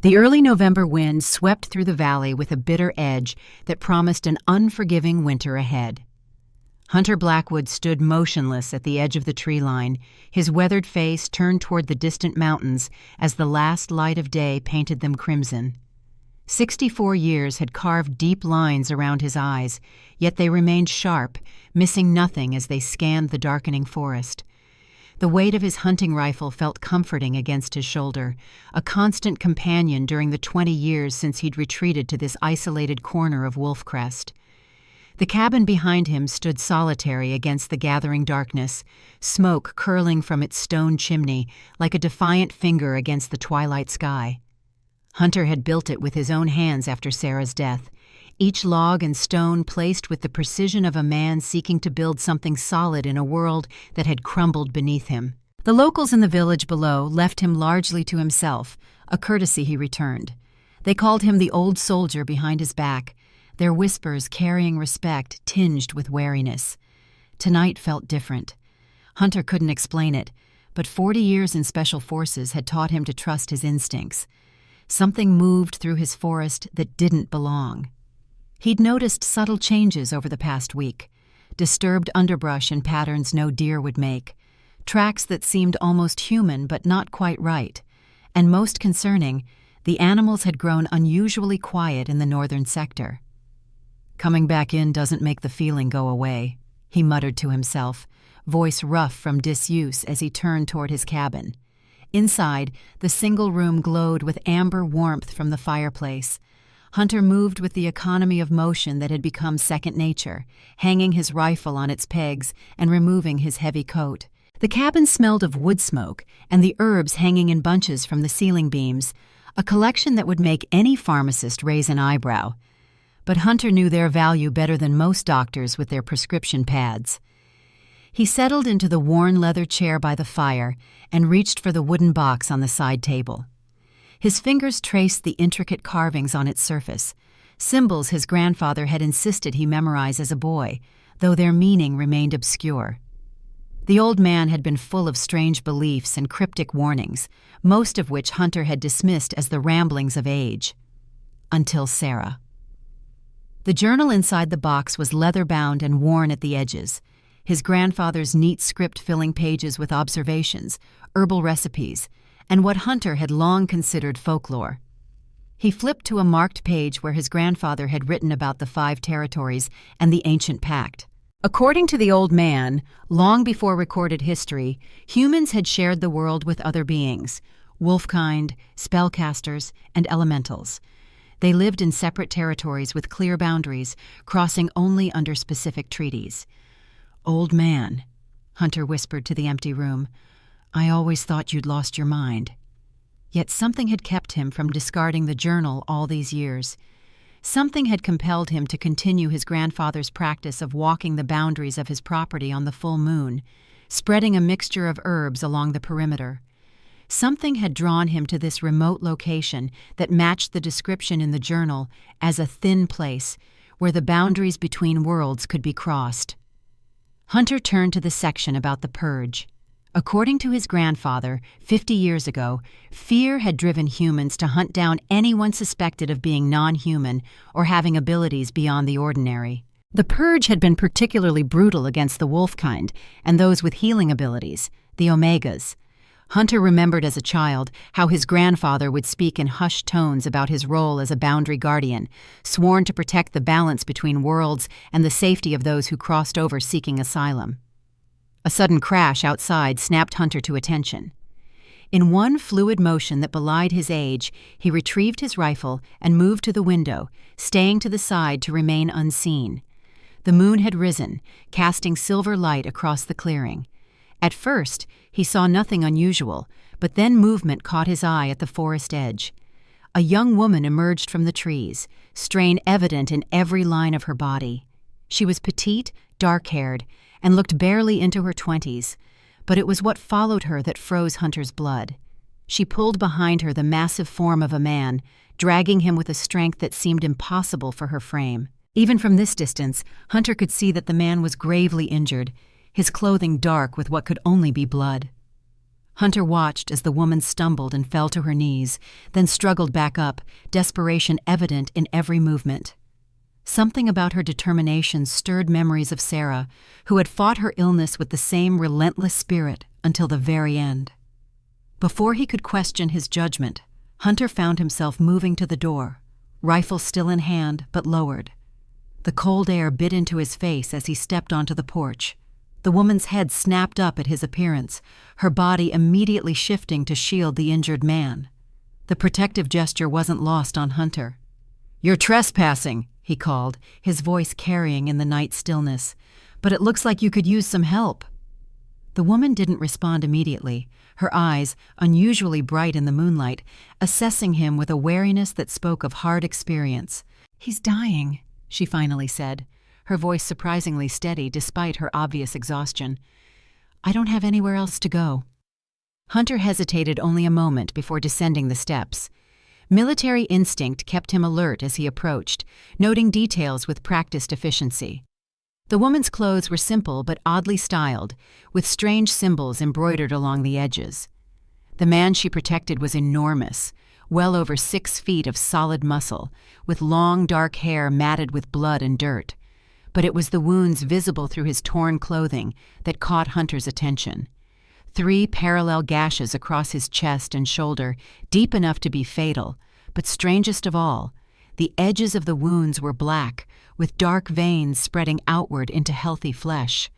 The early November wind swept through the valley with a bitter edge that promised an unforgiving winter ahead. Hunter Blackwood stood motionless at the edge of the tree line, his weathered face turned toward the distant mountains as the last light of day painted them crimson. 64 years had carved deep lines around his eyes, yet they remained sharp, missing nothing as they scanned the darkening forest. The weight of his hunting rifle felt comforting against his shoulder, a constant companion during the 20 years since he'd retreated to this isolated corner of Wolf Crest. The cabin behind him stood solitary against the gathering darkness, smoke curling from its stone chimney like a defiant finger against the twilight sky. Hunter had built it with his own hands after Sarah's death, each log and stone placed with the precision of a man seeking to build something solid in a world that had crumbled beneath him. The locals in the village below left him largely to himself, a courtesy he returned. They called him the old soldier behind his back, their whispers carrying respect tinged with wariness. Tonight felt different. Hunter couldn't explain it, but 40 years in special forces had taught him to trust his instincts. Something moved through his forest that didn't belong. He'd noticed subtle changes over the past week, disturbed underbrush in patterns no deer would make, tracks that seemed almost human but not quite right, and most concerning, the animals had grown unusually quiet in the northern sector. "Coming back in doesn't make the feeling go away," he muttered to himself, voice rough from disuse as he turned toward his cabin. Inside, the single room glowed with amber warmth from the fireplace. Hunter moved with the economy of motion that had become second nature, hanging his rifle on its pegs and removing his heavy coat. The cabin smelled of wood smoke and the herbs hanging in bunches from the ceiling beams, a collection that would make any pharmacist raise an eyebrow. But Hunter knew their value better than most doctors with their prescription pads. He settled into the worn leather chair by the fire and reached for the wooden box on the side table. His fingers traced the intricate carvings on its surface, symbols his grandfather had insisted he memorize as a boy, though their meaning remained obscure. The old man had been full of strange beliefs and cryptic warnings, most of which Hunter had dismissed as the ramblings of age. Until Sarah. The journal inside the box was leather-bound and worn at the edges, his grandfather's neat script filling pages with observations, herbal recipes, and what Hunter had long considered folklore. He flipped to a marked page where his grandfather had written about the 5 territories and the ancient pact. According to the old man, long before recorded history, humans had shared the world with other beings, wolfkind, spellcasters, and elementals. They lived in separate territories with clear boundaries, crossing only under specific treaties. "Old man," Hunter whispered to the empty room, "I always thought you'd lost your mind." Yet something had kept him from discarding the journal all these years. Something had compelled him to continue his grandfather's practice of walking the boundaries of his property on the full moon, spreading a mixture of herbs along the perimeter. Something had drawn him to this remote location that matched the description in the journal as a thin place where the boundaries between worlds could be crossed. Hunter turned to the section about the purge. According to his grandfather, 50 years ago, fear had driven humans to hunt down anyone suspected of being non-human or having abilities beyond the ordinary. The purge had been particularly brutal against the wolfkind and those with healing abilities, the Omegas. Hunter remembered as a child how his grandfather would speak in hushed tones about his role as a boundary guardian, sworn to protect the balance between worlds and the safety of those who crossed over seeking asylum. A sudden crash outside snapped Hunter to attention. In one fluid motion that belied his age, he retrieved his rifle and moved to the window, staying to the side to remain unseen. The moon had risen, casting silver light across the clearing. At first, he saw nothing unusual, but then movement caught his eye at the forest edge. A young woman emerged from the trees, strain evident in every line of her body. She was petite, dark-haired, and looked barely into her 20s, but it was what followed her that froze Hunter's blood. She pulled behind her the massive form of a man, dragging him with a strength that seemed impossible for her frame. Even from this distance, Hunter could see that the man was gravely injured, his clothing dark with what could only be blood. Hunter watched as the woman stumbled and fell to her knees, then struggled back up, desperation evident in every movement. Something about her determination stirred memories of Sarah, who had fought her illness with the same relentless spirit until the very end. Before he could question his judgment, Hunter found himself moving to the door, rifle still in hand but lowered. The cold air bit into his face as he stepped onto the porch. The woman's head snapped up at his appearance, her body immediately shifting to shield the injured man. The protective gesture wasn't lost on Hunter. "You're trespassing," he called, his voice carrying in the night stillness. "But it looks like you could use some help." The woman didn't respond immediately, her eyes, unusually bright in the moonlight, assessing him with a wariness that spoke of hard experience. "He's dying," she finally said, her voice surprisingly steady despite her obvious exhaustion. "I don't have anywhere else to go." Hunter hesitated only a moment before descending the steps. Military instinct kept him alert as he approached, noting details with practiced efficiency. The woman's clothes were simple but oddly styled, with strange symbols embroidered along the edges. The man she protected was enormous, well over 6 feet of solid muscle, with long dark hair matted with blood and dirt. But it was the wounds visible through his torn clothing that caught Hunter's attention. 3 parallel gashes across his chest and shoulder, deep enough to be fatal, but strangest of all, the edges of the wounds were black, with dark veins spreading outward into healthy flesh.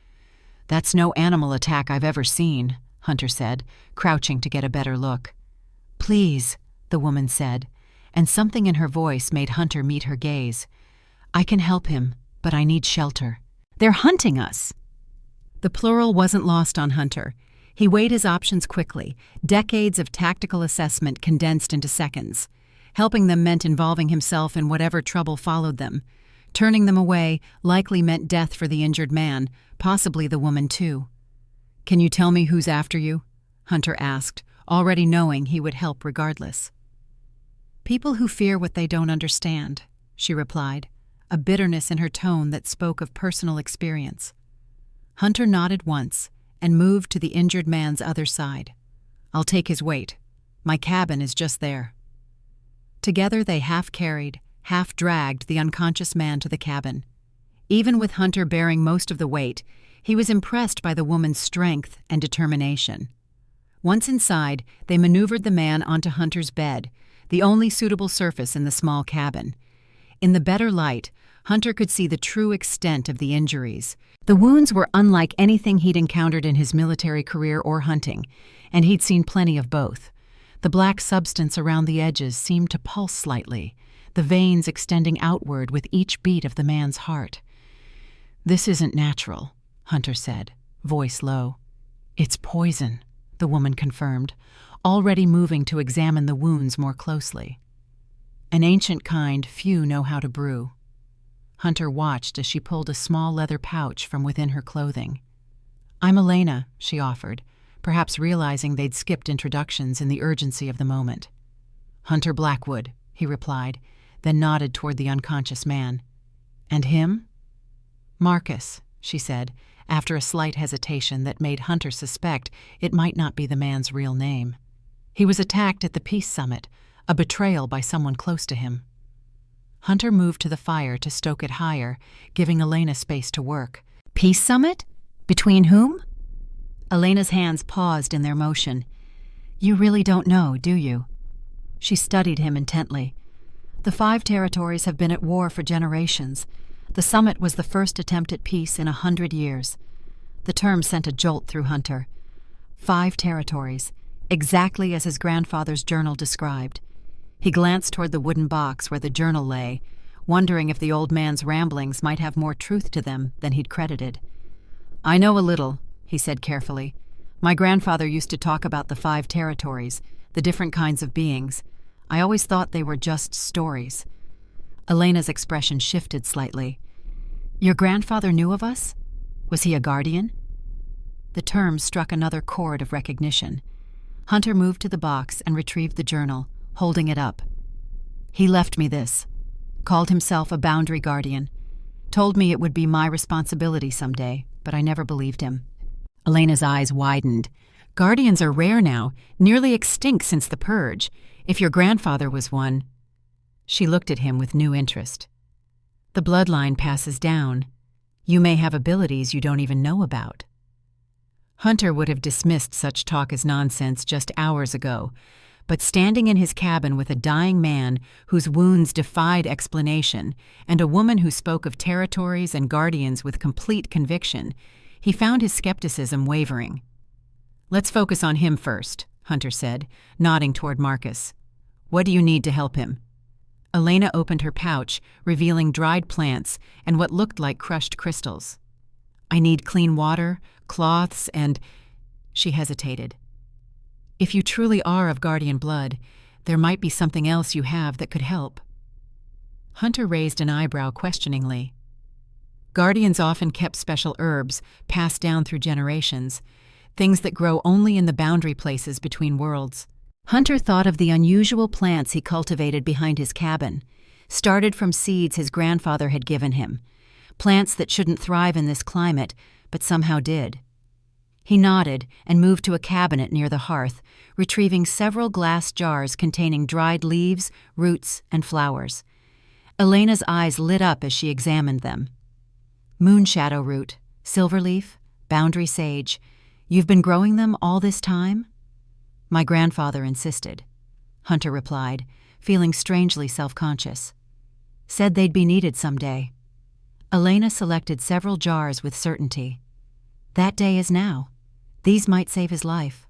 "That's no animal attack I've ever seen," Hunter said, crouching to get a better look. "Please," the woman said, and something in her voice made Hunter meet her gaze. "I can help him, but I need shelter. They're hunting us." The plural wasn't lost on Hunter. He weighed his options quickly, decades of tactical assessment condensed into seconds. Helping them meant involving himself in whatever trouble followed them. Turning them away likely meant death for the injured man, possibly the woman too. "Can you tell me who's after you?" Hunter asked, already knowing he would help regardless. "People who fear what they don't understand," she replied, a bitterness in her tone that spoke of personal experience. Hunter nodded once and moved to the injured man's other side. "I'll take his weight. My cabin is just there." Together they half-carried, half-dragged the unconscious man to the cabin. Even with Hunter bearing most of the weight, he was impressed by the woman's strength and determination. Once inside, they maneuvered the man onto Hunter's bed, the only suitable surface in the small cabin. In the better light, Hunter could see the true extent of the injuries. The wounds were unlike anything he'd encountered in his military career or hunting, and he'd seen plenty of both. The black substance around the edges seemed to pulse slightly, the veins extending outward with each beat of the man's heart. "This isn't natural," Hunter said, voice low. "It's poison," the woman confirmed, already moving to examine the wounds more closely. "An ancient kind few know how to brew." Hunter watched as she pulled a small leather pouch from within her clothing. "I'm Elena," she offered, perhaps realizing they'd skipped introductions in the urgency of the moment. "Hunter Blackwood," he replied, then nodded toward the unconscious man. "And him?" "Marcus," she said, after a slight hesitation that made Hunter suspect it might not be the man's real name. "He was attacked at the Peace Summit, a betrayal by someone close to him." Hunter moved to the fire to stoke it higher, giving Elena space to work. "Peace Summit? Between whom?" Elena's hands paused in their motion. "You really don't know, do you?" She studied him intently. "The 5 territories have been at war for generations. The summit was the first attempt at peace in 100 years. The term sent a jolt through Hunter. 5 territories, exactly as his grandfather's journal described. He glanced toward the wooden box where the journal lay, wondering if the old man's ramblings might have more truth to them than he'd credited. "I know a little," he said carefully. "My grandfather used to talk about the 5 territories, the different kinds of beings. I always thought they were just stories." Elena's expression shifted slightly. "Your grandfather knew of us? Was he a guardian?" The term struck another chord of recognition. Hunter moved to the box and retrieved the journal, holding it up. "He left me this. Called himself a boundary guardian. Told me it would be my responsibility someday, but I never believed him." Elena's eyes widened. Guardians are rare now, nearly extinct since the Purge. If your grandfather was one." She looked at him with new interest. "The bloodline passes down. You may have abilities you don't even know about." Hunter would have dismissed such talk as nonsense just hours ago, but standing in his cabin with a dying man whose wounds defied explanation and a woman who spoke of territories and guardians with complete conviction, he found his skepticism wavering. "Let's focus on him first," Hunter said, nodding toward Marcus. "What do you need to help him?" Elena opened her pouch, revealing dried plants and what looked like crushed crystals. "I need clean water, cloths, and—" She hesitated. "If you truly are of guardian blood, there might be something else you have that could help." Hunter raised an eyebrow questioningly. Guardians often kept special herbs, passed down through generations, things that grow only in the boundary places between worlds. Hunter thought of the unusual plants he cultivated behind his cabin, started from seeds his grandfather had given him, plants that shouldn't thrive in this climate, but somehow did. He nodded and moved to a cabinet near the hearth, retrieving several glass jars containing dried leaves, roots, and flowers. Elena's eyes lit up as she examined them. "Moonshadow root, silverleaf, boundary sage. You've been growing them all this time?" "My grandfather insisted," Hunter replied, feeling strangely self-conscious. "Said they'd be needed someday." Elena selected several jars with certainty. "That day is now. These might save his life."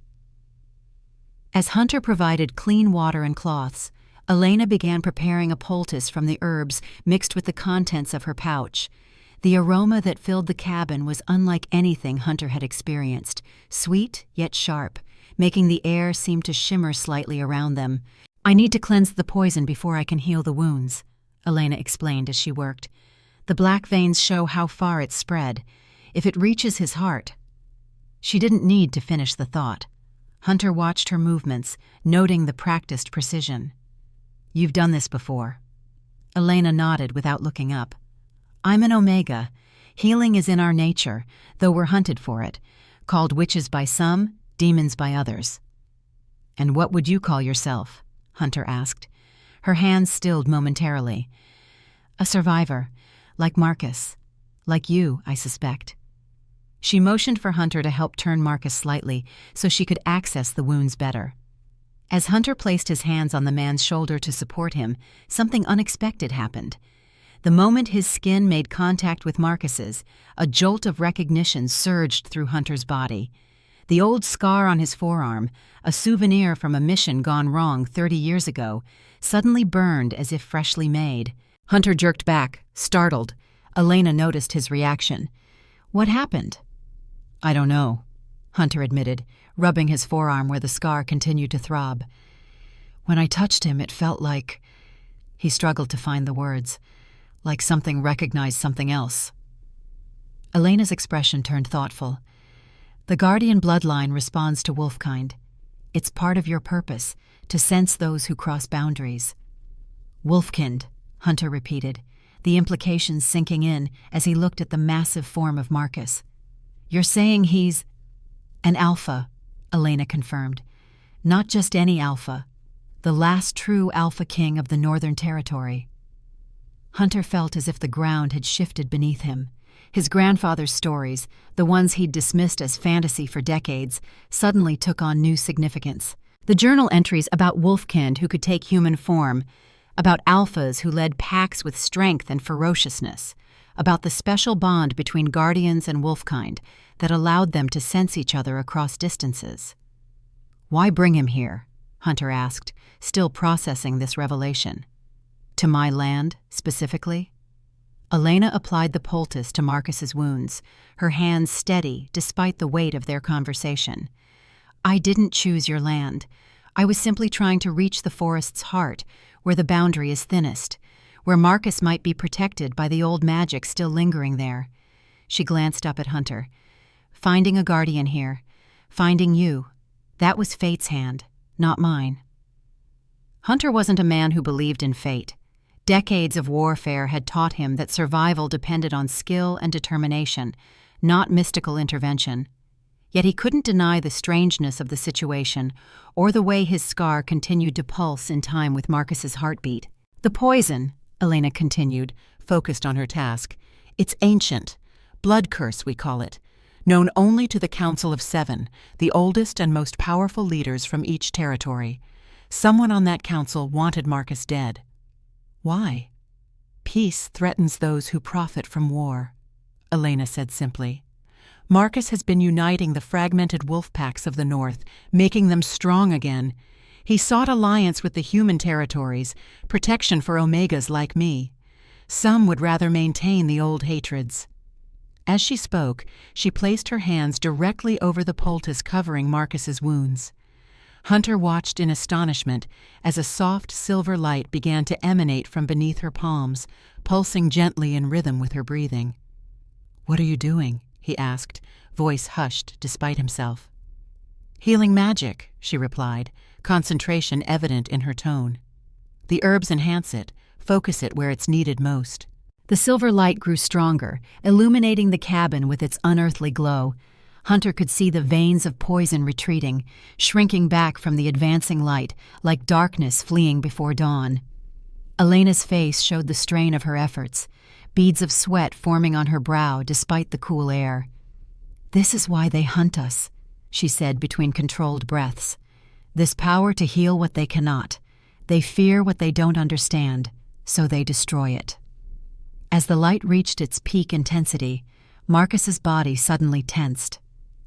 As Hunter provided clean water and cloths, Elena began preparing a poultice from the herbs mixed with the contents of her pouch. The aroma that filled the cabin was unlike anything Hunter had experienced, sweet yet sharp, making the air seem to shimmer slightly around them. "I need to cleanse the poison before I can heal the wounds," Elena explained as she worked. "The black veins show how far it's spread. If it reaches his heart—" She didn't need to finish the thought. Hunter watched her movements, noting the practiced precision. "You've done this before." Elena nodded without looking up. "I'm an Omega. Healing is in our nature, though we're hunted for it, called witches by some, demons by others." "And what would you call yourself?" Hunter asked. Her hands stilled momentarily. "A survivor, like Marcus. Like you, I suspect." She motioned for Hunter to help turn Marcus slightly so she could access the wounds better. As Hunter placed his hands on the man's shoulder to support him, something unexpected happened. The moment his skin made contact with Marcus's, a jolt of recognition surged through Hunter's body. The old scar on his forearm, a souvenir from a mission gone wrong 30 years ago, suddenly burned as if freshly made. Hunter jerked back, startled. Elena noticed his reaction. "What happened?" "I don't know," Hunter admitted, rubbing his forearm where the scar continued to throb. "When I touched him, it felt like—" He struggled to find the words. "Like something recognized something else." Elena's expression turned thoughtful. "The guardian bloodline responds to wolfkind. It's part of your purpose, to sense those who cross boundaries." "Wolfkind," Hunter repeated, the implications sinking in as he looked at the massive form of Marcus. "You're saying he's—" "An alpha," Elena confirmed. "Not just any alpha. The last true alpha king of the Northern Territory." Hunter felt as if the ground had shifted beneath him. His grandfather's stories, the ones he'd dismissed as fantasy for decades, suddenly took on new significance. The journal entries about wolfkind who could take human form, about alphas who led packs with strength and ferociousness, about the special bond between guardians and wolfkind that allowed them to sense each other across distances. "Why bring him here?" Hunter asked, still processing this revelation. "To my land, specifically?" Elena applied the poultice to Marcus's wounds, her hands steady despite the weight of their conversation. "I didn't choose your land. I was simply trying to reach the forest's heart, where the boundary is thinnest, where Marcus might be protected by the old magic still lingering there." She glanced up at Hunter. "Finding a guardian here, finding you, that was fate's hand, not mine." Hunter wasn't a man who believed in fate. Decades of warfare had taught him that survival depended on skill and determination, not mystical intervention. Yet he couldn't deny the strangeness of the situation or the way his scar continued to pulse in time with Marcus's heartbeat. "The poison," Elena continued, focused on her task. "It's ancient. Blood curse, we call it. Known only to the Council of Seven, the oldest and most powerful leaders from each territory. Someone on that council wanted Marcus dead. Why? Peace threatens those who profit from war," Elena said simply. "Marcus has been uniting the fragmented wolf packs of the North, making them strong again. He sought alliance with the human territories, protection for Omegas like me. Some would rather maintain the old hatreds." As she spoke, she placed her hands directly over the poultice covering Marcus's wounds. Hunter watched in astonishment as a soft silver light began to emanate from beneath her palms, pulsing gently in rhythm with her breathing. "What are you doing?" he asked, voice hushed despite himself. "Healing magic," she replied, concentration evident in her tone. "The herbs enhance it, focus it where it's needed most." The silver light grew stronger, illuminating the cabin with its unearthly glow. Hunter could see the veins of poison retreating, shrinking back from the advancing light, like darkness fleeing before dawn. Elena's face showed the strain of her efforts, beads of sweat forming on her brow despite the cool air. "This is why they hunt us," she said between controlled breaths. "This power to heal what they cannot. They fear what they don't understand, so they destroy it." As the light reached its peak intensity, Marcus's body suddenly tensed.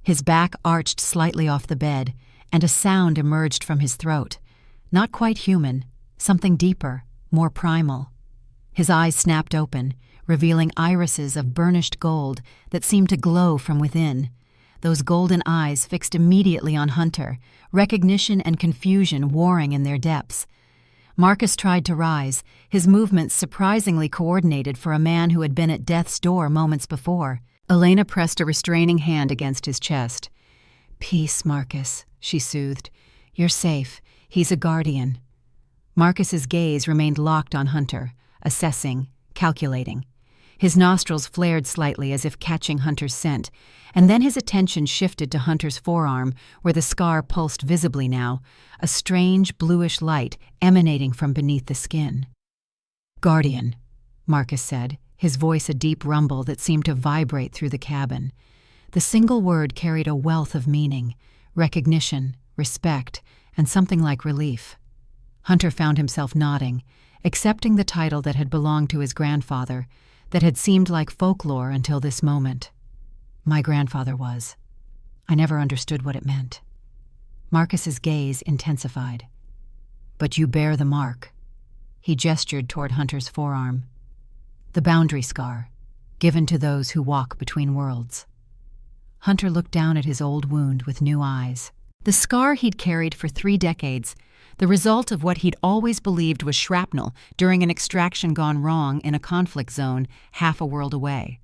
His back arched slightly off the bed, and a sound emerged from his throat. Not quite human, something deeper, more primal. His eyes snapped open, revealing irises of burnished gold that seemed to glow from within. Those golden eyes fixed immediately on Hunter, recognition and confusion warring in their depths. Marcus tried to rise, his movements surprisingly coordinated for a man who had been at death's door moments before. Elena pressed a restraining hand against his chest. "Peace, Marcus," she soothed. "You're safe. He's a guardian." Marcus's gaze remained locked on Hunter, assessing, calculating. His nostrils flared slightly as if catching Hunter's scent, and then his attention shifted to Hunter's forearm, where the scar pulsed visibly now, a strange bluish light emanating from beneath the skin. "Guardian," Marcus said, his voice a deep rumble that seemed to vibrate through the cabin. The single word carried a wealth of meaning, recognition, respect, and something like relief. Hunter found himself nodding, accepting the title that had belonged to his grandfather, that had seemed like folklore until this moment. "My grandfather was. I never understood what it meant." Marcus's gaze intensified. "But you bear the mark." He gestured toward Hunter's forearm. "The boundary scar, given to those who walk between worlds." Hunter looked down at his old wound with new eyes. The scar he'd carried for 3 decades, the result of what he'd always believed was shrapnel during an extraction gone wrong in a conflict zone half a world away.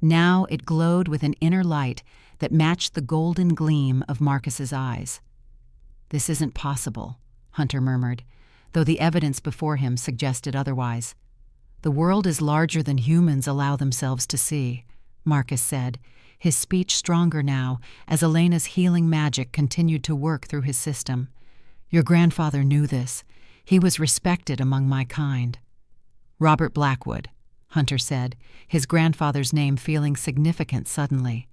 Now it glowed with an inner light that matched the golden gleam of Marcus's eyes. "This isn't possible," Hunter murmured, though the evidence before him suggested otherwise. "The world is larger than humans allow themselves to see," Marcus said, his speech stronger now as Elena's healing magic continued to work through his system. "Your grandfather knew this. He was respected among my kind." "Robert Blackwood," Hunter said, his grandfather's name feeling significant suddenly.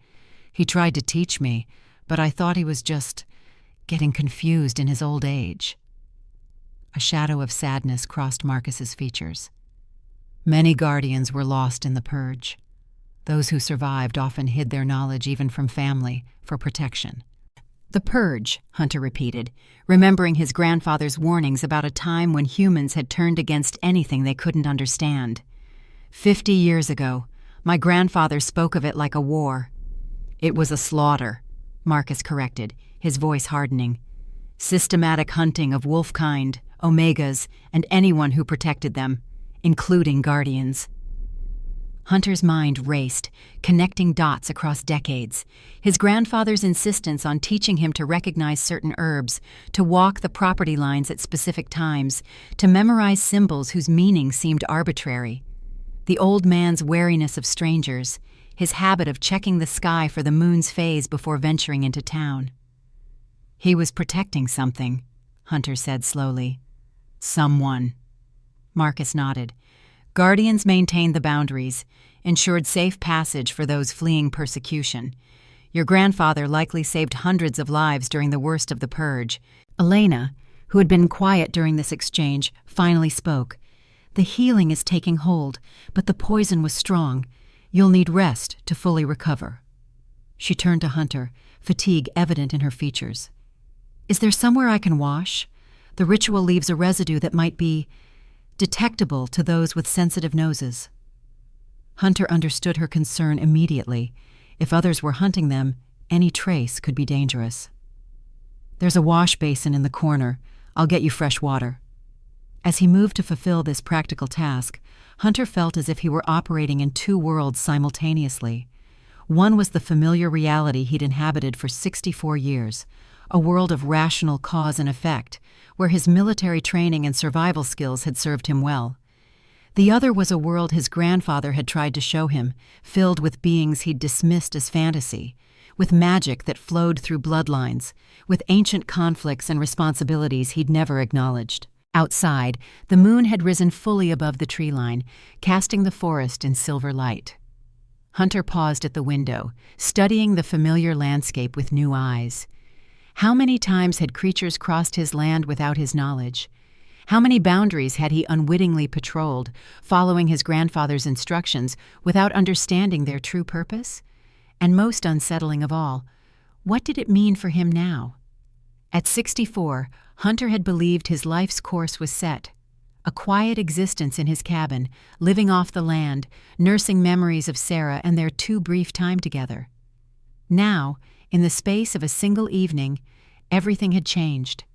"He tried to teach me, but I thought he was just getting confused in his old age." A shadow of sadness crossed Marcus's features. Many guardians were lost in the purge. Those who survived often hid their knowledge even from family, for protection. "The purge," Hunter repeated, remembering his grandfather's warnings about a time when humans had turned against anything they couldn't understand. 50 years ago, my grandfather spoke of it like a war. "It was a slaughter," Marcus corrected, his voice hardening. "Systematic hunting of wolf-kind, Omegas, and anyone who protected them, including guardians." Hunter's mind raced, connecting dots across decades. His grandfather's insistence on teaching him to recognize certain herbs, to walk the property lines at specific times, to memorize symbols whose meaning seemed arbitrary. The old man's wariness of strangers, his habit of checking the sky for the moon's phase before venturing into town. "He was protecting something," Hunter said slowly. "Someone." Marcus nodded. "Guardians maintained the boundaries, ensured safe passage for those fleeing persecution. Your grandfather likely saved hundreds of lives during the worst of the purge." Elena, who had been quiet during this exchange, finally spoke. "The healing is taking hold, but the poison was strong. You'll need rest to fully recover." She turned to Hunter, fatigue evident in her features. "Is there somewhere I can wash? The ritual leaves a residue that might be detectable to those with sensitive noses." Hunter understood her concern immediately. If others were hunting them, any trace could be dangerous. "There's a wash basin in the corner. I'll get you fresh water." As he moved to fulfill this practical task, Hunter felt as if he were operating in two worlds simultaneously. One was the familiar reality he'd inhabited for 64 years, a world of rational cause and effect, where his military training and survival skills had served him well. The other was a world his grandfather had tried to show him, filled with beings he'd dismissed as fantasy, with magic that flowed through bloodlines, with ancient conflicts and responsibilities he'd never acknowledged. Outside, the moon had risen fully above the tree line, casting the forest in silver light. Hunter paused at the window, studying the familiar landscape with new eyes. How many times had creatures crossed his land without his knowledge? How many boundaries had he unwittingly patrolled, following his grandfather's instructions without understanding their true purpose? And most unsettling of all, what did it mean for him now? At 64, Hunter had believed his life's course was set. A quiet existence in his cabin, living off the land, nursing memories of Sarah and their too brief time together. Now, in the space of a single evening, everything had changed.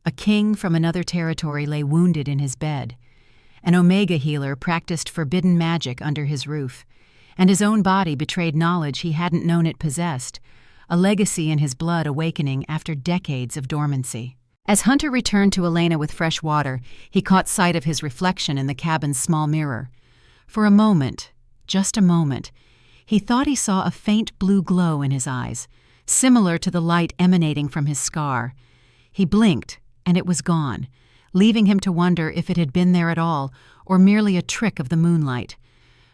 A king from another territory lay wounded in his bed. An Omega healer practiced forbidden magic under his roof, and his own body betrayed knowledge he hadn't known it possessed, a legacy in his blood awakening after decades of dormancy. As Hunter returned to Elena with fresh water, he caught sight of his reflection in the cabin's small mirror. For a moment, just a moment, he thought he saw a faint blue glow in his eyes, similar to the light emanating from his scar. He blinked, and it was gone, leaving him to wonder if it had been there at all, or merely a trick of the moonlight.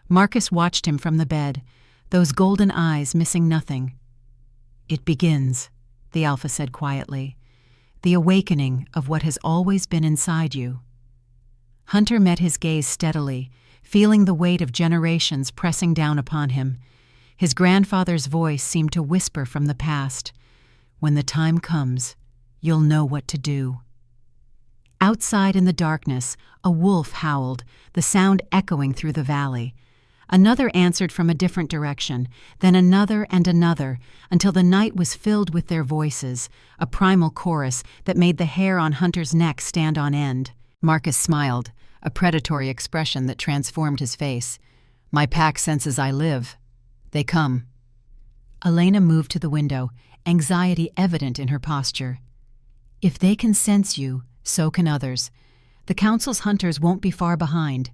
Marcus watched him from the bed, those golden eyes missing nothing. "It begins," the Alpha said quietly. "The awakening of what has always been inside you." Hunter met his gaze steadily, feeling the weight of generations pressing down upon him. His grandfather's voice seemed to whisper from the past, "When the time comes, you'll know what to do." Outside in the darkness, a wolf howled, the sound echoing through the valley. Another answered from a different direction, then another and another, until the night was filled with their voices, a primal chorus that made the hair on Hunter's neck stand on end. Marcus smiled, a predatory expression that transformed his face. "My pack senses I live. They come." Elena moved to the window, anxiety evident in her posture. "If they can sense you, so can others. The Council's hunters won't be far behind."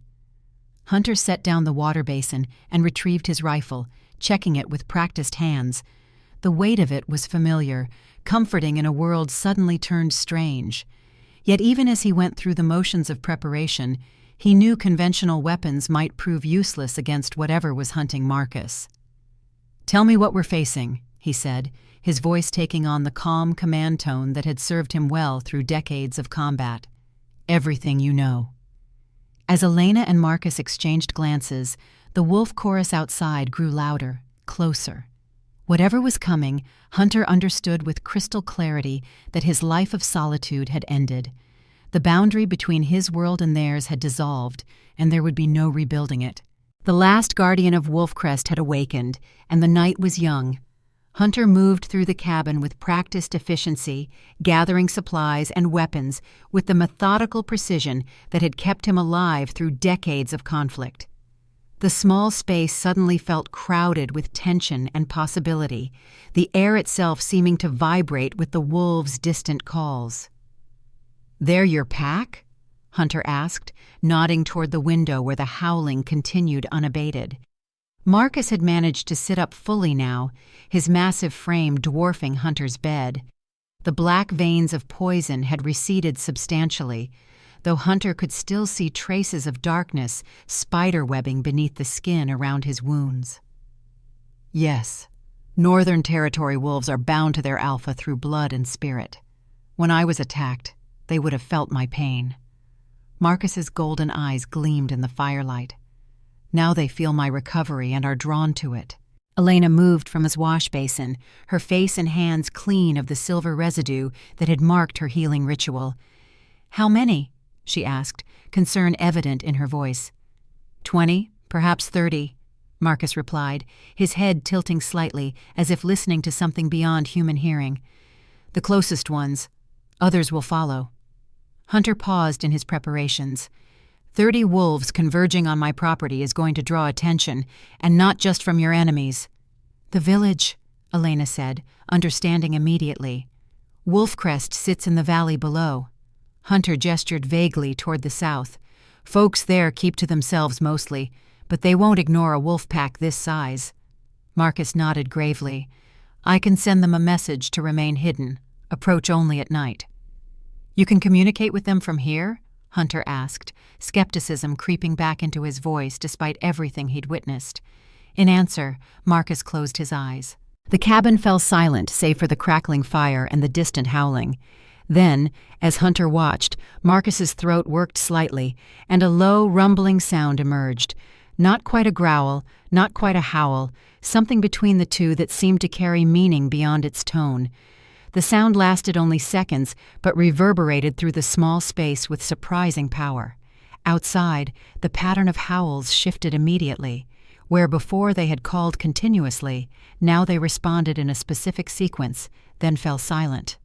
Hunter set down the water basin and retrieved his rifle, checking it with practiced hands. The weight of it was familiar, comforting in a world suddenly turned strange. Yet even as he went through the motions of preparation, he knew conventional weapons might prove useless against whatever was hunting Marcus. "Tell me what we're facing," he said, his voice taking on the calm command tone that had served him well through decades of combat. "Everything you know." As Elena and Marcus exchanged glances, the wolf chorus outside grew louder, closer. Whatever was coming, Hunter understood with crystal clarity that his life of solitude had ended. The boundary between his world and theirs had dissolved, and there would be no rebuilding it. The last guardian of Wolfcrest had awakened, and the night was young. Hunter moved through the cabin with practiced efficiency, gathering supplies and weapons with the methodical precision that had kept him alive through decades of conflict. The small space suddenly felt crowded with tension and possibility, the air itself seeming to vibrate with the wolves' distant calls. "They're your pack?" Hunter asked, nodding toward the window where the howling continued unabated. Marcus had managed to sit up fully now, his massive frame dwarfing Hunter's bed. The black veins of poison had receded substantially, though Hunter could still see traces of darkness spiderwebbing beneath the skin around his wounds. Yes, Northern Territory wolves are bound to their alpha through blood and spirit. When I was attacked, they would have felt my pain. Marcus's golden eyes gleamed in the firelight. Now they feel my recovery and are drawn to it. Elena moved from his wash basin, her face and hands clean of the silver residue that had marked her healing ritual. "How many?" she asked, concern evident in her voice. 20, perhaps 30, Marcus replied, his head tilting slightly as if listening to something beyond human hearing. "The closest ones. Others will follow." Hunter paused in his preparations. 30 wolves converging on my property is going to draw attention, and not just from your enemies. "The village," Elena said, understanding immediately. "Wolfcrest sits in the valley below." Hunter gestured vaguely toward the south. "Folks there keep to themselves mostly, but they won't ignore a wolf pack this size." Marcus nodded gravely. "I can send them a message to remain hidden. Approach only at night." "You can communicate with them from here?" Hunter asked, skepticism creeping back into his voice despite everything he'd witnessed. In answer, Marcus closed his eyes. The cabin fell silent save for the crackling fire and the distant howling. Then, as Hunter watched, Marcus's throat worked slightly, and a low, rumbling sound emerged. Not quite a growl, not quite a howl, something between the two that seemed to carry meaning beyond its tone. The sound lasted only seconds, but reverberated through the small space with surprising power. Outside, the pattern of howls shifted immediately. Where before they had called continuously, now they responded in a specific sequence, then fell silent.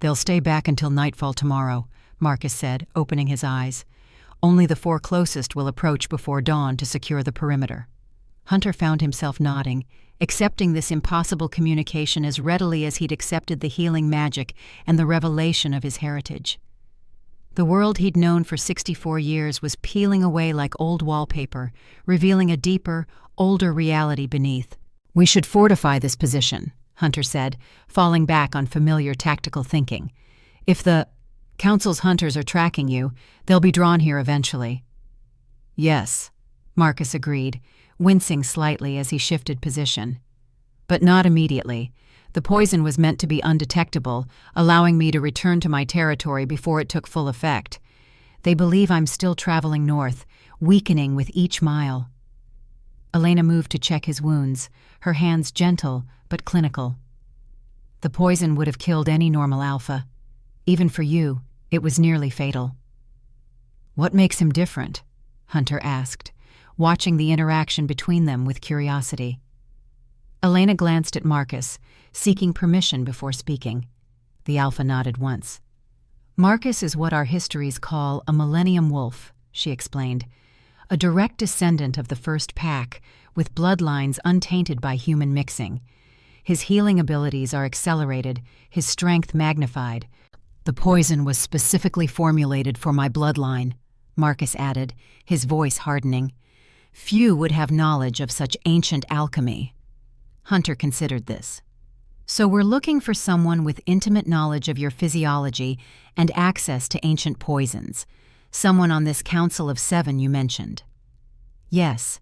"They'll stay back until nightfall tomorrow," Marcus said, opening his eyes. "Only the 4 closest will approach before dawn to secure the perimeter." Hunter found himself nodding, accepting this impossible communication as readily as he'd accepted the healing magic and the revelation of his heritage. The world he'd known for 64 years was peeling away like old wallpaper, revealing a deeper, older reality beneath. "We should fortify this position," Hunter said, falling back on familiar tactical thinking. "If the Council's hunters are tracking you, they'll be drawn here eventually." "Yes," Marcus agreed, wincing slightly as he shifted position. "But not immediately. The poison was meant to be undetectable, allowing me to return to my territory before it took full effect. They believe I'm still traveling north, weakening with each mile." Elena moved to check his wounds, her hands gentle but clinical. "The poison would have killed any normal alpha. Even for you, it was nearly fatal." "What makes him different?" Hunter asked, watching the interaction between them with curiosity. Elena glanced at Marcus, seeking permission before speaking. The alpha nodded once. "Marcus is what our histories call a millennium wolf," she explained. "A direct descendant of the first pack, with bloodlines untainted by human mixing. His healing abilities are accelerated, his strength magnified. The poison was specifically formulated for my bloodline," Marcus added, his voice hardening. "Few would have knowledge of such ancient alchemy." Hunter considered this. "So we're looking for someone with intimate knowledge of your physiology and access to ancient poisons. Someone on this Council of 7 you mentioned." "Yes.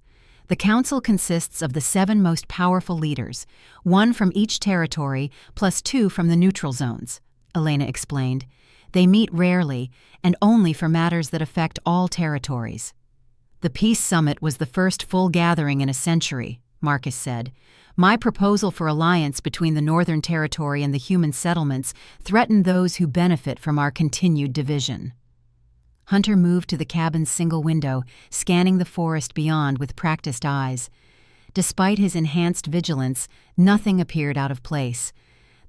The Council consists of the 7 most powerful leaders, 1 from each territory plus 2 from the neutral zones," Elena explained. "They meet rarely, and only for matters that affect all territories." "The Peace Summit was the first full gathering in a century," Marcus said. "My proposal for alliance between the Northern Territory and the human settlements threatened those who benefit from our continued division." Hunter moved to the cabin's single window, scanning the forest beyond with practiced eyes. Despite his enhanced vigilance, nothing appeared out of place.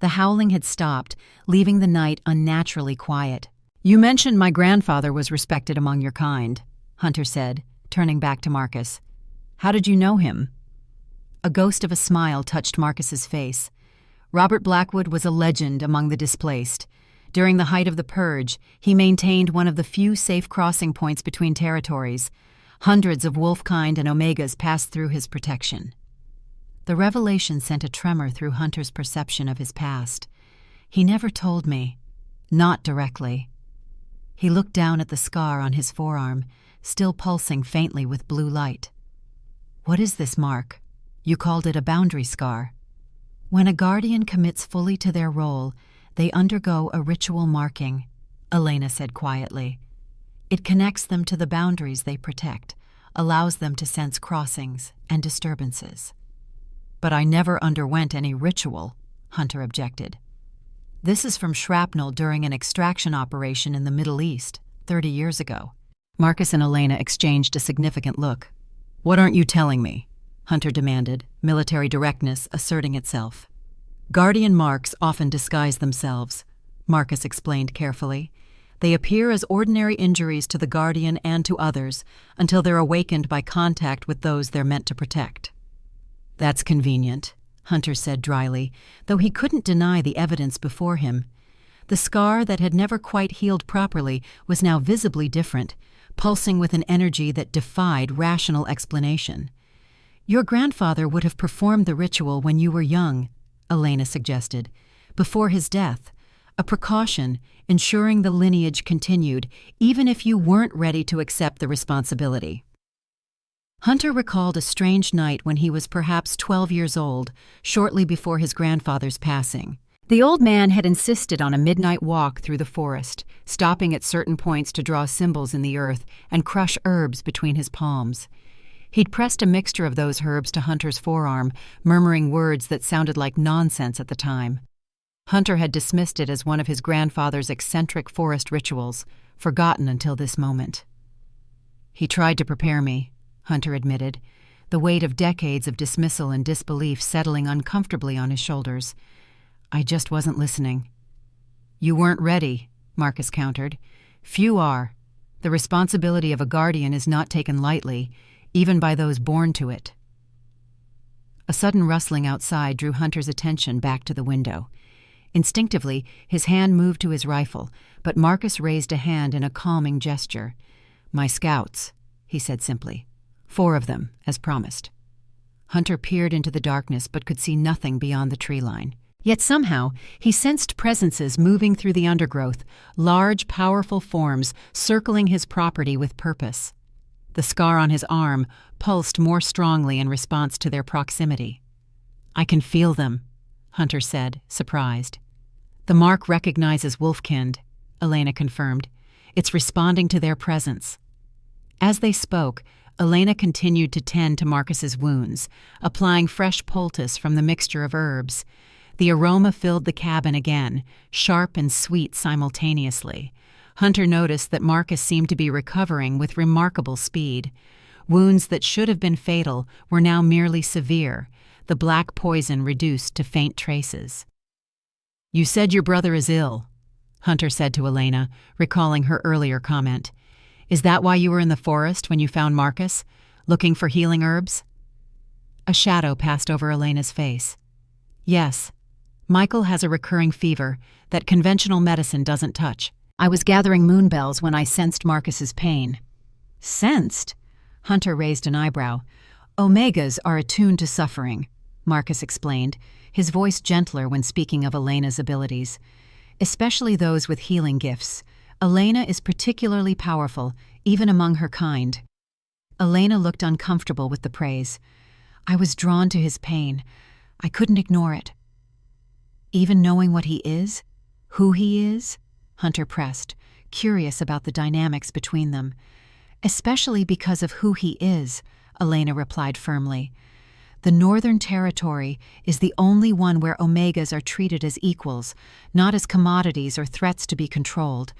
The howling had stopped, leaving the night unnaturally quiet. "You mentioned my grandfather was respected among your kind," Hunter said, turning back to Marcus. "How did you know him?" A ghost of a smile touched Marcus's face. "Robert Blackwood was a legend among the displaced. During the height of the Purge, he maintained one of the few safe crossing points between territories. Hundreds of wolf-kind and omegas passed through his protection. The revelation sent a tremor through Hunter's perception of his past. He never told me. Not directly. He looked down at the scar on his forearm, still pulsing faintly with blue light. What is this mark? You called it a boundary scar. When a guardian commits fully to their role, they undergo a ritual marking, Elena said quietly. It connects them to the boundaries they protect, allows them to sense crossings and disturbances. But I never underwent any ritual, Hunter objected. This is from shrapnel during an extraction operation in the Middle East, 30 years ago. Marcus and Elena exchanged a significant look. What aren't you telling me? Hunter demanded, military directness asserting itself. Guardian marks often disguise themselves, Marcus explained carefully. They appear as ordinary injuries to the guardian and to others until they're awakened by contact with those they're meant to protect. That's convenient, Hunter said dryly, though he couldn't deny the evidence before him. The scar that had never quite healed properly was now visibly different, pulsing with an energy that defied rational explanation. Your grandfather would have performed the ritual when you were young, Elena suggested, before his death, a precaution ensuring the lineage continued even if you weren't ready to accept the responsibility. Hunter recalled a strange night when he was perhaps 12 years old, shortly before his grandfather's passing. The old man had insisted on a midnight walk through the forest, stopping at certain points to draw symbols in the earth and crush herbs between his palms. He'd pressed a mixture of those herbs to Hunter's forearm, murmuring words that sounded like nonsense at the time. Hunter had dismissed it as one of his grandfather's eccentric forest rituals, forgotten until this moment. He tried to prepare me, Hunter admitted, the weight of decades of dismissal and disbelief settling uncomfortably on his shoulders. I just wasn't listening. You weren't ready, Marcus countered. Few are. The responsibility of a guardian is not taken lightly, even by those born to it. A sudden rustling outside drew Hunter's attention back to the window. Instinctively, his hand moved to his rifle, but Marcus raised a hand in a calming gesture. My scouts, he said simply. 4 of them, as promised. Hunter peered into the darkness but could see nothing beyond the tree line. Yet somehow, he sensed presences moving through the undergrowth, large, powerful forms circling his property with purpose. The scar on his arm pulsed more strongly in response to their proximity. I can feel them, Hunter said, surprised. The mark recognizes wolfkind, Elena confirmed. It's responding to their presence. As they spoke, Elena continued to tend to Marcus's wounds, applying fresh poultice from the mixture of herbs. The aroma filled the cabin again, sharp and sweet simultaneously. Hunter noticed that Marcus seemed to be recovering with remarkable speed. Wounds that should have been fatal were now merely severe, the black poison reduced to faint traces. You said your brother is ill, Hunter said to Elena, recalling her earlier comment. Is that why you were in the forest when you found Marcus, looking for healing herbs? A shadow passed over Elena's face. Yes, Michael has a recurring fever that conventional medicine doesn't touch. I was gathering moonbells when I sensed Marcus's pain. Sensed? Hunter raised an eyebrow. Omegas are attuned to suffering, Marcus explained, his voice gentler when speaking of Elena's abilities. Especially those with healing gifts. Elena is particularly powerful, even among her kind. Elena looked uncomfortable with the praise. I was drawn to his pain. I couldn't ignore it. Even knowing what he is, who he is, Hunter pressed, curious about the dynamics between them. Especially because of who he is, Elena replied firmly. The Northern Territory is the only one where Omegas are treated as equals, not as commodities or threats to be controlled.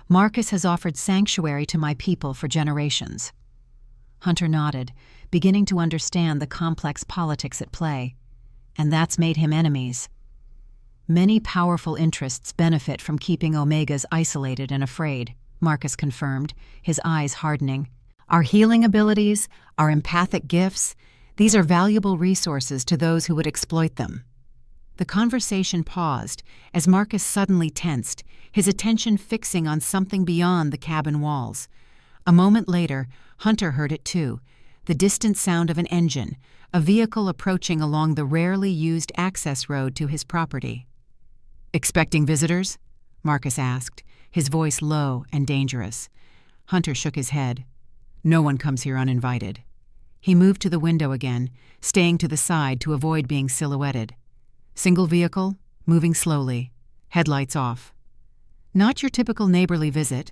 Marcus has offered sanctuary to my people for generations. Hunter nodded, beginning to understand the complex politics at play. And that's made him enemies. Many powerful interests benefit from keeping Omegas isolated and afraid, Marcus confirmed, his eyes hardening. Our healing abilities, our empathic gifts, these are valuable resources to those who would exploit them. The conversation paused as Marcus suddenly tensed, his attention fixing on something beyond the cabin walls. A moment later, Hunter heard it too, the distant sound of an engine, a vehicle approaching along the rarely used access road to his property. "Expecting visitors?" Marcus asked, his voice low and dangerous. Hunter shook his head. "No one comes here uninvited." He moved to the window again, staying to the side to avoid being silhouetted. "Single vehicle, moving slowly, headlights off." "Not your typical neighborly visit,"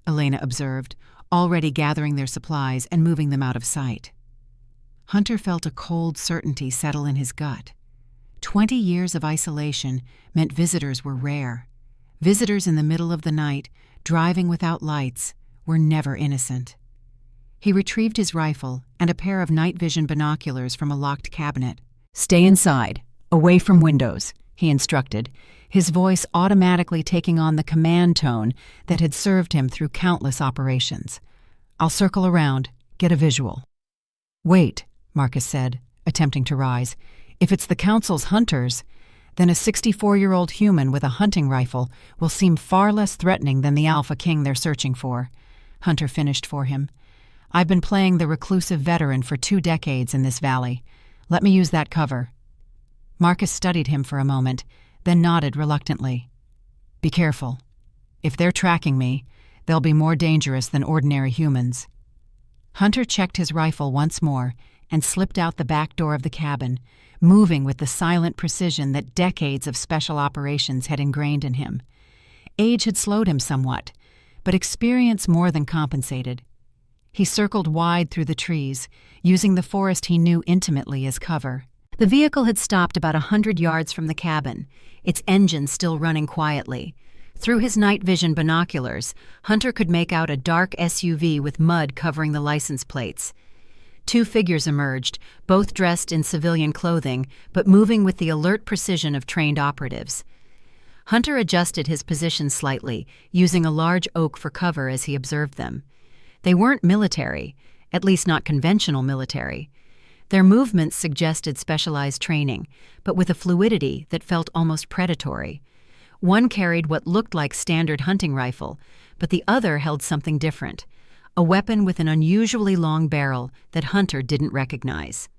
Elena observed, already gathering their supplies and moving them out of sight. Hunter felt a cold certainty settle in his gut. 20 years of isolation meant visitors were rare. Visitors in the middle of the night, driving without lights, were never innocent. He retrieved his rifle and a pair of night vision binoculars from a locked cabinet. "Stay inside, away from windows," he instructed, his voice automatically taking on the command tone that had served him through countless operations. "I'll circle around, get a visual." "Wait," Marcus said, attempting to rise. "If it's the Council's hunters, then a 64-year-old human with a hunting rifle will seem far less threatening than the Alpha King they're searching for." Hunter finished for him. "I've been playing the reclusive veteran for 2 decades in this valley. Let me use that cover." Marcus studied him for a moment, then nodded reluctantly. "Be careful. If they're tracking me, they'll be more dangerous than ordinary humans." Hunter checked his rifle once more and slipped out the back door of the cabin, moving with the silent precision that decades of special operations had ingrained in him. Age had slowed him somewhat, but experience more than compensated. He circled wide through the trees, using the forest he knew intimately as cover. The vehicle had stopped about 100 yards from the cabin, its engine still running quietly. Through his night vision binoculars, Hunter could make out a dark SUV with mud covering the license plates. 2 figures emerged, both dressed in civilian clothing, but moving with the alert precision of trained operatives. Hunter adjusted his position slightly, using a large oak for cover as he observed them. They weren't military, at least not conventional military. Their movements suggested specialized training, but with a fluidity that felt almost predatory. One carried what looked like standard hunting rifle, but the other held something different, a weapon with an unusually long barrel that Hunter didn't recognize.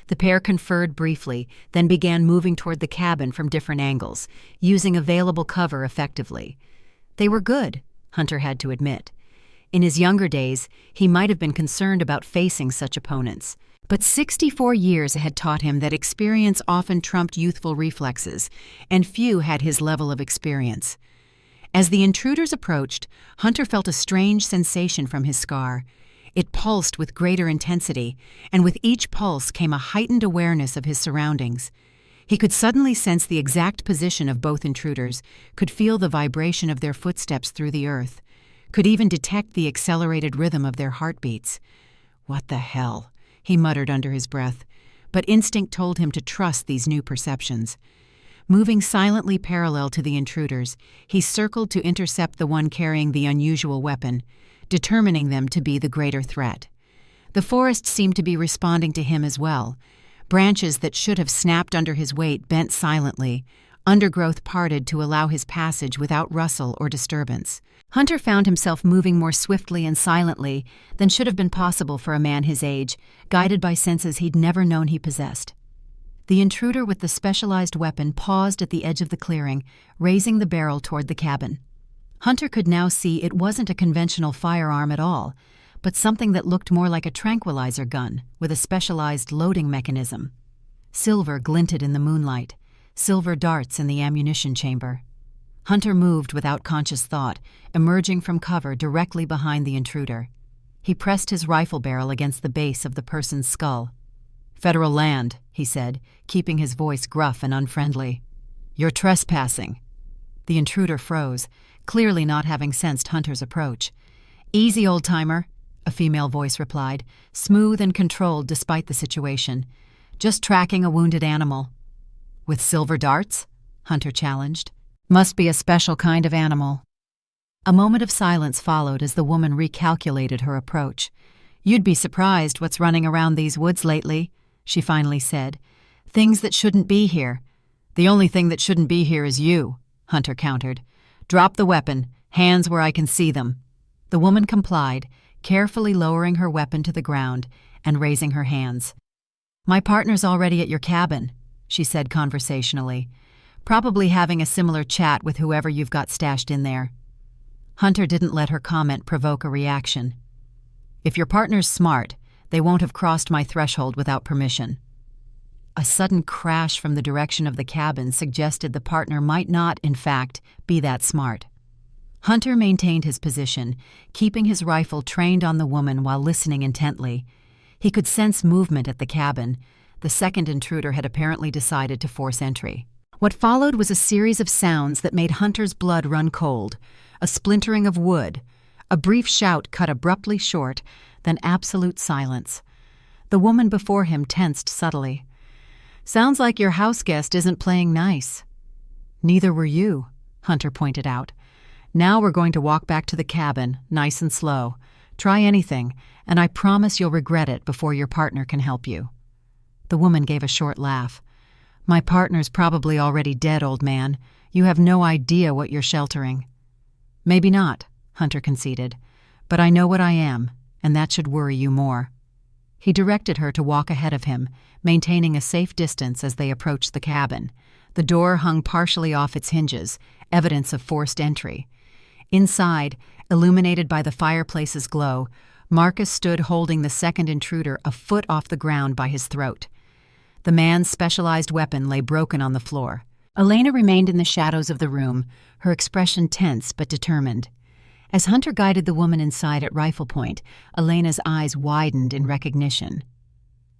The pair conferred briefly, then began moving toward the cabin from different angles, using available cover effectively. They were good, Hunter had to admit. In his younger days, he might have been concerned about facing such opponents. But 64 years had taught him that experience often trumped youthful reflexes, and few had his level of experience. As the intruders approached, Hunter felt a strange sensation from his scar. It pulsed with greater intensity, and with each pulse came a heightened awareness of his surroundings. He could suddenly sense the exact position of both intruders, could feel the vibration of their footsteps through the earth, could even detect the accelerated rhythm of their heartbeats. "What the hell?" he muttered under his breath, but instinct told him to trust these new perceptions. Moving silently parallel to the intruders, he circled to intercept the one carrying the unusual weapon, determining them to be the greater threat. The forest seemed to be responding to him as well. Branches that should have snapped under his weight bent silently, undergrowth parted to allow his passage without rustle or disturbance. Hunter found himself moving more swiftly and silently than should have been possible for a man his age, guided by senses he'd never known he possessed. The intruder with the specialized weapon paused at the edge of the clearing, raising the barrel toward the cabin. Hunter could now see it wasn't a conventional firearm at all, but something that looked more like a tranquilizer gun with a specialized loading mechanism. Silver glinted in the moonlight, silver darts in the ammunition chamber. Hunter moved without conscious thought, emerging from cover directly behind the intruder. He pressed his rifle barrel against the base of the person's skull. "Federal land," he said, keeping his voice gruff and unfriendly. "You're trespassing." The intruder froze, clearly not having sensed Hunter's approach. "Easy, old-timer," a female voice replied, smooth and controlled despite the situation. "Just tracking a wounded animal." "With silver darts?" Hunter challenged. "Must be a special kind of animal." A moment of silence followed as the woman recalculated her approach. "You'd be surprised what's running around these woods lately," she finally said. "Things that shouldn't be here." "The only thing that shouldn't be here is you," Hunter countered. "Drop the weapon, hands where I can see them." The woman complied, carefully lowering her weapon to the ground and raising her hands. "My partner's already at your cabin," she said conversationally, "probably having a similar chat with whoever you've got stashed in there." Hunter didn't let her comment provoke a reaction. "If your partner's smart, they won't have crossed my threshold without permission." A sudden crash from the direction of the cabin suggested the partner might not, in fact, be that smart. Hunter maintained his position, keeping his rifle trained on the woman while listening intently. He could sense movement at the cabin. The second intruder had apparently decided to force entry. What followed was a series of sounds that made Hunter's blood run cold. A splintering of wood, a brief shout cut abruptly short, then absolute silence. The woman before him tensed subtly. "Sounds like your house guest isn't playing nice." "Neither were you," Hunter pointed out. "Now we're going to walk back to the cabin, nice and slow. Try anything, and I promise you'll regret it before your partner can help you." The woman gave a short laugh. "My partner's probably already dead, old man. You have no idea what you're sheltering." "Maybe not," Hunter conceded. "But I know what I am, and that should worry you more." He directed her to walk ahead of him, maintaining a safe distance as they approached the cabin. The door hung partially off its hinges, evidence of forced entry. Inside, illuminated by the fireplace's glow, Marcus stood holding the second intruder a foot off the ground by his throat. The man's specialized weapon lay broken on the floor. Elena remained in the shadows of the room, her expression tense but determined. As Hunter guided the woman inside at rifle point, Elena's eyes widened in recognition.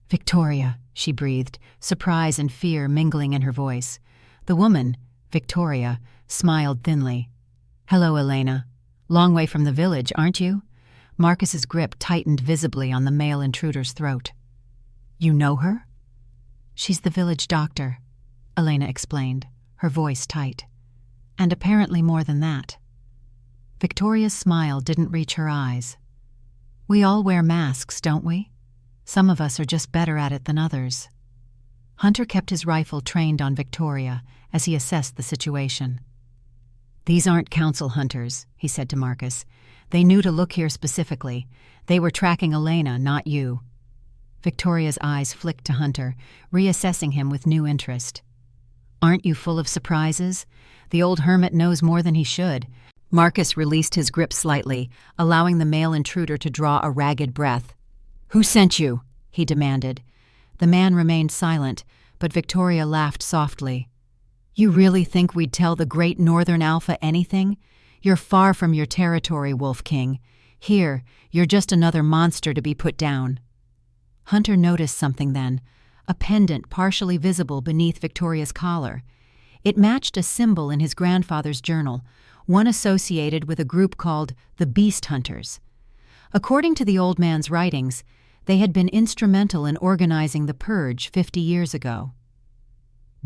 "Victoria," she breathed, surprise and fear mingling in her voice. The woman, Victoria, smiled thinly. "Hello, Elena. Long way from the village, aren't you?" Marcus's grip tightened visibly on the male intruder's throat. "You know her?" "She's the village doctor," Elena explained, her voice tight. "And apparently more than that." Victoria's smile didn't reach her eyes. "We all wear masks, don't we? Some of us are just better at it than others." Hunter kept his rifle trained on Victoria as he assessed the situation. "These aren't council hunters," he said to Marcus. "They knew to look here specifically. They were tracking Elena, not you." Victoria's eyes flicked to Hunter, reassessing him with new interest. "Aren't you full of surprises? The old hermit knows more than he should." Marcus released his grip slightly, allowing the male intruder to draw a ragged breath. "Who sent you?" he demanded. The man remained silent, but Victoria laughed softly. "You really think we'd tell the great Northern Alpha anything? You're far from your territory, Wolf King. Here, you're just another monster to be put down." Hunter noticed something then, a pendant partially visible beneath Victoria's collar. It matched a symbol in his grandfather's journal, one associated with a group called the Beast Hunters. According to the old man's writings, they had been instrumental in organizing the Purge 50 years ago.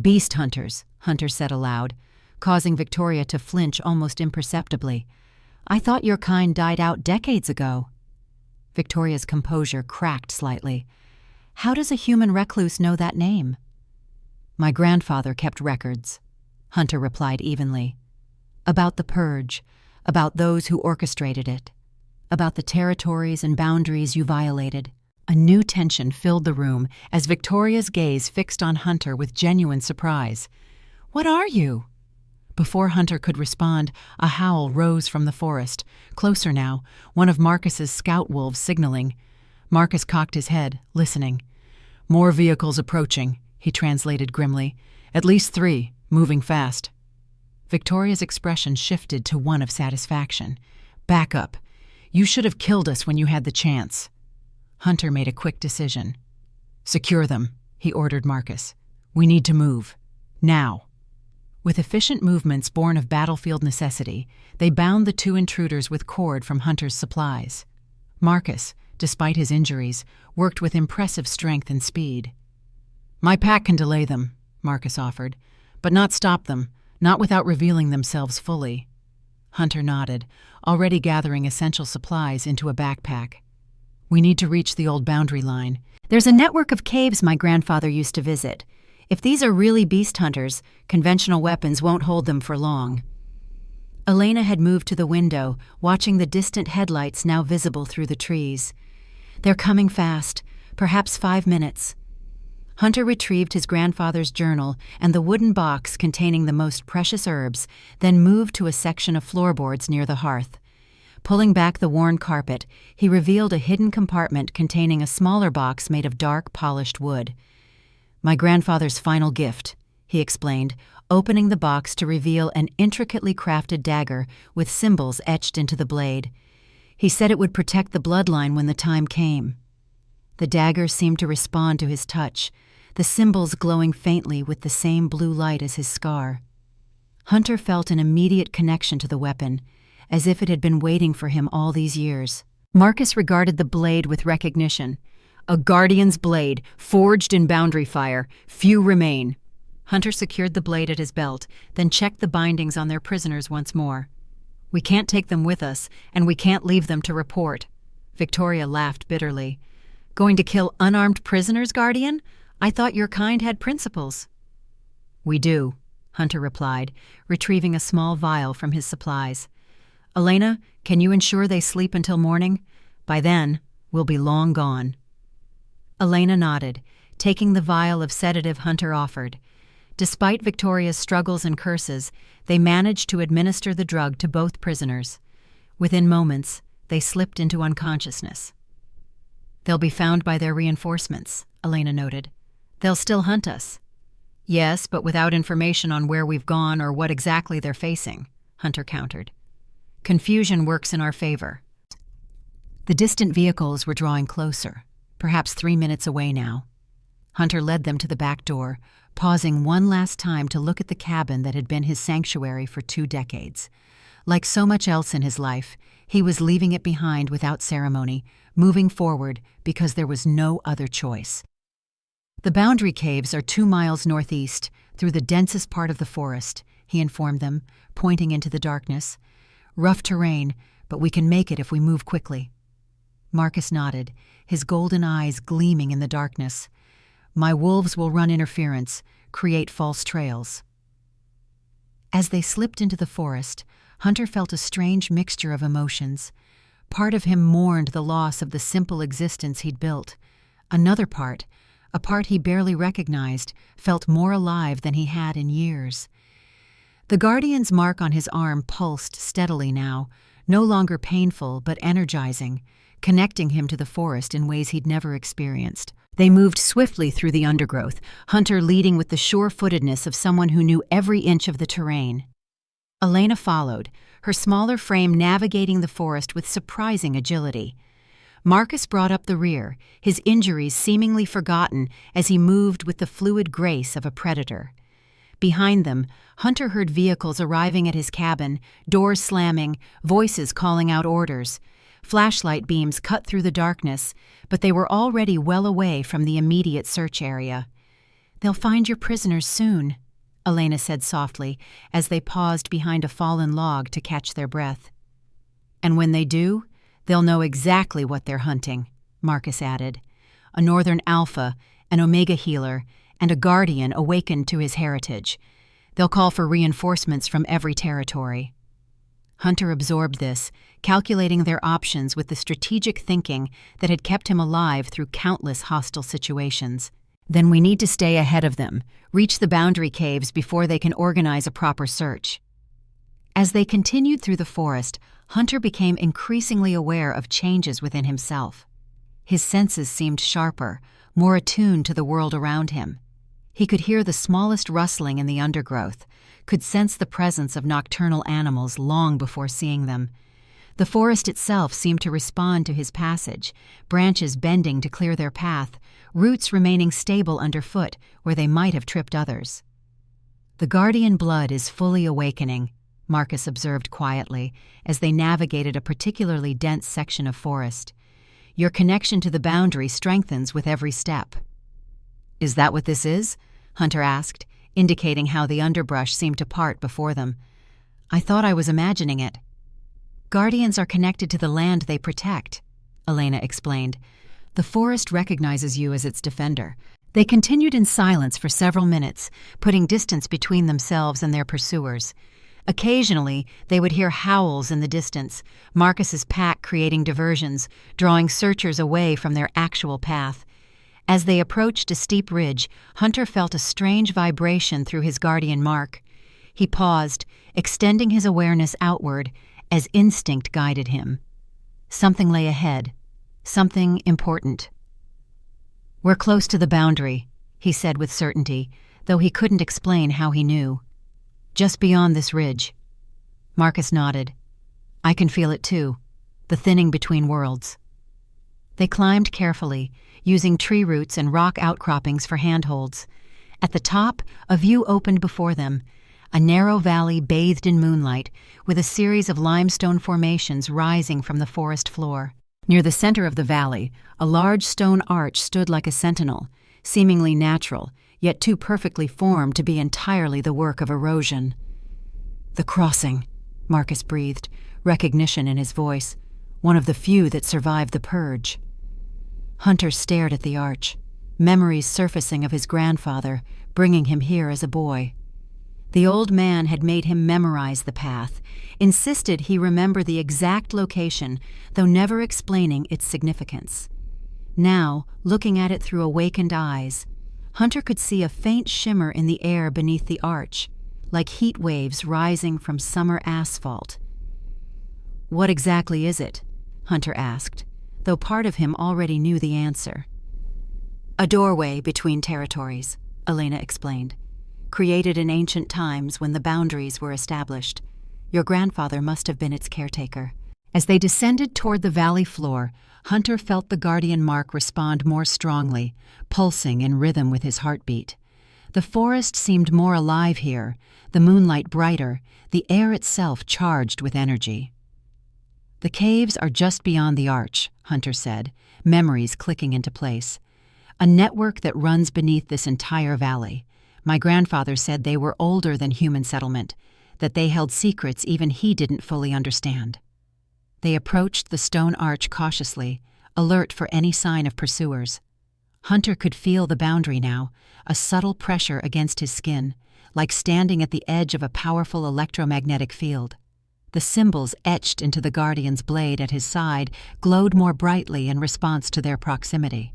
"Beast Hunters," Hunter said aloud, causing Victoria to flinch almost imperceptibly. "I thought your kind died out decades ago." Victoria's composure cracked slightly. "How does a human recluse know that name?" "My grandfather kept records," Hunter replied evenly. "About the Purge, about those who orchestrated it, about the territories and boundaries you violated." A new tension filled the room as Victoria's gaze fixed on Hunter with genuine surprise. "What are you?" Before Hunter could respond, a howl rose from the forest. Closer now, one of Marcus's scout wolves signaling. Marcus cocked his head, listening. "More vehicles approaching," he translated grimly. "At least 3, moving fast." Victoria's expression shifted to one of satisfaction. "Back up. You should have killed us when you had the chance." Hunter made a quick decision. "Secure them," he ordered Marcus. "We need to move. Now." With efficient movements born of battlefield necessity, they bound the 2 intruders with cord from Hunter's supplies. Marcus, despite his injuries, worked with impressive strength and speed. "My pack can delay them," Marcus offered, "but not stop them, not without revealing themselves fully." Hunter nodded, already gathering essential supplies into a backpack. "We need to reach the old boundary line. There's a network of caves my grandfather used to visit. If these are really beast hunters, conventional weapons won't hold them for long." Elena had moved to the window, watching the distant headlights now visible through the trees. "They're coming fast, perhaps 5 minutes." Hunter retrieved his grandfather's journal and the wooden box containing the most precious herbs, then moved to a section of floorboards near the hearth. Pulling back the worn carpet, he revealed a hidden compartment containing a smaller box made of dark, polished wood. "My grandfather's final gift," he explained, opening the box to reveal an intricately crafted dagger with symbols etched into the blade. He said it would protect the bloodline when the time came. The dagger seemed to respond to his touch, the symbols glowing faintly with the same blue light as his scar. Hunter felt an immediate connection to the weapon, as if it had been waiting for him all these years. Marcus regarded the blade with recognition. "A guardian's blade, forged in boundary fire. Few remain." Hunter secured the blade at his belt, then checked the bindings on their prisoners once more. "We can't take them with us, and we can't leave them to report." Victoria laughed bitterly. "Going to kill unarmed prisoners, Guardian? I thought your kind had principles." "We do," Hunter replied, retrieving a small vial from his supplies. "Elena, can you ensure they sleep until morning? By then, we'll be long gone." Elena nodded, taking the vial of sedative Hunter offered. Despite Victoria's struggles and curses, they managed to administer the drug to both prisoners. Within moments, they slipped into unconsciousness. "They'll be found by their reinforcements," Elena noted. "They'll still hunt us." "Yes, but without information on where we've gone or what exactly they're facing," Hunter countered. "Confusion works in our favor." The distant vehicles were drawing closer, perhaps 3 minutes away now. Hunter led them to the back door, pausing one last time to look at the cabin that had been his sanctuary for 2 decades. Like so much else in his life, he was leaving it behind without ceremony, moving forward because there was no other choice. "The Boundary Caves are 2 miles northeast, through the densest part of the forest," he informed them, pointing into the darkness. "Rough terrain, but we can make it if we move quickly." Marcus nodded, his golden eyes gleaming in the darkness. "My wolves will run interference, create false trails." As they slipped into the forest, Hunter felt a strange mixture of emotions. Part of him mourned the loss of the simple existence he'd built. Another part, a part he barely recognized, felt more alive than he had in years. The Guardian's mark on his arm pulsed steadily now, no longer painful but energizing, connecting him to the forest in ways he'd never experienced. They moved swiftly through the undergrowth, Hunter leading with the sure-footedness of someone who knew every inch of the terrain. Elena followed, her smaller frame navigating the forest with surprising agility. Marcus brought up the rear, his injuries seemingly forgotten as he moved with the fluid grace of a predator. Behind them, Hunter heard vehicles arriving at his cabin, doors slamming, voices calling out orders. Flashlight beams cut through the darkness, but they were already well away from the immediate search area. "They'll find your prisoners soon," Elena said softly as they paused behind a fallen log to catch their breath. "And when they do, they'll know exactly what they're hunting," Marcus added. "A Northern Alpha, an Omega healer, and a Guardian awakened to his heritage. They'll call for reinforcements from every territory." Hunter absorbed this, calculating their options with the strategic thinking that had kept him alive through countless hostile situations. "Then we need to stay ahead of them, reach the Boundary Caves before they can organize a proper search." As they continued through the forest, Hunter became increasingly aware of changes within himself. His senses seemed sharper, more attuned to the world around him. He could hear the smallest rustling in the undergrowth, could sense the presence of nocturnal animals long before seeing them. The forest itself seemed to respond to his passage, branches bending to clear their path, roots remaining stable underfoot where they might have tripped others. "The Guardian blood is fully awakening," Marcus observed quietly as they navigated a particularly dense section of forest. "Your connection to the boundary strengthens with every step." "Is that what this is?" Hunter asked, indicating how the underbrush seemed to part before them. "I thought I was imagining it." "Guardians are connected to the land they protect," Elena explained. "The forest recognizes you as its defender." They continued in silence for several minutes, putting distance between themselves and their pursuers. Occasionally, they would hear howls in the distance, Marcus's pack creating diversions, drawing searchers away from their actual path. As they approached a steep ridge, Hunter felt a strange vibration through his guardian mark. He paused, extending his awareness outward as instinct guided him. Something lay ahead, something important. "We're close to the boundary," he said with certainty, though he couldn't explain how he knew. "Just beyond this ridge." Marcus nodded. "I can feel it too, the thinning between worlds." They climbed carefully, using tree roots and rock outcroppings for handholds. At the top, a view opened before them, a narrow valley bathed in moonlight, with a series of limestone formations rising from the forest floor. Near the center of the valley, a large stone arch stood like a sentinel, seemingly natural, yet too perfectly formed to be entirely the work of erosion. "The crossing," Marcus breathed, recognition in his voice, one of the few that survived the purge. Hunter stared at the arch, memories surfacing of his grandfather, bringing him here as a boy. The old man had made him memorize the path, insisted he remember the exact location, though never explaining its significance. Now, looking at it through awakened eyes, Hunter could see a faint shimmer in the air beneath the arch, like heat waves rising from summer asphalt. "What exactly is it?" Hunter asked, though part of him already knew the answer. "A doorway between territories," Elena explained. "Created in ancient times when the boundaries were established. Your grandfather must have been its caretaker." As they descended toward the valley floor, Hunter felt the guardian mark respond more strongly, pulsing in rhythm with his heartbeat. The forest seemed more alive here, the moonlight brighter, the air itself charged with energy. "The caves are just beyond the arch," Hunter said, memories clicking into place. "A network that runs beneath this entire valley. My grandfather said they were older than human settlement, that they held secrets even he didn't fully understand." They approached the stone arch cautiously, alert for any sign of pursuers. Hunter could feel the boundary now, a subtle pressure against his skin, like standing at the edge of a powerful electromagnetic field. The symbols etched into the guardian's blade at his side glowed more brightly in response to their proximity.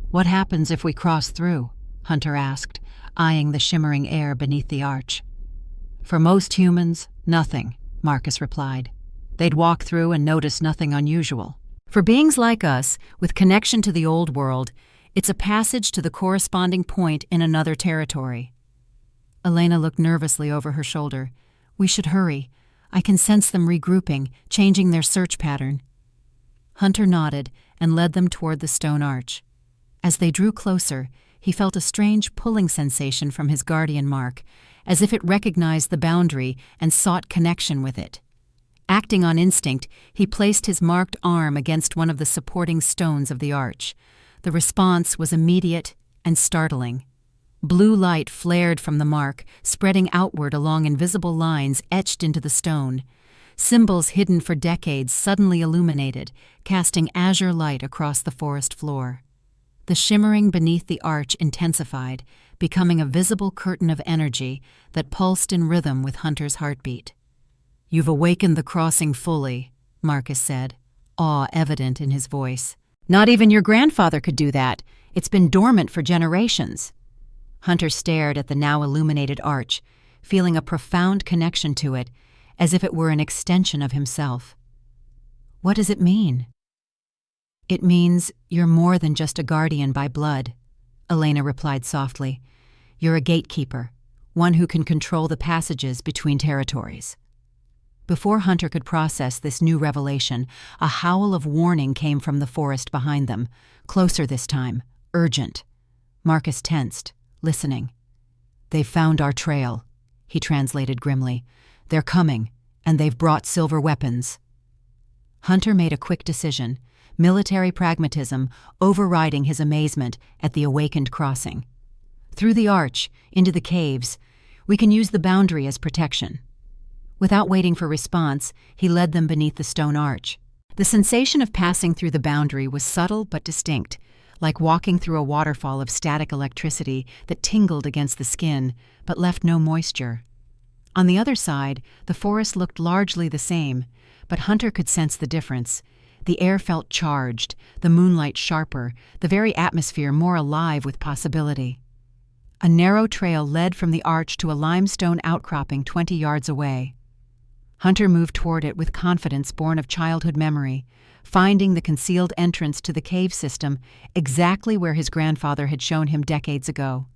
"What happens if we cross through?" Hunter asked, eyeing the shimmering air beneath the arch. "For most humans, nothing," Marcus replied. "They'd walk through and notice nothing unusual. For beings like us, with connection to the old world, it's a passage to the corresponding point in another territory." Elena looked nervously over her shoulder. "We should hurry. I can sense them regrouping, changing their search pattern." Hunter nodded and led them toward the stone arch. As they drew closer, he felt a strange pulling sensation from his guardian mark, as if it recognized the boundary and sought connection with it. Acting on instinct, he placed his marked arm against one of the supporting stones of the arch. The response was immediate and startling. Blue light flared from the mark, spreading outward along invisible lines etched into the stone. Symbols hidden for decades suddenly illuminated, casting azure light across the forest floor. The shimmering beneath the arch intensified, becoming a visible curtain of energy that pulsed in rhythm with Hunter's heartbeat. "You've awakened the crossing fully," Marcus said, awe evident in his voice. "Not even your grandfather could do that. It's been dormant for generations." Hunter stared at the now illuminated arch, feeling a profound connection to it, as if it were an extension of himself. "What does it mean?" "It means you're more than just a guardian by blood," Elena replied softly. "You're a gatekeeper, one who can control the passages between territories." Before Hunter could process this new revelation, a howl of warning came from the forest behind them, closer this time, urgent. Marcus tensed, listening. "They've found our trail," he translated grimly. "They're coming, and they've brought silver weapons." Hunter made a quick decision, military pragmatism overriding his amazement at the awakened crossing. "Through the arch, into the caves, we can use the boundary as protection." Without waiting for response, he led them beneath the stone arch. The sensation of passing through the boundary was subtle but distinct, like walking through a waterfall of static electricity that tingled against the skin but left no moisture. On the other side, the forest looked largely the same, but Hunter could sense the difference. The air felt charged, the moonlight sharper, the very atmosphere more alive with possibility. A narrow trail led from the arch to a limestone outcropping 20 yards away. Hunter moved toward it with confidence born of childhood memory, finding the concealed entrance to the cave system exactly where his grandfather had shown him decades ago.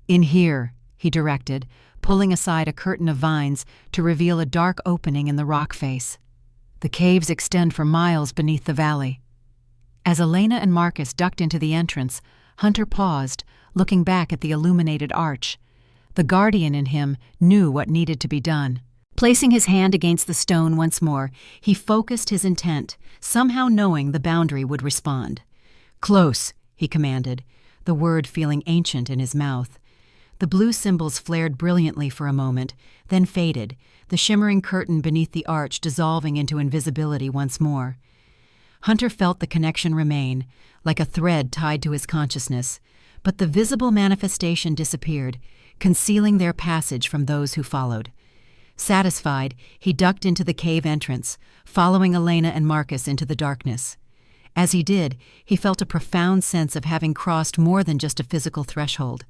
"In here," he directed, pulling aside a curtain of vines to reveal a dark opening in the rock face. The caves extend for miles beneath the valley. As Elena and Marcus ducked into the entrance, Hunter paused, looking back at the illuminated arch. The guardian in him knew what needed to be done. Placing his hand against the stone once more, he focused his intent, somehow knowing the boundary would respond. "Close," he commanded, the word feeling ancient in his mouth. The blue symbols flared brilliantly for a moment, then faded, the shimmering curtain beneath the arch dissolving into invisibility once more. Hunter felt the connection remain, like a thread tied to his consciousness, but the visible manifestation disappeared, concealing their passage from those who followed. Satisfied, he ducked into the cave entrance, following Elena and Marcus into the darkness. As he did, he felt a profound sense of having crossed more than just a physical threshold.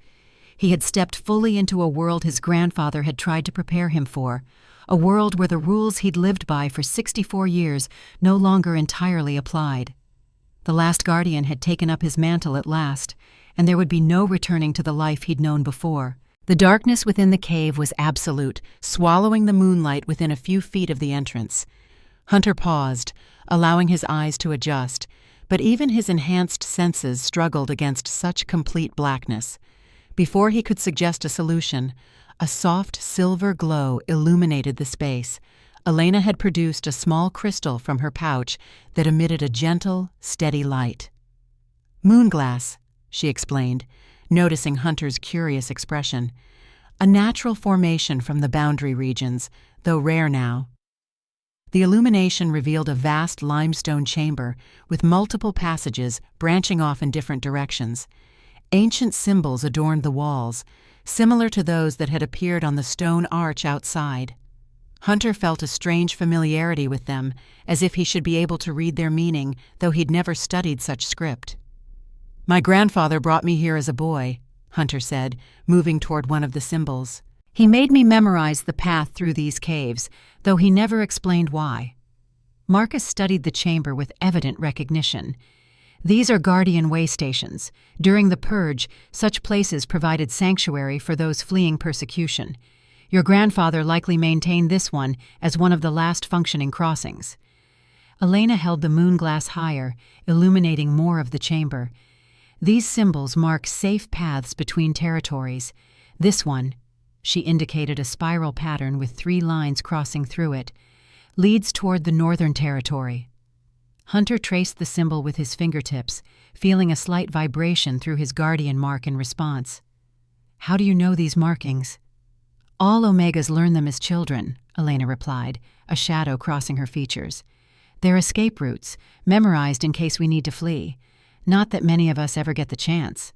He had stepped fully into a world his grandfather had tried to prepare him for, a world where the rules he'd lived by for 64 years no longer entirely applied. The last guardian had taken up his mantle at last, and there would be no returning to the life he'd known before. The darkness within the cave was absolute, swallowing the moonlight within a few feet of the entrance. Hunter paused, allowing his eyes to adjust, but even his enhanced senses struggled against such complete blackness. Before he could suggest a solution, a soft silver glow illuminated the space. Elena had produced a small crystal from her pouch that emitted a gentle, steady light. "Moonglass," she explained, noticing Hunter's curious expression. "A natural formation from the boundary regions, though rare now." The illumination revealed a vast limestone chamber with multiple passages branching off in different directions. Ancient symbols adorned the walls, similar to those that had appeared on the stone arch outside. Hunter felt a strange familiarity with them, as if he should be able to read their meaning, though he'd never studied such script. "My grandfather brought me here as a boy," Hunter said, moving toward one of the symbols. "He made me memorize the path through these caves, though he never explained why." Marcus studied the chamber with evident recognition. "These are guardian way stations. During the Purge, such places provided sanctuary for those fleeing persecution. Your grandfather likely maintained this one as one of the last functioning crossings." Elena held the moonglass higher, illuminating more of the chamber. "These symbols mark safe paths between territories. This one," she indicated a spiral pattern with 3 lines crossing through it, "leads toward the Northern Territory." Hunter traced the symbol with his fingertips, feeling a slight vibration through his guardian mark in response. "How do you know these markings?" "All Omegas learn them as children," Elena replied, a shadow crossing her features. "They're escape routes, memorized in case we need to flee. Not that many of us ever get the chance."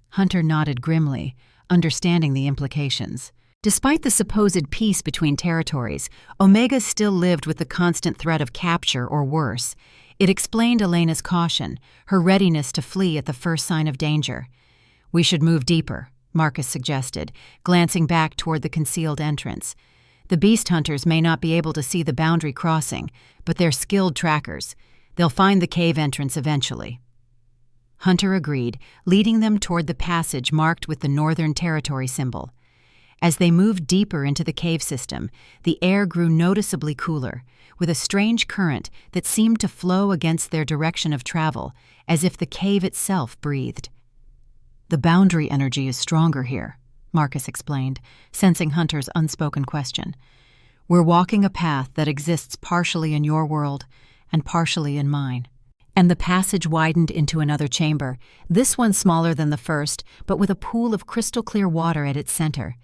Hunter nodded grimly, understanding the implications. Despite the supposed peace between territories, Omegas still lived with the constant threat of capture or worse. It explained Elena's caution, her readiness to flee at the first sign of danger. "We should move deeper," Marcus suggested, glancing back toward the concealed entrance. "The beast hunters may not be able to see the boundary crossing, but they're skilled trackers. They'll find the cave entrance eventually." Hunter agreed, leading them toward the passage marked with the Northern Territory symbol. As they moved deeper into the cave system, the air grew noticeably cooler, with a strange current that seemed to flow against their direction of travel, as if the cave itself breathed. "The boundary energy is stronger here," Marcus explained, sensing Hunter's unspoken question. "We're walking a path that exists partially in your world and partially in mine." And the passage widened into another chamber, this one smaller than the first, but with a pool of crystal-clear water at its center.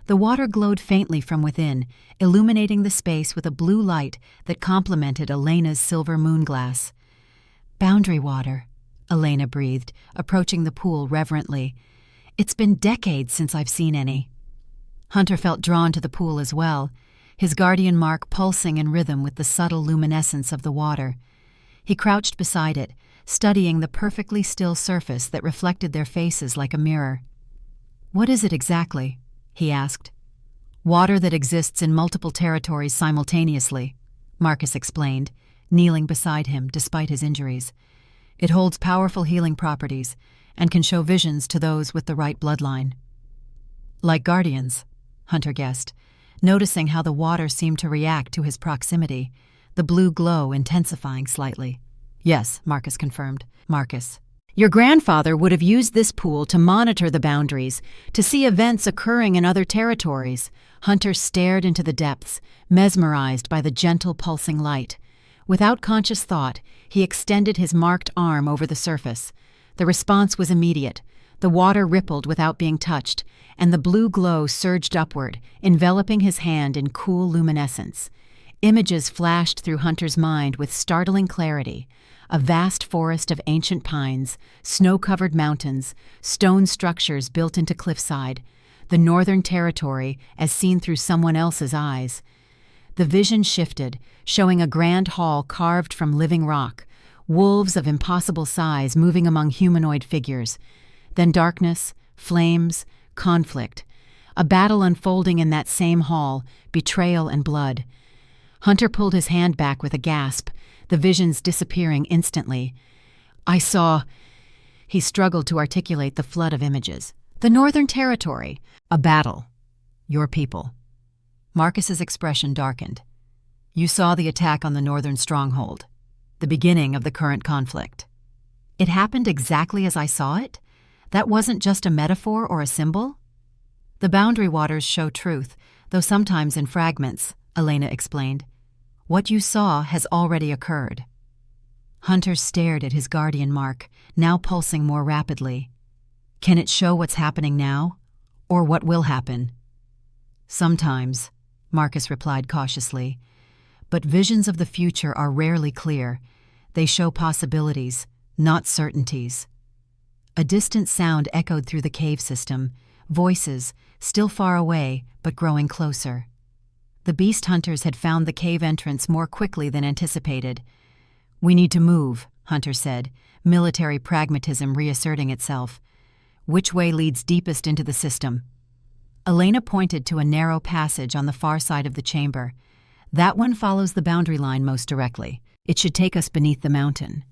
The water glowed faintly from within, illuminating the space with a blue light that complemented Elena's silver moonglass. "Boundary water," Elena breathed, approaching the pool reverently. "It's been decades since I've seen any." Hunter felt drawn to the pool as well, his guardian mark pulsing in rhythm with the subtle luminescence of the water. He crouched beside it, studying the perfectly still surface that reflected their faces like a mirror. "What is it exactly?" he asked. "Water that exists in multiple territories simultaneously," Marcus explained, kneeling beside him despite his injuries. "It holds powerful healing properties and can show visions to those with the right bloodline." "Like guardians," Hunter guessed, noticing how the water seemed to react to his proximity, the blue glow intensifying slightly. "Yes," Marcus confirmed. "Marcus, your grandfather would have used this pool to monitor the boundaries, to see events occurring in other territories." Hunter stared into the depths, mesmerized by the gentle pulsing light. Without conscious thought, he extended his marked arm over the surface. The response was immediate. The water rippled without being touched, and the blue glow surged upward, enveloping his hand in cool luminescence. Images flashed through Hunter's mind with startling clarity. A vast forest of ancient pines, snow-covered mountains, stone structures built into cliffside, the Northern Territory as seen through someone else's eyes. The vision shifted, showing a grand hall carved from living rock, wolves of impossible size moving among humanoid figures. Then darkness, flames, conflict. A battle unfolding in that same hall, betrayal and blood. Hunter pulled his hand back with a gasp, the visions disappearing instantly. "I saw—" He struggled to articulate the flood of images. "The Northern Territory. A battle. Your people." Marcus's expression darkened. "You saw the attack on the Northern stronghold. The beginning of the current conflict." "It happened exactly as I saw it? That wasn't just a metaphor or a symbol?" "The boundary waters show truth, though sometimes in fragments," Elena explained. "What you saw has already occurred." Hunter stared at his guardian mark, now pulsing more rapidly. "Can it show what's happening now? Or what will happen?" "Sometimes," Marcus replied cautiously. "But visions of the future are rarely clear. They show possibilities, not certainties." A distant sound echoed through the cave system, voices, still far away, but growing closer. The beast hunters had found the cave entrance more quickly than anticipated. "We need to move," Hunter said, military pragmatism reasserting itself. "Which way leads deepest into the system?" Elena pointed to a narrow passage on the far side of the chamber. "That one follows the boundary line most directly. It should take us beneath the mountain."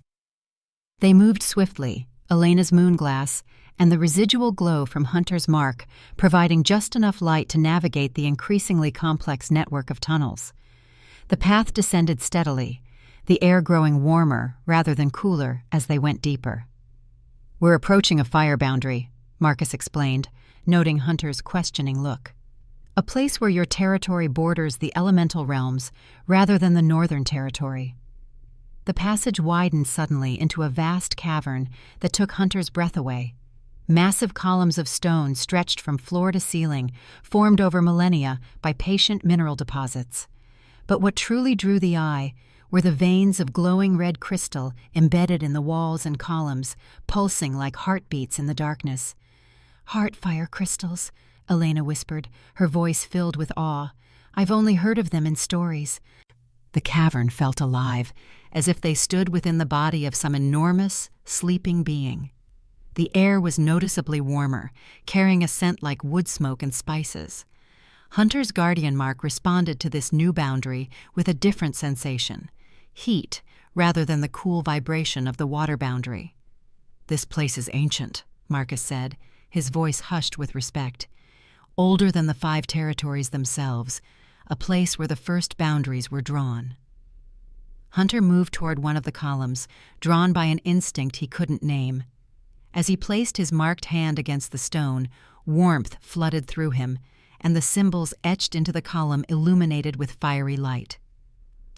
They moved swiftly, Elena's moonglass, and the residual glow from Hunter's mark providing just enough light to navigate the increasingly complex network of tunnels. The path descended steadily, the air growing warmer rather than cooler as they went deeper. "We're approaching a fire boundary," Marcus explained, noting Hunter's questioning look. "A place where your territory borders the elemental realms rather than the Northern Territory." The passage widened suddenly into a vast cavern that took Hunter's breath away. Massive columns of stone stretched from floor to ceiling, formed over millennia by patient mineral deposits. But what truly drew the eye were the veins of glowing red crystal embedded in the walls and columns, pulsing like heartbeats in the darkness. "Heartfire crystals," Elena whispered, her voice filled with awe. "I've only heard of them in stories." The cavern felt alive, as if they stood within the body of some enormous, sleeping being. The air was noticeably warmer, carrying a scent like wood smoke and spices. Hunter's guardian mark responded to this new boundary with a different sensation: heat, rather than the cool vibration of the water boundary. "This place is ancient," Marcus said, his voice hushed with respect. "Older than the 5 territories themselves, a place where the first boundaries were drawn." Hunter moved toward one of the columns, drawn by an instinct he couldn't name. As he placed his marked hand against the stone, warmth flooded through him, and the symbols etched into the column illuminated with fiery light.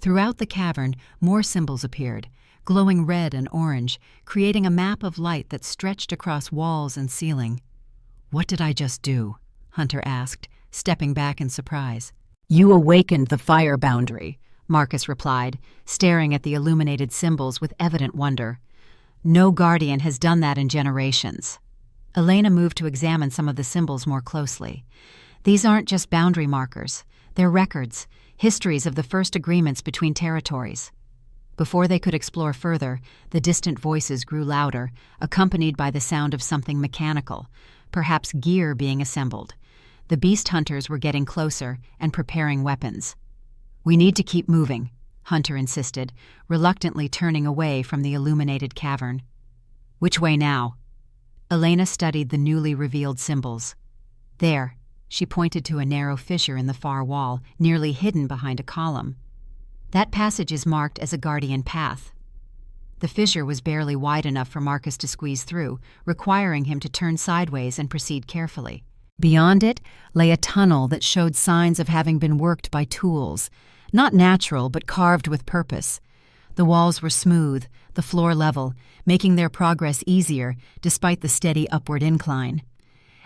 Throughout the cavern, more symbols appeared, glowing red and orange, creating a map of light that stretched across walls and ceiling. "What did I just do?" Hunter asked, stepping back in surprise. "You awakened the fire boundary," Marcus replied, staring at the illuminated symbols with evident wonder. "No guardian has done that in generations." Elena moved to examine some of the symbols more closely. These aren't just boundary markers. They're records, histories of the first agreements between territories. Before they could explore further, the distant voices grew louder, accompanied by the sound of something mechanical, perhaps gear being assembled. The beast hunters were getting closer and preparing weapons. "We need to keep moving," Hunter insisted, reluctantly turning away from the illuminated cavern. "Which way now?" Elena studied the newly revealed symbols. "There," she pointed to a narrow fissure in the far wall, nearly hidden behind a column. "That passage is marked as a guardian path." The fissure was barely wide enough for Marcus to squeeze through, requiring him to turn sideways and proceed carefully. Beyond it lay a tunnel that showed signs of having been worked by tools, not natural but carved with purpose. The walls were smooth, the floor level, making their progress easier despite the steady upward incline.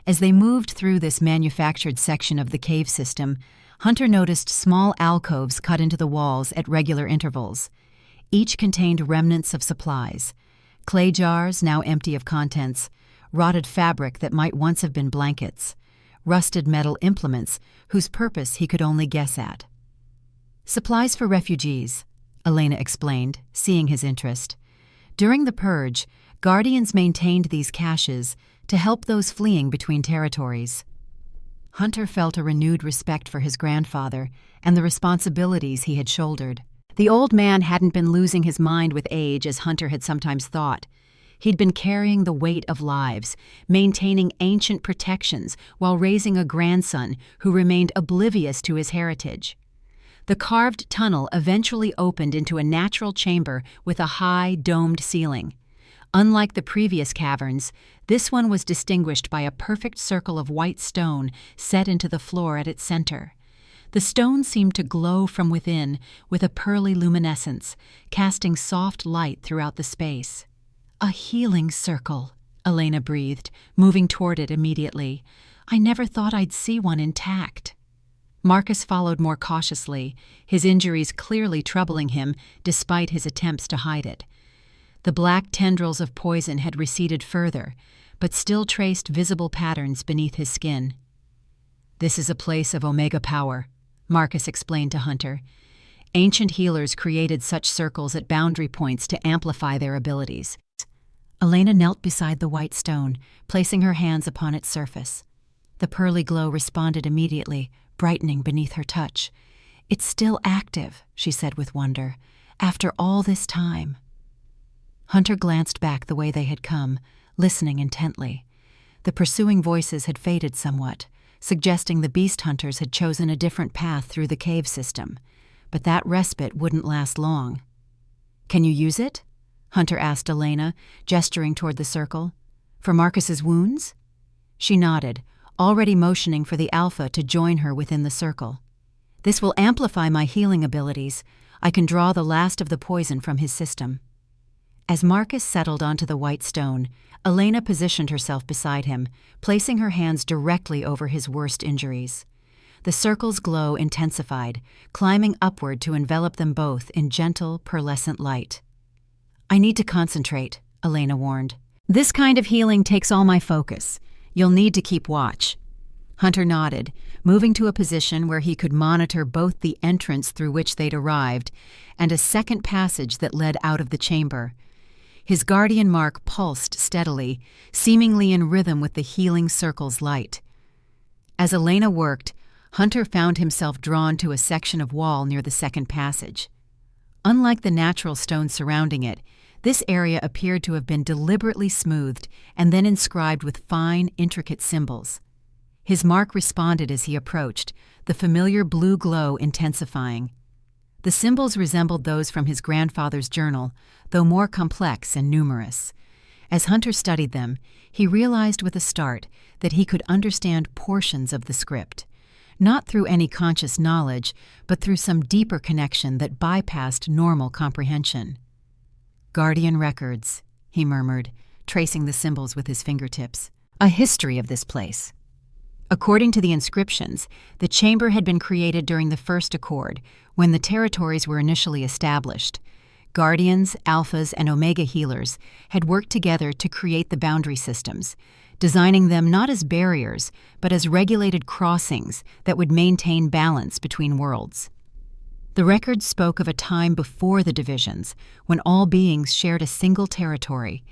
As they moved through this manufactured section of the cave system, Hunter noticed small alcoves cut into the walls at regular intervals. Each contained remnants of supplies: clay jars now empty of contents, rotted fabric that might once have been blankets, rusted metal implements whose purpose he could only guess at. "Supplies for refugees," Elena explained, seeing his interest. During the Purge, Guardians maintained these caches to help those fleeing between territories. Hunter felt a renewed respect for his grandfather and the responsibilities he had shouldered. The old man hadn't been losing his mind with age as Hunter had sometimes thought. He'd been carrying the weight of lives, maintaining ancient protections while raising a grandson who remained oblivious to his heritage. The carved tunnel eventually opened into a natural chamber with a high, domed ceiling. Unlike the previous caverns, this one was distinguished by a perfect circle of white stone set into the floor at its center. The stone seemed to glow from within with a pearly luminescence, casting soft light throughout the space. "A healing circle," Elena breathed, moving toward it immediately. "I never thought I'd see one intact." Marcus followed more cautiously, his injuries clearly troubling him despite his attempts to hide it. The black tendrils of poison had receded further, but still traced visible patterns beneath his skin. "This is a place of Omega power," Marcus explained to Hunter. Ancient healers created such circles at boundary points to amplify their abilities. Elena knelt beside the white stone, placing her hands upon its surface. The pearly glow responded immediately, brightening beneath her touch. "It's still active," she said with wonder, "after all this time." Hunter glanced back the way they had come, listening intently. The pursuing voices had faded somewhat, suggesting the beast hunters had chosen a different path through the cave system. But that respite wouldn't last long. "Can you use it?" Hunter asked Elena, gesturing toward the circle. "For Marcus's wounds?" She nodded, already motioning for the Alpha to join her within the circle. "This will amplify my healing abilities. I can draw the last of the poison from his system." As Marcus settled onto the white stone, Elena positioned herself beside him, placing her hands directly over his worst injuries. The circle's glow intensified, climbing upward to envelop them both in gentle, pearlescent light. "I need to concentrate," Elena warned. "This kind of healing takes all my focus. You'll need to keep watch." Hunter nodded, moving to a position where he could monitor both the entrance through which they'd arrived and a second passage that led out of the chamber. His guardian mark pulsed steadily, seemingly in rhythm with the healing circle's light. As Elena worked, Hunter found himself drawn to a section of wall near the second passage. Unlike the natural stone surrounding it, this area appeared to have been deliberately smoothed and then inscribed with fine, intricate symbols. His mark responded as he approached, the familiar blue glow intensifying. The symbols resembled those from his grandfather's journal, though more complex and numerous. As Hunter studied them, he realized with a start that he could understand portions of the script, not through any conscious knowledge, but through some deeper connection that bypassed normal comprehension. "Guardian records," he murmured, tracing the symbols with his fingertips. "A history of this place." According to the inscriptions, the chamber had been created during the First Accord, when the territories were initially established. Guardians, Alphas, and Omega healers had worked together to create the boundary systems, designing them not as barriers, but as regulated crossings that would maintain balance between worlds. The record spoke of a time before the divisions, when all beings shared a single territory.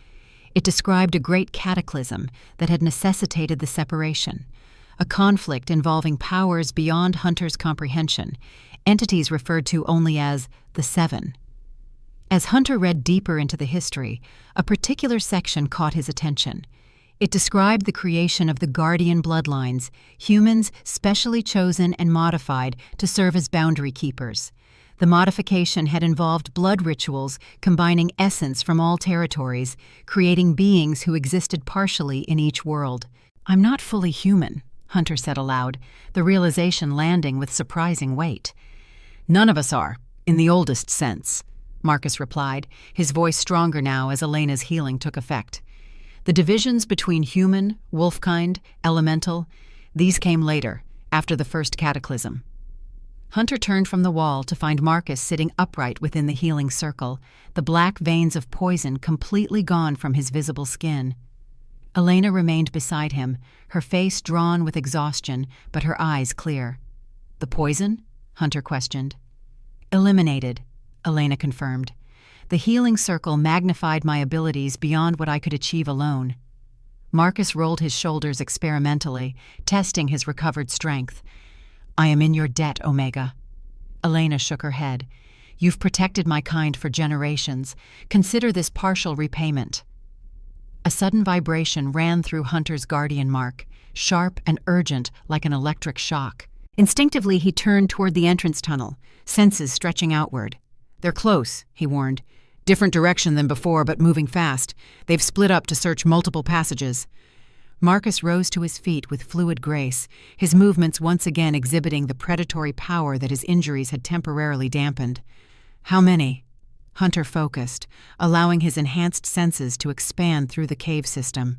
It described a great cataclysm that had necessitated the separation, a conflict involving powers beyond Hunter's comprehension, entities referred to only as the Seven. As Hunter read deeper into the history, a particular section caught his attention. It described the creation of the Guardian bloodlines, humans specially chosen and modified to serve as boundary keepers. The modification had involved blood rituals combining essence from all territories, creating beings who existed partially in each world. "I'm not fully human," Hunter said aloud, the realization landing with surprising weight. "None of us are, in the oldest sense," Marcus replied, his voice stronger now as Elena's healing took effect. "The divisions between human, wolfkind, elemental, these came later, after the first cataclysm." Hunter turned from the wall to find Marcus sitting upright within the healing circle, the black veins of poison completely gone from his visible skin. Elena remained beside him, her face drawn with exhaustion, but her eyes clear. "The poison?" Hunter questioned. "Eliminated," Elena confirmed. "The healing circle magnified my abilities beyond what I could achieve alone." Marcus rolled his shoulders experimentally, testing his recovered strength. "I am in your debt, Omega." Elena shook her head. "You've protected my kind for generations. Consider this partial repayment." A sudden vibration ran through Hunter's guardian mark, sharp and urgent like an electric shock. Instinctively, he turned toward the entrance tunnel, senses stretching outward. "They're close," he warned. "Different direction than before, but moving fast. They've split up to search multiple passages." Marcus rose to his feet with fluid grace, his movements once again exhibiting the predatory power that his injuries had temporarily dampened. "How many?" Hunter focused, allowing his enhanced senses to expand through the cave system.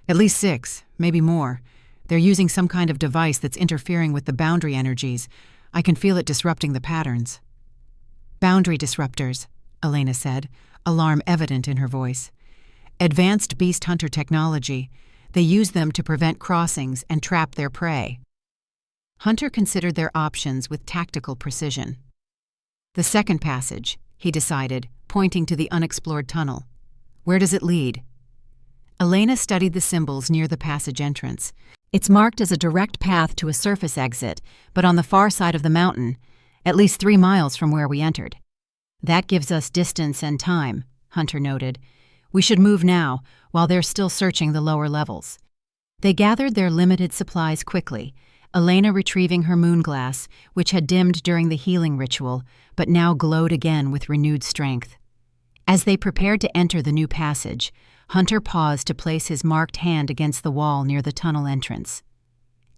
"At least 6, maybe more. They're using some kind of device that's interfering with the boundary energies. I can feel it disrupting the patterns." "Boundary disruptors," Elena said, alarm evident in her voice. "Advanced beast hunter technology. They use them to prevent crossings and trap their prey." Hunter considered their options with tactical precision. "The second passage," he decided, pointing to the unexplored tunnel. "Where does it lead?" Elena studied the symbols near the passage entrance. "It's marked as a direct path to a surface exit, but on the far side of the mountain, at least 3 miles from where we entered." "That gives us distance and time," Hunter noted. "We should move now, while they're still searching the lower levels." They gathered their limited supplies quickly, Elena retrieving her moonglass, which had dimmed during the healing ritual, but now glowed again with renewed strength. As they prepared to enter the new passage, Hunter paused to place his marked hand against the wall near the tunnel entrance.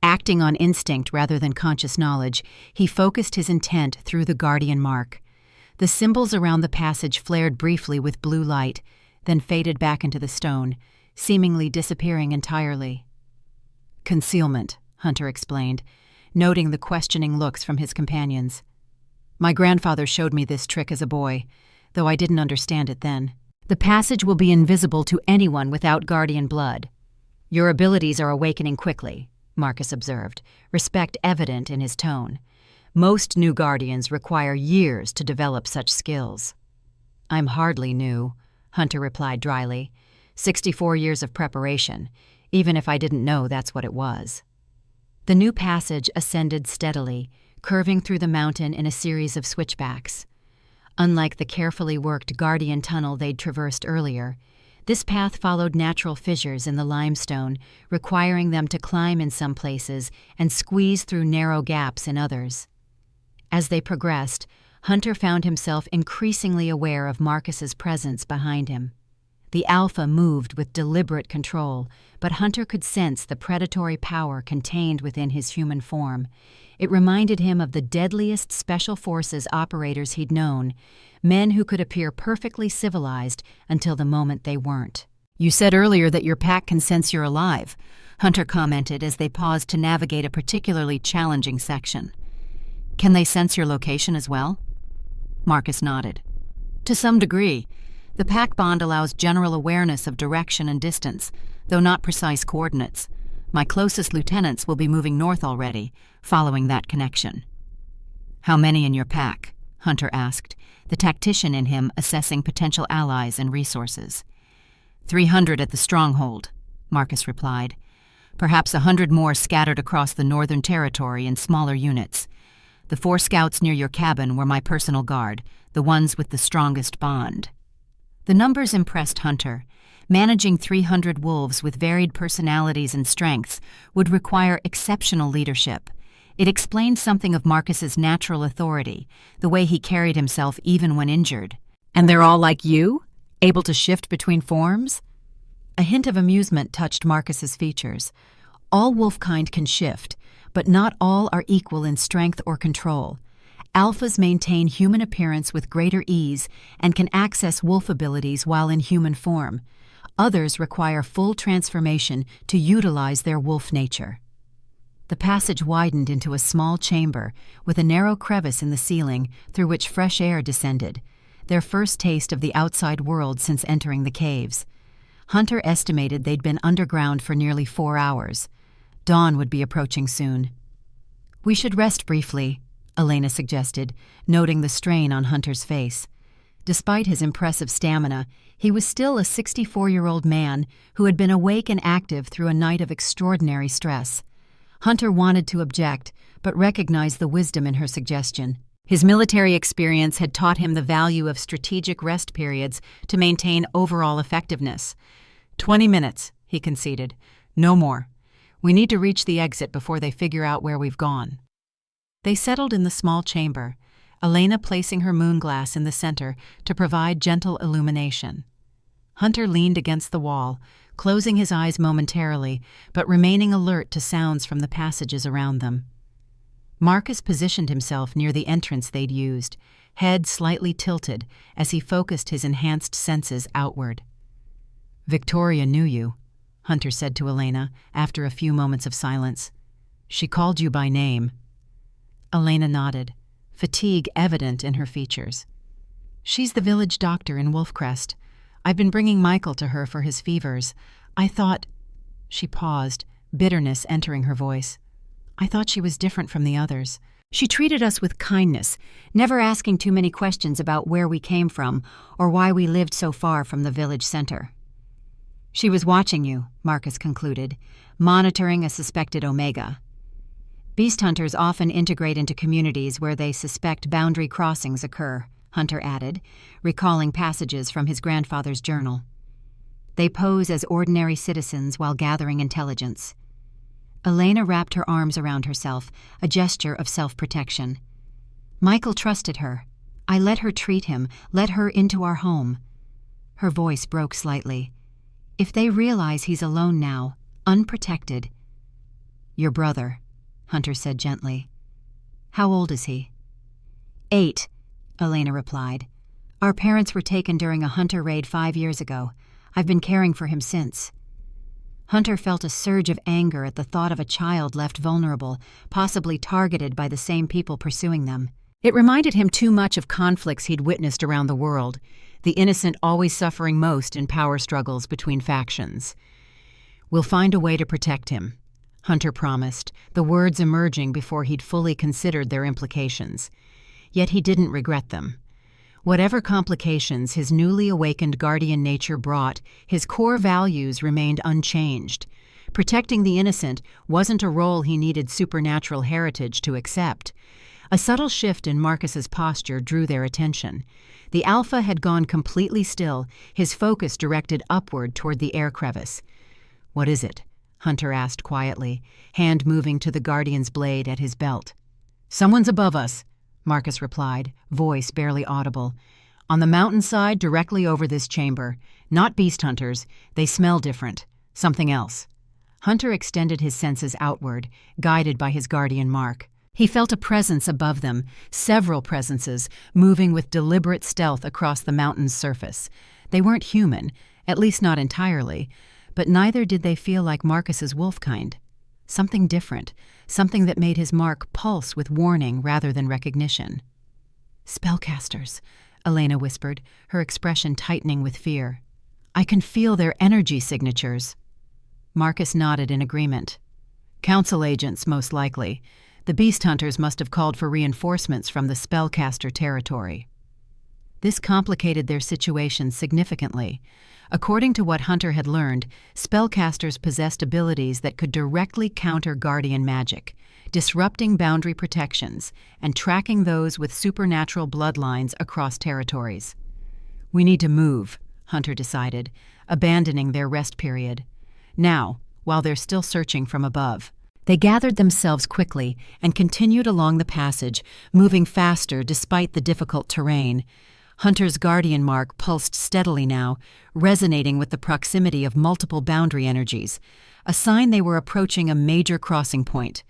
Acting on instinct rather than conscious knowledge, he focused his intent through the guardian mark. The symbols around the passage flared briefly with blue light, then faded back into the stone, seemingly disappearing entirely. "Concealment," Hunter explained, noting the questioning looks from his companions. "My grandfather showed me this trick as a boy, though I didn't understand it then. The passage will be invisible to anyone without guardian blood." "Your abilities are awakening quickly," Marcus observed, respect evident in his tone. "Most new guardians require years to develop such skills." "I'm hardly new," Hunter replied dryly. 64 years of preparation, even if I didn't know that's what it was." The new passage ascended steadily, curving through the mountain in a series of switchbacks. Unlike the carefully worked guardian tunnel they'd traversed earlier, this path followed natural fissures in the limestone, requiring them to climb in some places and squeeze through narrow gaps in others. As they progressed, Hunter found himself increasingly aware of Marcus's presence behind him. The Alpha moved with deliberate control, but Hunter could sense the predatory power contained within his human form. It reminded him of the deadliest special forces operators he'd known, men who could appear perfectly civilized until the moment they weren't. "You said earlier that your pack can sense you're alive," Hunter commented as they paused to navigate a particularly challenging section. "Can they sense your location as well?" Marcus nodded. To some degree. The pack bond allows general awareness of direction and distance, though not precise coordinates. My closest lieutenants will be moving north already, following that connection. How many in your pack? Hunter asked, the tactician in him assessing potential allies and resources. 300 at the stronghold, Marcus replied. Perhaps 100 more scattered across the northern territory in smaller units. The 4 scouts near your cabin were my personal guard, the ones with the strongest bond. The numbers impressed Hunter. Managing 300 wolves with varied personalities and strengths would require exceptional leadership. It explained something of Marcus's natural authority, the way he carried himself even when injured. And they're all like you? Able to shift between forms? A hint of amusement touched Marcus's features. All wolfkind can shift, but not all are equal in strength or control. Alphas maintain human appearance with greater ease and can access wolf abilities while in human form. Others require full transformation to utilize their wolf nature. The passage widened into a small chamber with a narrow crevice in the ceiling through which fresh air descended, their first taste of the outside world since entering the caves. Hunter estimated they'd been underground for nearly 4 hours. Dawn would be approaching soon. We should rest briefly, Elena suggested, noting the strain on Hunter's face. Despite his impressive stamina, he was still a 64-year-old man who had been awake and active through a night of extraordinary stress. Hunter wanted to object, but recognized the wisdom in her suggestion. His military experience had taught him the value of strategic rest periods to maintain overall effectiveness. 20 minutes, he conceded. No more. We need to reach the exit before they figure out where we've gone. They settled in the small chamber, Elena placing her moonglass in the center to provide gentle illumination. Hunter leaned against the wall, closing his eyes momentarily, but remaining alert to sounds from the passages around them. Marcus positioned himself near the entrance they'd used, head slightly tilted as he focused his enhanced senses outward. Victoria knew you, Hunter said to Elena after a few moments of silence. She called you by name. Elena nodded, fatigue evident in her features. She's the village doctor in Wolfcrest. I've been bringing Michael to her for his fevers. I thought... She paused, bitterness entering her voice. I thought she was different from the others. She treated us with kindness, never asking too many questions about where we came from or why we lived so far from the village center. She was watching you, Marcus concluded, monitoring a suspected Omega. Beast hunters often integrate into communities where they suspect boundary crossings occur, Hunter added, recalling passages from his grandfather's journal. They pose as ordinary citizens while gathering intelligence. Elena wrapped her arms around herself, a gesture of self-protection. Michael trusted her. I let her treat him, let her into our home. Her voice broke slightly. If they realize he's alone now, unprotected... Your brother, Hunter said gently. How old is he? 8, Elena replied. Our parents were taken during a hunter raid 5 years ago. I've been caring for him since. Hunter felt a surge of anger at the thought of a child left vulnerable, possibly targeted by the same people pursuing them. It reminded him too much of conflicts he'd witnessed around the world, the innocent always suffering most in power struggles between factions. We'll find a way to protect him, Hunter promised, the words emerging before he'd fully considered their implications. Yet he didn't regret them. Whatever complications his newly awakened guardian nature brought, his core values remained unchanged. Protecting the innocent wasn't a role he needed supernatural heritage to accept. A subtle shift in Marcus's posture drew their attention. The Alpha had gone completely still, his focus directed upward toward the air crevice. What is it? Hunter asked quietly, hand moving to the Guardian's blade at his belt. Someone's above us, Marcus replied, voice barely audible. On the mountainside directly over this chamber. Not beast hunters. They smell different. Something else. Hunter extended his senses outward, guided by his guardian mark. He felt a presence above them, several presences, moving with deliberate stealth across the mountain's surface. They weren't human, at least not entirely, but neither did they feel like Marcus's wolfkind. Something different, something that made his mark pulse with warning rather than recognition. Spellcasters, Elena whispered, her expression tightening with fear. "I can feel their energy signatures." Marcus nodded in agreement. "Council agents, most likely. The beast hunters must have called for reinforcements from the spellcaster territory." This complicated their situation significantly. According to what Hunter had learned, spellcasters possessed abilities that could directly counter guardian magic, disrupting boundary protections and tracking those with supernatural bloodlines across territories. "We need to move," Hunter decided, abandoning their rest period. Now, while they're still searching from above. They gathered themselves quickly and continued along the passage, moving faster despite the difficult terrain. Hunter's guardian mark pulsed steadily now, resonating with the proximity of multiple boundary energies, a sign they were approaching a major crossing point.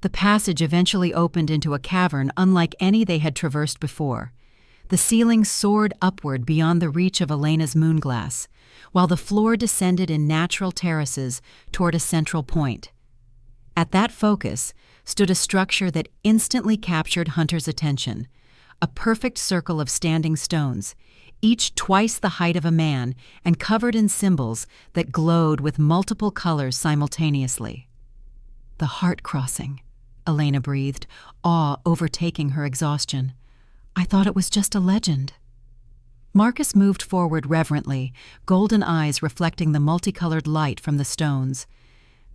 The passage eventually opened into a cavern unlike any they had traversed before. The ceiling soared upward beyond the reach of Elena's moonglass, while the floor descended in natural terraces toward a central point. At that focus stood a structure that instantly captured Hunter's attention, a perfect circle of standing stones, each twice the height of a man and covered in symbols that glowed with multiple colors simultaneously. "The heart crossing," Elena breathed, awe overtaking her exhaustion. "I thought it was just a legend." Marcus moved forward reverently, golden eyes reflecting the multicolored light from the stones.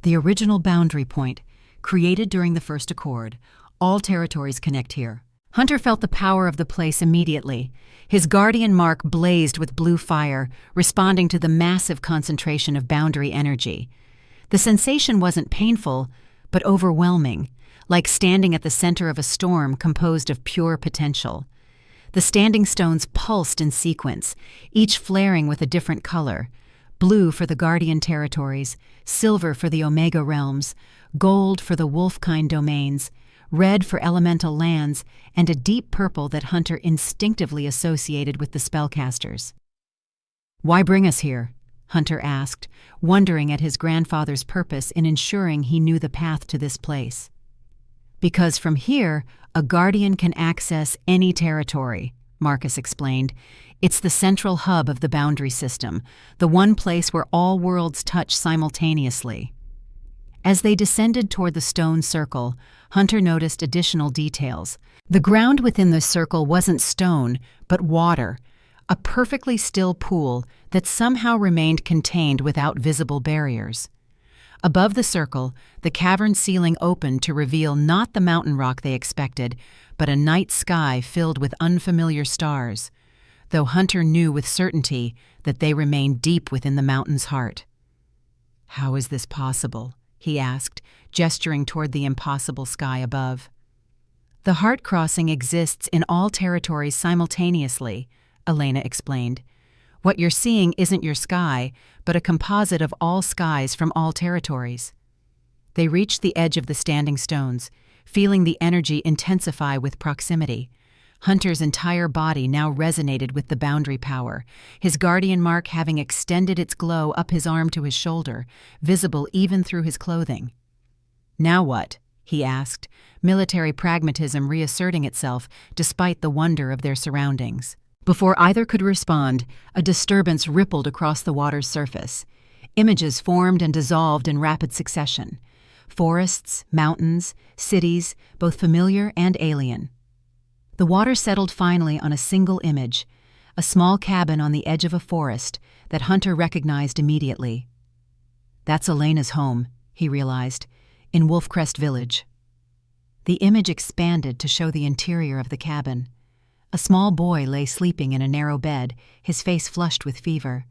"The original boundary point, created during the First Accord. All territories connect here." Hunter felt the power of the place immediately. His guardian mark blazed with blue fire, responding to the massive concentration of boundary energy. The sensation wasn't painful, but overwhelming, like standing at the center of a storm composed of pure potential. The standing stones pulsed in sequence, each flaring with a different color: blue for the Guardian territories, silver for the Omega realms, gold for the Wolfkind domains, red for elemental lands, and a deep purple that Hunter instinctively associated with the spellcasters. "Why bring us here?" Hunter asked, wondering at his grandfather's purpose in ensuring he knew the path to this place. "Because from here, a guardian can access any territory," Marcus explained. "It's the central hub of the boundary system, the one place where all worlds touch simultaneously." As they descended toward the stone circle, Hunter noticed additional details. The ground within the circle wasn't stone, but water, a perfectly still pool that somehow remained contained without visible barriers. Above the circle, the cavern ceiling opened to reveal not the mountain rock they expected, but a night sky filled with unfamiliar stars, though Hunter knew with certainty that they remained deep within the mountain's heart. "How is this possible?" he asked, gesturing toward the impossible sky above. "The heart crossing exists in all territories simultaneously," Elena explained. "What you're seeing isn't your sky, but a composite of all skies from all territories." They reached the edge of the standing stones, feeling the energy intensify with proximity. Hunter's entire body now resonated with the boundary power, his guardian mark having extended its glow up his arm to his shoulder, visible even through his clothing. "Now what?" he asked, military pragmatism reasserting itself despite the wonder of their surroundings. Before either could respond, a disturbance rippled across the water's surface. Images formed and dissolved in rapid succession. Forests, mountains, cities, both familiar and alien. The water settled finally on a single image, a small cabin on the edge of a forest that Hunter recognized immediately. "That's Elena's home," he realized, "in Wolfcrest Village." The image expanded to show the interior of the cabin. A small boy lay sleeping in a narrow bed, his face flushed with fever.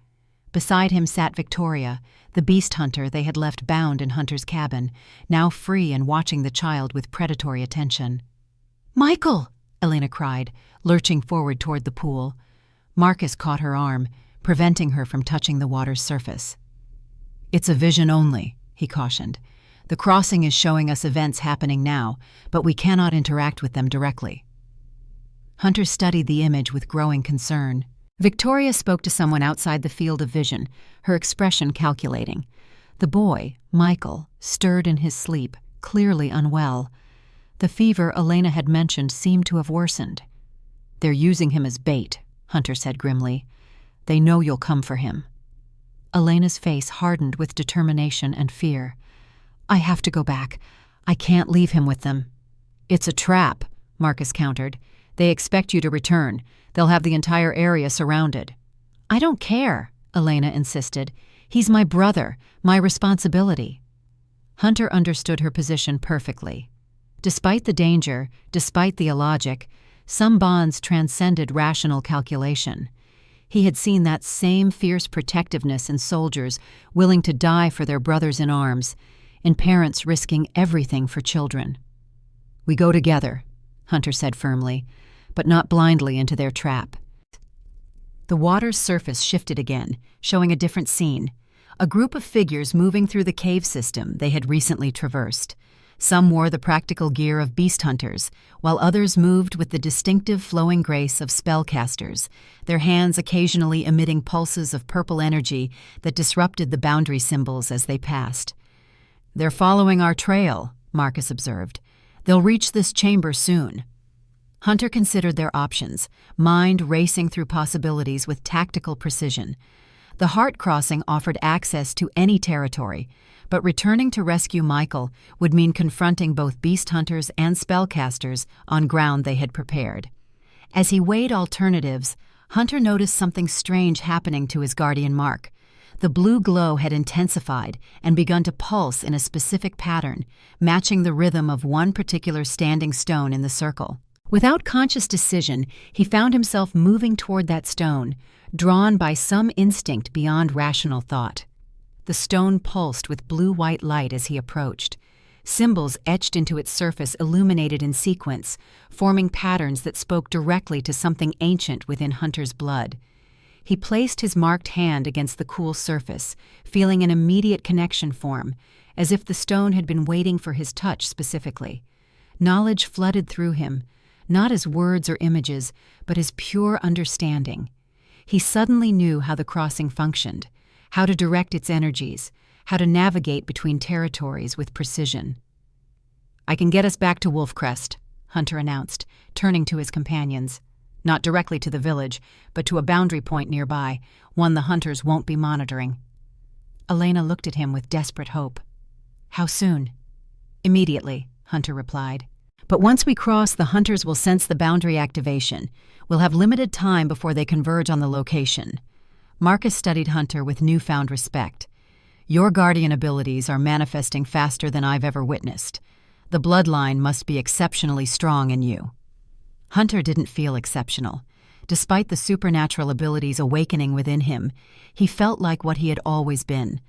Beside him sat Victoria, the beast hunter they had left bound in Hunter's cabin, now free and watching the child with predatory attention. "Michael!" Elena cried, lurching forward toward the pool. Marcus caught her arm, preventing her from touching the water's surface. "It's a vision only," he cautioned. "The crossing is showing us events happening now, but we cannot interact with them directly." Hunter studied the image with growing concern. Victoria spoke to someone outside the field of vision, her expression calculating. The boy, Michael, stirred in his sleep, clearly unwell. The fever Elena had mentioned seemed to have worsened. "They're using him as bait," Hunter said grimly. "They know you'll come for him." Elena's face hardened with determination and fear. "I have to go back. I can't leave him with them." "It's a trap," Marcus countered. "They expect you to return. They'll have the entire area surrounded." "I don't care," Elena insisted. "He's my brother, my responsibility." Hunter understood her position perfectly. Despite the danger, despite the illogic, some bonds transcended rational calculation. He had seen that same fierce protectiveness in soldiers willing to die for their brothers in arms, in parents risking everything for children. "We go together," Hunter said firmly, but not blindly into their trap. The water's surface shifted again, showing a different scene. A group of figures moving through the cave system they had recently traversed. Some wore the practical gear of beast hunters, while others moved with the distinctive flowing grace of spellcasters, their hands occasionally emitting pulses of purple energy that disrupted the boundary symbols as they passed. "They're following our trail," Marcus observed. "They'll reach this chamber soon." Hunter considered their options, mind racing through possibilities with tactical precision. The Heart Crossing offered access to any territory, but returning to rescue Michael would mean confronting both beast hunters and spellcasters on ground they had prepared. As he weighed alternatives, Hunter noticed something strange happening to his guardian Mark. The blue glow had intensified and begun to pulse in a specific pattern, matching the rhythm of one particular standing stone in the circle. Without conscious decision, he found himself moving toward that stone, drawn by some instinct beyond rational thought. The stone pulsed with blue-white light as he approached. Symbols etched into its surface illuminated in sequence, forming patterns that spoke directly to something ancient within Hunter's blood. He placed his marked hand against the cool surface, feeling an immediate connection form, as if the stone had been waiting for his touch specifically. Knowledge flooded through him, not as words or images, but as pure understanding. He suddenly knew how the crossing functioned, how to direct its energies, how to navigate between territories with precision. "I can get us back to Wolfcrest," Hunter announced, turning to his companions. "Not directly to the village, but to a boundary point nearby, one the hunters won't be monitoring." Elena looked at him with desperate hope. "How soon?" "Immediately," Hunter replied. "But once we cross, the hunters will sense the boundary activation. We'll have limited time before they converge on the location." Marcus studied Hunter with newfound respect. "Your guardian abilities are manifesting faster than I've ever witnessed. The bloodline must be exceptionally strong in you." Hunter didn't feel exceptional. Despite the supernatural abilities awakening within him, he felt like what he had always been,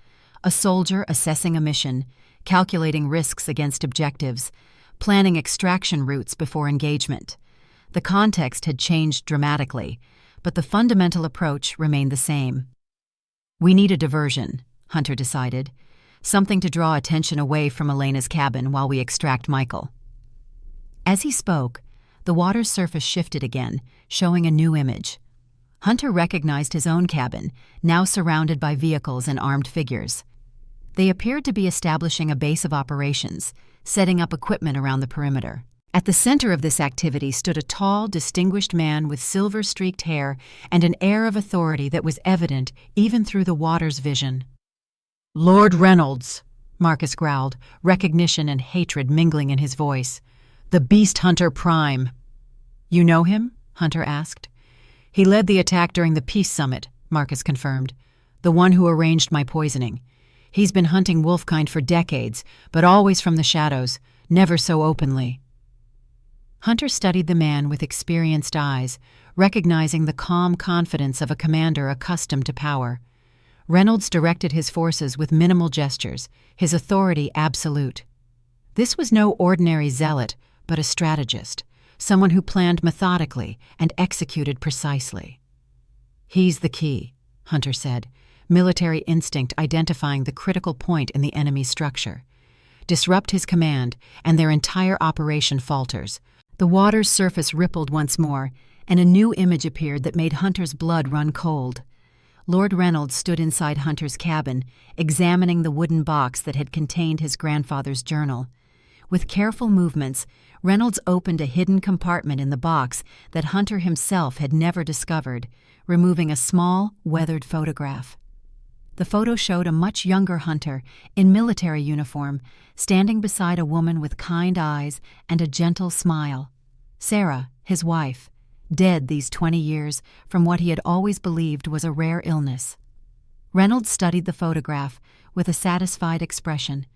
a soldier assessing a mission, calculating risks against objectives, planning extraction routes before engagement. The context had changed dramatically, but the fundamental approach remained the same. "We need a diversion," Hunter decided, "something to draw attention away from Elena's cabin while we extract Michael." As he spoke, the water's surface shifted again, showing a new image. Hunter recognized his own cabin, now surrounded by vehicles and armed figures. They appeared to be establishing a base of operations, setting up equipment around the perimeter. At the center of this activity stood a tall, distinguished man with silver-streaked hair and an air of authority that was evident even through the water's vision. "Lord Reynolds," Marcus growled, recognition and hatred mingling in his voice. "The Beast Hunter Prime." "You know him?" Hunter asked. "He led the attack during the Peace Summit," Marcus confirmed. "The one who arranged my poisoning. He's been hunting wolfkind for decades, but always from the shadows, never so openly." Hunter studied the man with experienced eyes, recognizing the calm confidence of a commander accustomed to power. Reynolds directed his forces with minimal gestures, his authority absolute. This was no ordinary zealot, but a strategist, someone who planned methodically and executed precisely. "He's the key," Hunter said, military instinct identifying the critical point in the enemy's structure. Disrupt his command, and their entire operation falters. The water's surface rippled once more, and a new image appeared that made Hunter's blood run cold. Lord Reynolds stood inside Hunter's cabin, examining the wooden box that had contained his grandfather's journal. With careful movements, Reynolds opened a hidden compartment in the box that Hunter himself had never discovered, removing a small, weathered photograph. The photo showed a much younger Hunter, in military uniform, standing beside a woman with kind eyes and a gentle smile. Sarah, his wife, dead these 20 years from what he had always believed was a rare illness. Reynolds studied the photograph with a satisfied expression,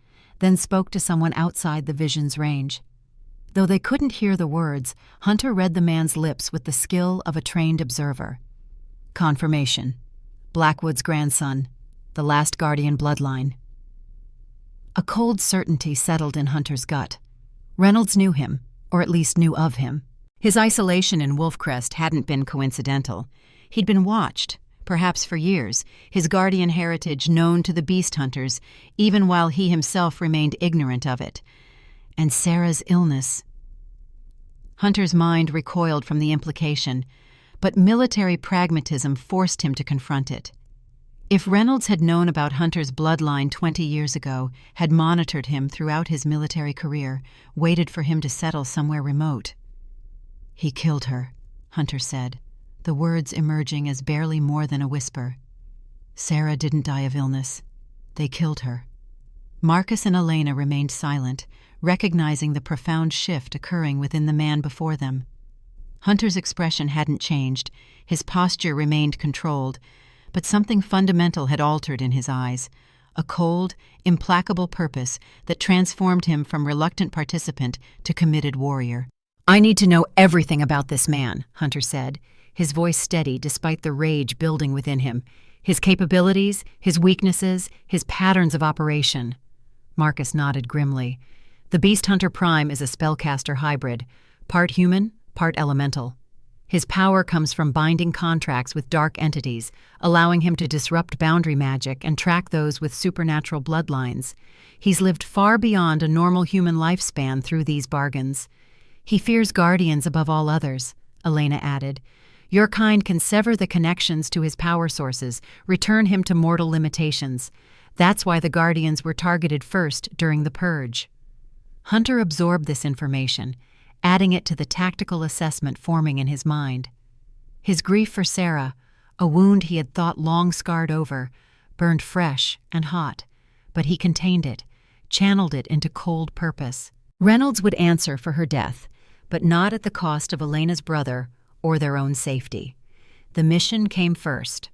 then spoke to someone outside the vision's range. Though they couldn't hear the words, Hunter read the man's lips with the skill of a trained observer. Confirmation. Blackwood's grandson, the last guardian bloodline. A cold certainty settled in Hunter's gut. Reynolds knew him, or at least knew of him. His isolation in Wolfcrest hadn't been coincidental. He'd been watched, perhaps for years, his guardian heritage known to the beast hunters, even while he himself remained ignorant of it. And Sarah's illness. Hunter's mind recoiled from the implication, but military pragmatism forced him to confront it. If Reynolds had known about Hunter's bloodline 20 years ago, had monitored him throughout his military career, waited for him to settle somewhere remote. "He killed her," Hunter said, the words emerging as barely more than a whisper. "Sarah didn't die of illness. They killed her." Marcus and Elena remained silent, recognizing the profound shift occurring within the man before them. Hunter's expression hadn't changed, his posture remained controlled, but something fundamental had altered in his eyes, a cold, implacable purpose that transformed him from reluctant participant to committed warrior. "I need to know everything about this man," Hunter said, his voice steady despite the rage building within him. "His capabilities, his weaknesses, his patterns of operation." Marcus nodded grimly. "The Beast Hunter Prime is a spellcaster hybrid, part human, part elemental. His power comes from binding contracts with dark entities, allowing him to disrupt boundary magic and track those with supernatural bloodlines. He's lived far beyond a normal human lifespan through these bargains. He fears guardians above all others," Elena added. "Your kind can sever the connections to his power sources, return him to mortal limitations. That's why the guardians were targeted first during the purge." Hunter absorbed this information, adding it to the tactical assessment forming in his mind. His grief for Sarah, a wound he had thought long scarred over, burned fresh and hot, but he contained it, channeled it into cold purpose. Reynolds would answer for her death, but not at the cost of Elena's brother or their own safety. The mission came first.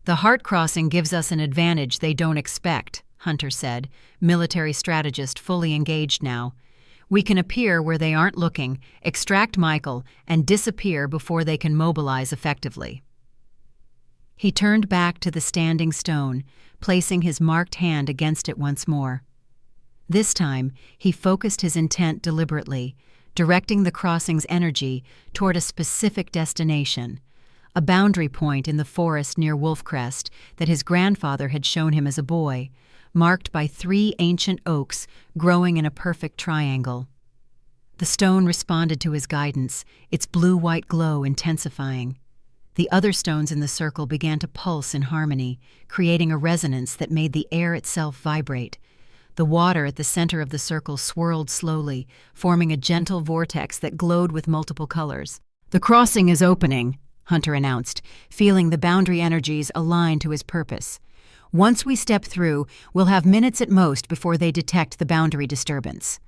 "The heart crossing gives us an advantage they don't expect," Hunter said, military strategist fully engaged now. "We can appear where they aren't looking, extract Michael, and disappear before they can mobilize effectively." He turned back to the standing stone, placing his marked hand against it once more. This time, he focused his intent deliberately, directing the crossing's energy toward a specific destination, a boundary point in the forest near Wolfcrest that his grandfather had shown him as a boy, marked by 3 ancient oaks growing in a perfect triangle. The stone responded to his guidance, its blue-white glow intensifying. The other stones in the circle began to pulse in harmony, creating a resonance that made the air itself vibrate. The water at the center of the circle swirled slowly, forming a gentle vortex that glowed with multiple colors. "The crossing is opening," Hunter announced, feeling the boundary energies align to his purpose. "Once we step through, we'll have minutes at most before they detect the boundary disturbance."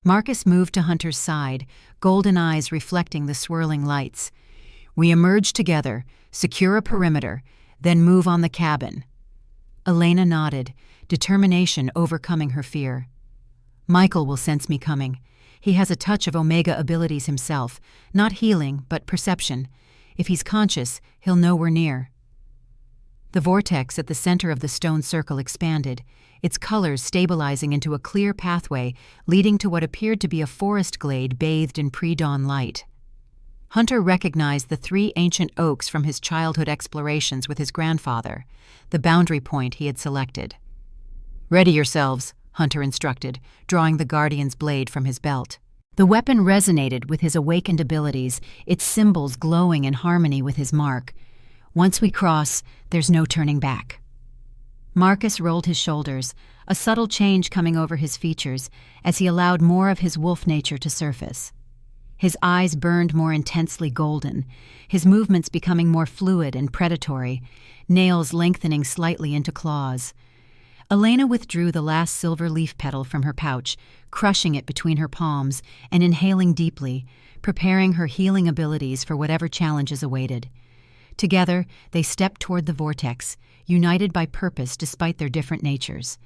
Marcus moved to Hunter's side, golden eyes reflecting the swirling lights. "We emerge together, secure a perimeter, then move on the cabin." Elena nodded, determination overcoming her fear. "Michael will sense me coming. He has a touch of Omega abilities himself, not healing, but perception. If he's conscious, he'll know we're near." The vortex at the center of the stone circle expanded, its colors stabilizing into a clear pathway leading to what appeared to be a forest glade bathed in pre-dawn light. Hunter recognized the 3 ancient oaks from his childhood explorations with his grandfather, the boundary point he had selected. "Ready yourselves," Hunter instructed, drawing the guardian's blade from his belt. The weapon resonated with his awakened abilities, its symbols glowing in harmony with his mark. "Once we cross, there's no turning back." Marcus rolled his shoulders, a subtle change coming over his features as he allowed more of his wolf nature to surface. His eyes burned more intensely golden, his movements becoming more fluid and predatory, nails lengthening slightly into claws. Elena withdrew the last silver leaf petal from her pouch, crushing it between her palms and inhaling deeply, preparing her healing abilities for whatever challenges awaited. Together, they stepped toward the vortex, united by purpose despite their different natures.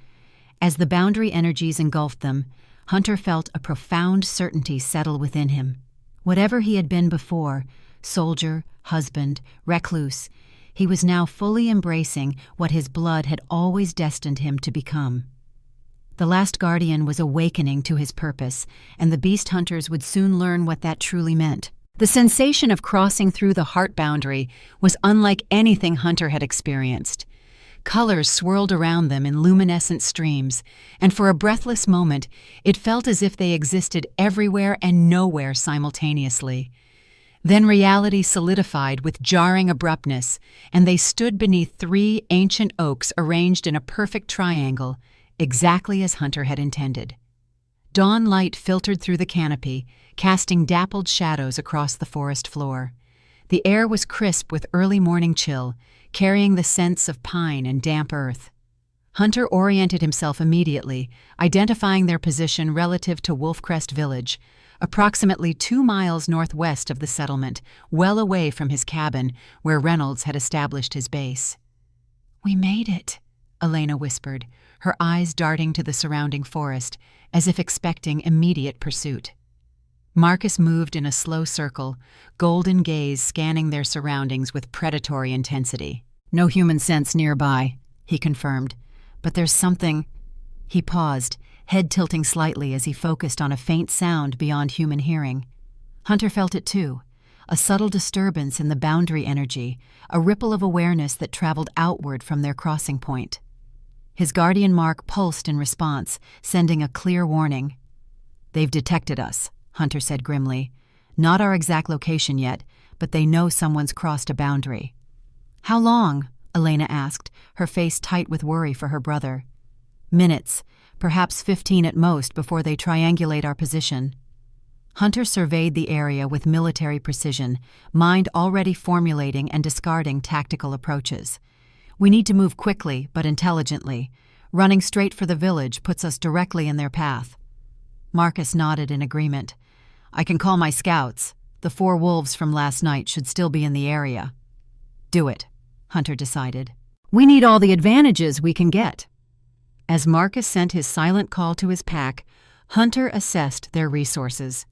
As the boundary energies engulfed them, Hunter felt a profound certainty settle within him. Whatever he had been before, soldier, husband, recluse, he was now fully embracing what his blood had always destined him to become. The last guardian was awakening to his purpose, and the beast hunters would soon learn what that truly meant. The sensation of crossing through the heart boundary was unlike anything Hunter had experienced. Colors swirled around them in luminescent streams, and for a breathless moment, it felt as if they existed everywhere and nowhere simultaneously. Then reality solidified with jarring abruptness, and they stood beneath 3 ancient oaks arranged in a perfect triangle, exactly as Hunter had intended. Dawn light filtered through the canopy, casting dappled shadows across the forest floor. The air was crisp with early morning chill, carrying the scents of pine and damp earth. Hunter oriented himself immediately, identifying their position relative to Wolfcrest Village, approximately 2 miles northwest of the settlement, well away from his cabin where Reynolds had established his base. "We made it," Elena whispered, her eyes darting to the surrounding forest, as if expecting immediate pursuit. Marcus moved in a slow circle, golden gaze scanning their surroundings with predatory intensity. "No human sense nearby," he confirmed, "but there's something—" He paused, head tilting slightly as he focused on a faint sound beyond human hearing. Hunter felt it too, a subtle disturbance in the boundary energy, a ripple of awareness that traveled outward from their crossing point. His guardian mark pulsed in response, sending a clear warning. "They've detected us," Hunter said grimly. "Not our exact location yet, but they know someone's crossed a boundary." "How long?" Elena asked, her face tight with worry for her brother. "Minutes, perhaps 15 at most before they triangulate our position." Hunter surveyed the area with military precision, mind already formulating and discarding tactical approaches. "We need to move quickly, but intelligently. Running straight for the village puts us directly in their path." Marcus nodded in agreement. "I can call my scouts. The 4 wolves from last night should still be in the area." "Do it," Hunter decided. "We need all the advantages we can get." As Marcus sent his silent call to his pack, Hunter assessed their resources.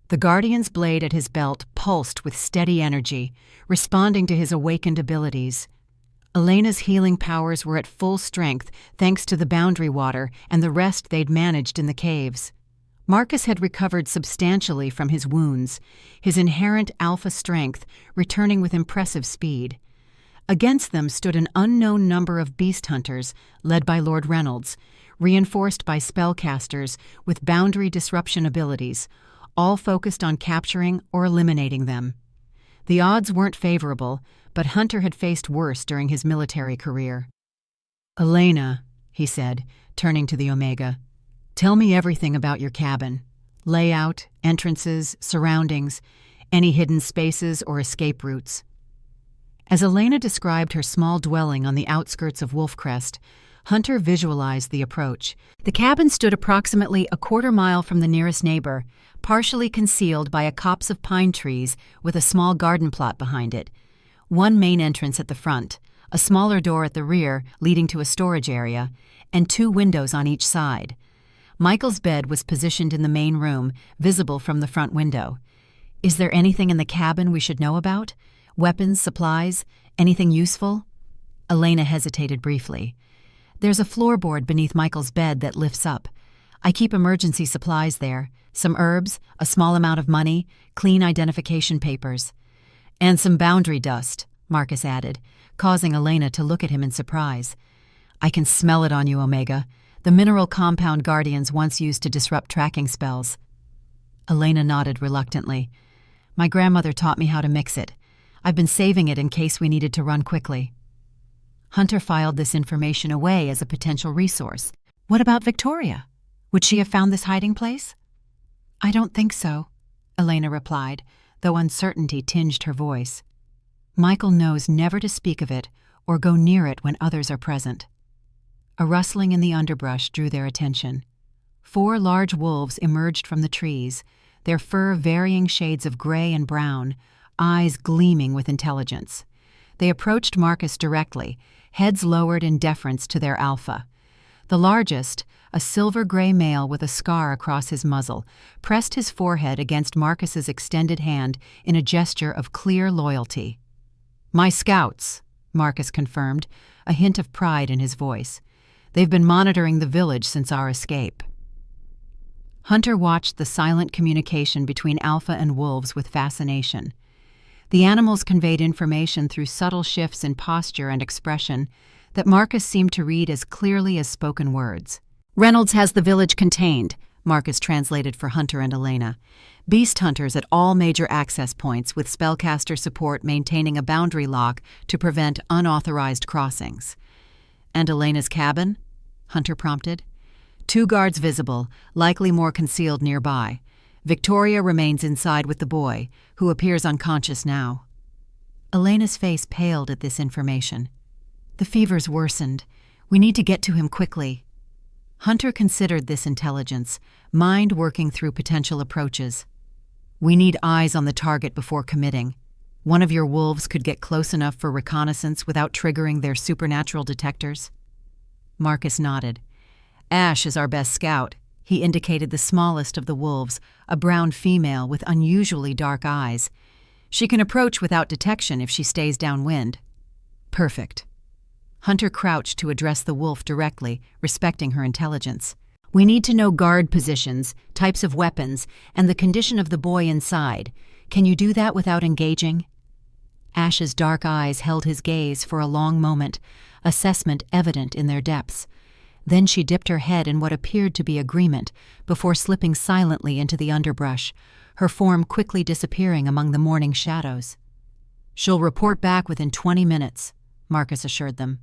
The Guardian's blade at his belt pulsed with steady energy, responding to his awakened abilities. Elena's healing powers were at full strength thanks to the boundary water and the rest they'd managed in the caves. Marcus had recovered substantially from his wounds, his inherent alpha strength returning with impressive speed. Against them stood an unknown number of beast hunters, led by Lord Reynolds, reinforced by spellcasters with boundary disruption abilities, all focused on capturing or eliminating them. The odds weren't favorable, but Hunter had faced worse during his military career. "Elena," he said, turning to the Omega, "tell me everything about your cabin. Layout, entrances, surroundings, any hidden spaces or escape routes." As Elena described her small dwelling on the outskirts of Wolfcrest, Hunter visualized the approach. The cabin stood approximately a quarter mile from the nearest neighbor, partially concealed by a copse of pine trees with a small garden plot behind it. One main entrance at the front, a smaller door at the rear leading to a storage area, and 2 windows on each side. Michael's bed was positioned in the main room, visible from the front window. "Is there anything in the cabin we should know about? Weapons, supplies, anything useful?" Elena hesitated briefly. "There's a floorboard beneath Michael's bed that lifts up. I keep emergency supplies there, some herbs, a small amount of money, clean identification papers." "And some boundary dust," Marcus added, causing Elena to look at him in surprise. "I can smell it on you, Omega. The mineral compound Guardians once used to disrupt tracking spells." Elena nodded reluctantly. "My grandmother taught me how to mix it. I've been saving it in case we needed to run quickly." Hunter filed this information away as a potential resource. What about Victoria? Would she have found this hiding place? I don't think so, Elena replied, though uncertainty tinged her voice. Michael knows never to speak of it or go near it when others are present. A rustling in the underbrush drew their attention. 4 large wolves emerged from the trees, their fur varying shades of gray and brown, eyes gleaming with intelligence. They approached Marcus directly, heads lowered in deference to their alpha. The largest, a silver-gray male with a scar across his muzzle, pressed his forehead against Marcus's extended hand in a gesture of clear loyalty. "My scouts," Marcus confirmed, a hint of pride in his voice. "They've been monitoring the village since our escape." Hunter watched the silent communication between Alpha and wolves with fascination. The animals conveyed information through subtle shifts in posture and expression that Marcus seemed to read as clearly as spoken words. "Reynolds has the village contained," Marcus translated for Hunter and Elena. "Beast hunters at all major access points with spellcaster support maintaining a boundary lock to prevent unauthorized crossings." "And Elena's cabin?" Hunter prompted. "2 guards visible, likely more concealed nearby. Victoria remains inside with the boy, who appears unconscious now." Elena's face paled at this information. "The fever's worsened. We need to get to him quickly." Hunter considered this intelligence, mind working through potential approaches. "We need eyes on the target before committing. One of your wolves could get close enough for reconnaissance without triggering their supernatural detectors." Marcus nodded. "Ash is our best scout." He indicated the smallest of the wolves, a brown female with unusually dark eyes. "She can approach without detection if she stays downwind." "Perfect." Hunter crouched to address the wolf directly, respecting her intelligence. "We need to know guard positions, types of weapons, and the condition of the boy inside. Can you do that without engaging?" Ash's dark eyes held his gaze for a long moment, assessment evident in their depths. Then she dipped her head in what appeared to be agreement, before slipping silently into the underbrush, her form quickly disappearing among the morning shadows. "She'll report back within 20 minutes, Marcus assured them.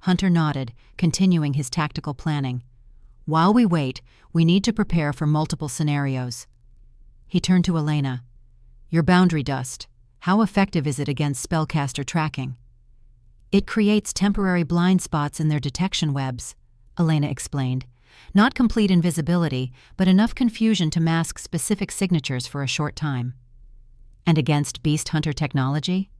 Hunter nodded, continuing his tactical planning. "While we wait, we need to prepare for multiple scenarios." He turned to Elena. "Your boundary dust, how effective is it against spellcaster tracking?" "It creates temporary blind spots in their detection webs," Elena explained. "Not complete invisibility, but enough confusion to mask specific signatures for a short time." "And against beast hunter technology?"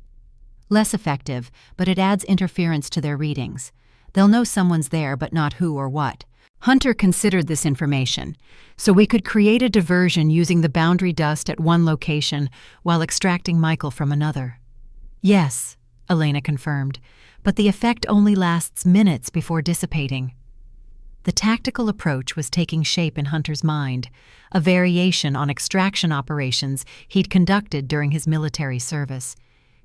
"Less effective, but it adds interference to their readings. They'll know someone's there, but not who or what." Hunter considered this information, so we could create a diversion using the boundary dust at one location while extracting Michael from another. "Yes," Elena confirmed, "but the effect only lasts minutes before dissipating." The tactical approach was taking shape in Hunter's mind, a variation on extraction operations he'd conducted during his military service.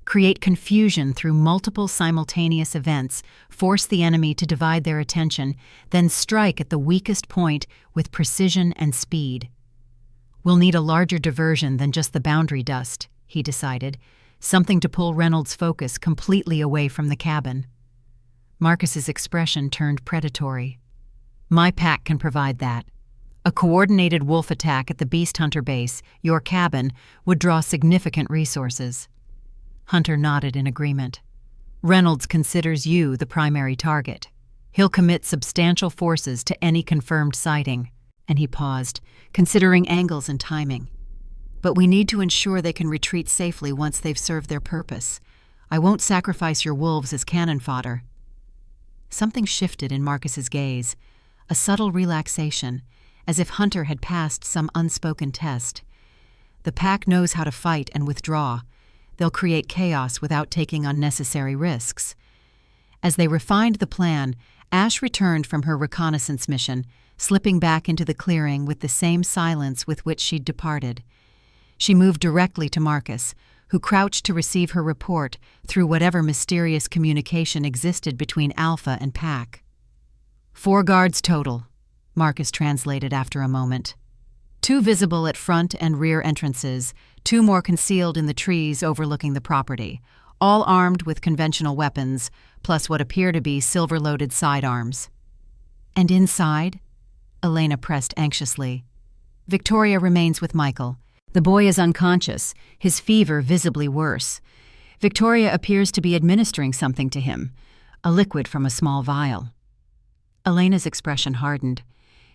Create confusion through multiple simultaneous events, force the enemy to divide their attention, then strike at the weakest point with precision and speed. "We'll need a larger diversion than just the boundary dust," he decided, something to pull Reynolds' focus completely away from the cabin. Marcus's expression turned predatory. "My pack can provide that. A coordinated wolf attack at the beast hunter base, your cabin, would draw significant resources." Hunter nodded in agreement. "Reynolds considers you the primary target. He'll commit substantial forces to any confirmed sighting," and he paused, considering angles and timing. "But we need to ensure they can retreat safely once they've served their purpose. I won't sacrifice your wolves as cannon fodder." Something shifted in Marcus's gaze, a subtle relaxation, as if Hunter had passed some unspoken test. The pack knows how to fight and withdraw. They'll create chaos without taking unnecessary risks. As they refined the plan, Ash returned from her reconnaissance mission, slipping back into the clearing with the same silence with which she'd departed. She moved directly to Marcus, who crouched to receive her report through whatever mysterious communication existed between Alpha and Pack. 4 guards total, Marcus translated after a moment. 2 visible at front and rear entrances, 2 more concealed in the trees overlooking the property. all armed with conventional weapons, plus what appear to be silver-loaded sidearms. And inside? Elena pressed anxiously. Victoria remains with Michael. The boy is unconscious, his fever visibly worse. Victoria appears to be administering something to him, a liquid from a small vial. Elena's expression hardened.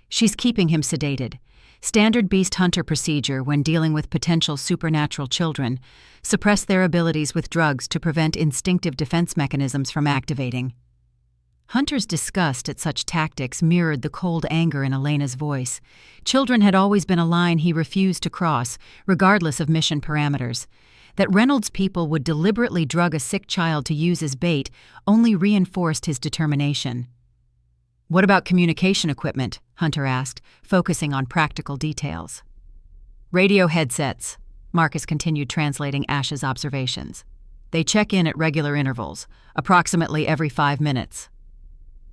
She's keeping him sedated. Standard beast hunter procedure when dealing with potential supernatural children: suppress their abilities with drugs to prevent instinctive defense mechanisms from activating. Hunter's disgust at such tactics mirrored the cold anger in Elena's voice. Children had always been a line he refused to cross, regardless of mission parameters. That Reynolds' people would deliberately drug a sick child to use as bait only reinforced his determination. "What about communication equipment?" Hunter asked, focusing on practical details. "Radio headsets," Marcus continued translating Ash's observations. "They check in at regular intervals, approximately every 5 minutes.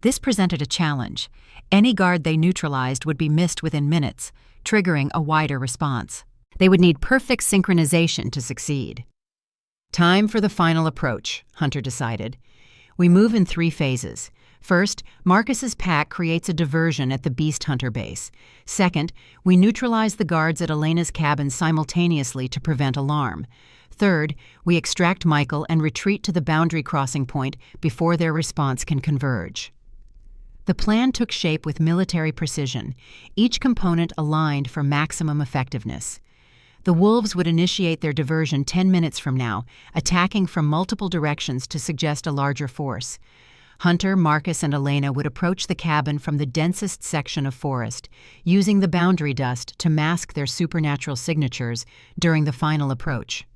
This presented a challenge. Any guard they neutralized would be missed within minutes, triggering a wider response. They would need perfect synchronization to succeed. Time for the final approach, Hunter decided. We move in 3 phases. First, Marcus's pack creates a diversion at the Beast Hunter base. Second, we neutralize the guards at Elena's cabin simultaneously to prevent alarm. Third, we extract Michael and retreat to the boundary crossing point before their response can converge. The plan took shape with military precision, each component aligned for maximum effectiveness. The wolves would initiate their diversion 10 minutes from now, attacking from multiple directions to suggest a larger force. Hunter, Marcus, and Elena would approach the cabin from the densest section of forest, using the boundary dust to mask their supernatural signatures during the final approach.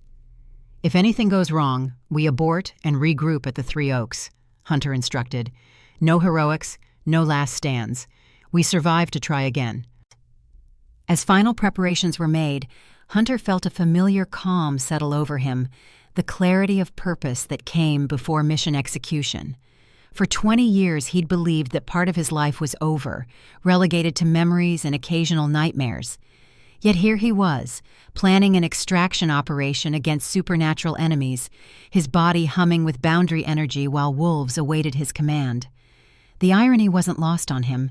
If anything goes wrong, we abort and regroup at the 3 Oaks, Hunter instructed. No heroics, no last stands. We survive to try again. As final preparations were made, Hunter felt a familiar calm settle over him, the clarity of purpose that came before mission execution. For 20 years he'd believed that part of his life was over, relegated to memories and occasional nightmares. Yet here he was, planning an extraction operation against supernatural enemies, his body humming with boundary energy while wolves awaited his command. The irony wasn't lost on him.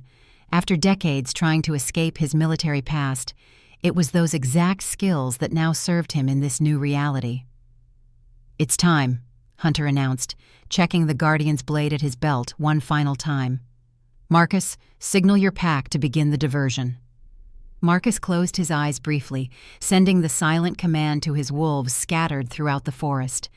After decades trying to escape his military past, it was those exact skills that now served him in this new reality. "It's time," Hunter announced, checking the Guardian's blade at his belt one final time. "Marcus, signal your pack to begin the diversion." Marcus closed his eyes briefly, sending the silent command to his wolves scattered throughout the forest.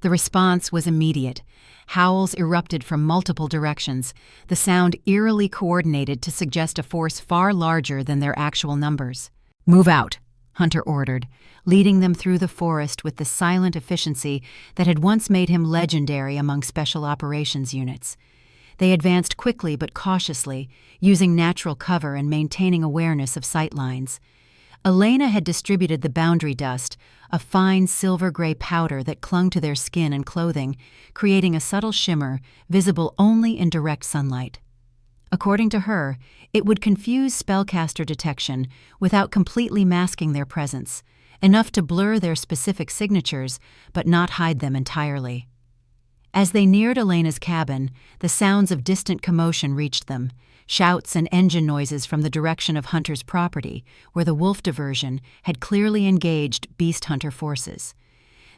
The response was immediate. Howls erupted from multiple directions, the sound eerily coordinated to suggest a force far larger than their actual numbers. "Move out," Hunter ordered, leading them through the forest with the silent efficiency that had once made him legendary among special operations units. They advanced quickly but cautiously, using natural cover and maintaining awareness of sight lines. Elena had distributed the boundary dust, a fine silver-gray powder that clung to their skin and clothing, creating a subtle shimmer visible only in direct sunlight. According to her, it would confuse spellcaster detection without completely masking their presence, enough to blur their specific signatures but not hide them entirely. As they neared Elena's cabin, the sounds of distant commotion reached them, shouts and engine noises from the direction of Hunter's property, where the wolf diversion had clearly engaged Beast Hunter forces.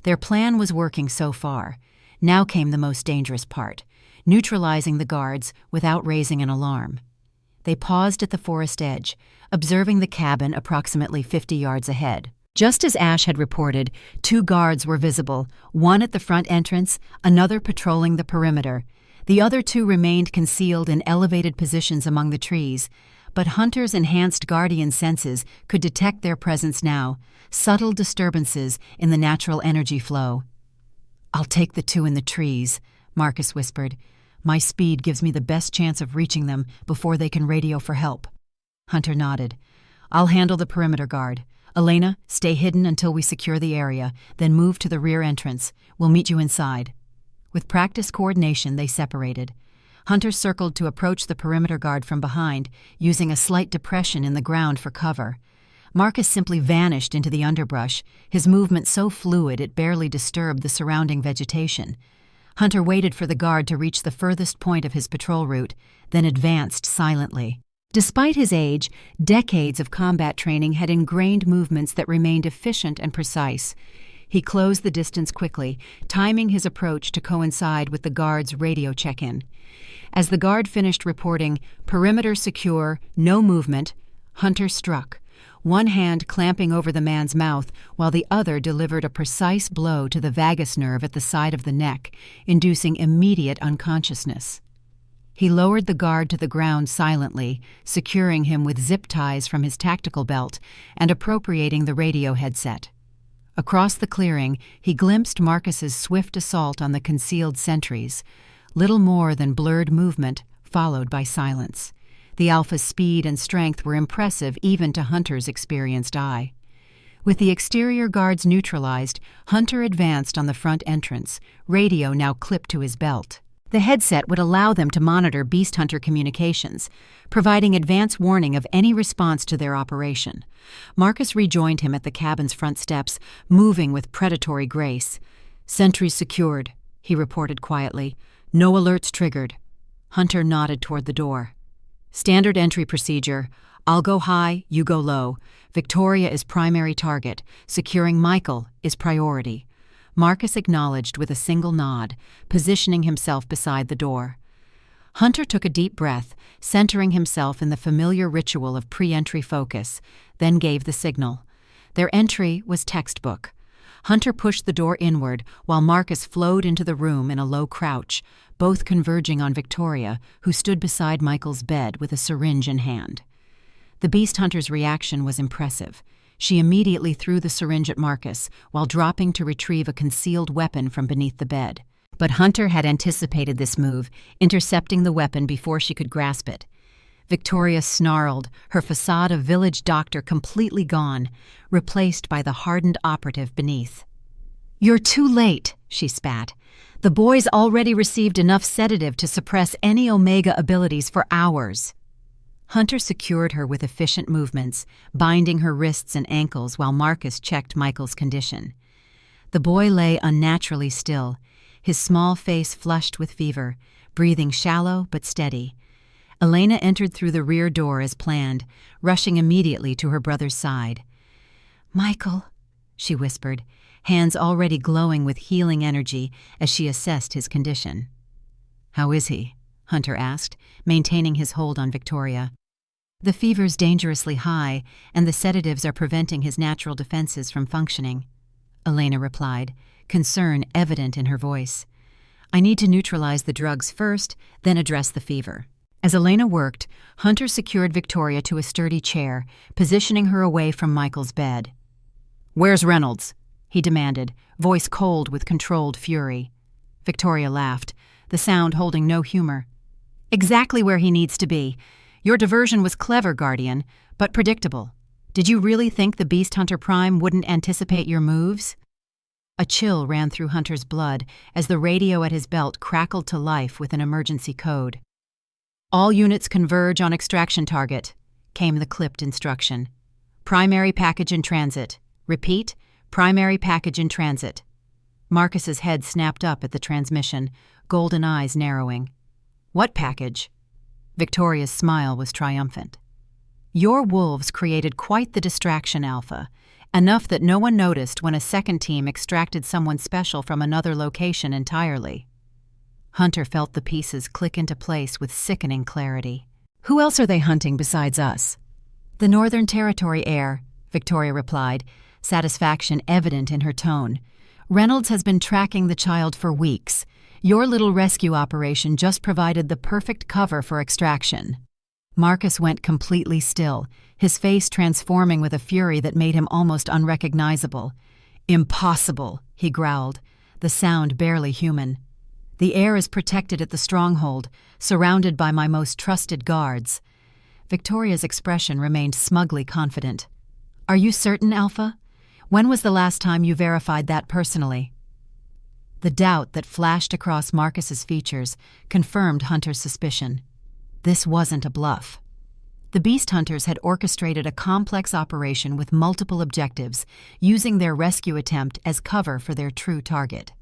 Their plan was working so far. Now came the most dangerous part, neutralizing the guards without raising an alarm. They paused at the forest edge, observing the cabin approximately 50 yards ahead. Just as Ash had reported, 2 guards were visible, one at the front entrance, another patrolling the perimeter. The other 2 remained concealed in elevated positions among the trees, but Hunter's enhanced guardian senses could detect their presence now, subtle disturbances in the natural energy flow. "I'll take the 2 in the trees," Marcus whispered. "My speed gives me the best chance of reaching them before they can radio for help." Hunter nodded. "I'll handle the perimeter guard. Elena, stay hidden until we secure the area, then move to the rear entrance. We'll meet you inside." With practiced coordination, they separated. Hunter circled to approach the perimeter guard from behind, using a slight depression in the ground for cover. Marcus simply vanished into the underbrush, his movement so fluid it barely disturbed the surrounding vegetation. Hunter waited for the guard to reach the furthest point of his patrol route, then advanced silently. Despite his age, decades of combat training had ingrained movements that remained efficient and precise. He closed the distance quickly, timing his approach to coincide with the guard's radio check-in. As the guard finished reporting, "Perimeter secure, no movement," Hunter struck, one hand clamping over the man's mouth while the other delivered a precise blow to the vagus nerve at the side of the neck, inducing immediate unconsciousness. He lowered the guard to the ground silently, securing him with zip ties from his tactical belt and appropriating the radio headset. Across the clearing, he glimpsed Marcus's swift assault on the concealed sentries. Little more than blurred movement, followed by silence. The Alpha's speed and strength were impressive even to Hunter's experienced eye. With the exterior guards neutralized, Hunter advanced on the front entrance, radio now clipped to his belt. The headset would allow them to monitor Beast Hunter communications, providing advance warning of any response to their operation. Marcus rejoined him at the cabin's front steps, moving with predatory grace. "Sentries secured," he reported quietly. "No alerts triggered." Hunter nodded toward the door. "Standard entry procedure. I'll go high, you go low. Victoria is primary target. Securing Michael is priority." Marcus acknowledged with a single nod, positioning himself beside the door. Hunter took a deep breath, centering himself in the familiar ritual of pre-entry focus, then gave the signal. Their entry was textbook. Hunter pushed the door inward while Marcus flowed into the room in a low crouch, both converging on Victoria, who stood beside Michael's bed with a syringe in hand. The Beast Hunter's reaction was impressive. She immediately threw the syringe at Marcus while dropping to retrieve a concealed weapon from beneath the bed. But Hunter had anticipated this move, intercepting the weapon before she could grasp it. Victoria snarled, her facade of village doctor completely gone, replaced by the hardened operative beneath. "You're too late," she spat. "The boy's already received enough sedative to suppress any Omega abilities for hours." Hunter secured her with efficient movements, binding her wrists and ankles while Marcus checked Michael's condition. The boy lay unnaturally still, his small face flushed with fever, breathing shallow but steady. Elena entered through the rear door as planned, rushing immediately to her brother's side. "Michael," she whispered, hands already glowing with healing energy as she assessed his condition. "How is he?" Hunter asked, maintaining his hold on Victoria. "The fever's dangerously high, and the sedatives are preventing his natural defenses from functioning," Elena replied, concern evident in her voice. "I need to neutralize the drugs first, then address the fever." As Elena worked, Hunter secured Victoria to a sturdy chair, positioning her away from Michael's bed. "Where's Reynolds?" he demanded, voice cold with controlled fury. Victoria laughed, the sound holding no humor. "Exactly where he needs to be. Your diversion was clever, Guardian, but predictable. Did you really think the Beast Hunter Prime wouldn't anticipate your moves?" A chill ran through Hunter's blood as the radio at his belt crackled to life with an emergency code. "All units converge on extraction target," came the clipped instruction. "Primary package in transit. Repeat, primary package in transit." Marcus's head snapped up at the transmission, golden eyes narrowing. "What package?" Victoria's smile was triumphant. "Your wolves created quite the distraction, Alpha, enough that no one noticed when a second team extracted someone special from another location entirely." Hunter felt the pieces click into place with sickening clarity. "Who else are they hunting besides us?" "The Northern Territory heir," Victoria replied, satisfaction evident in her tone. "Reynolds has been tracking the child for weeks. Your little rescue operation just provided the perfect cover for extraction." Marcus went completely still, his face transforming with a fury that made him almost unrecognizable. "Impossible," he growled, the sound barely human. "The heir is protected at the stronghold, surrounded by my most trusted guards." Victoria's expression remained smugly confident. "Are you certain, Alpha? When was the last time you verified that personally?" The doubt that flashed across Marcus's features confirmed Hunter's suspicion. This wasn't a bluff. The beast hunters had orchestrated a complex operation with multiple objectives, using their rescue attempt as cover for their true target.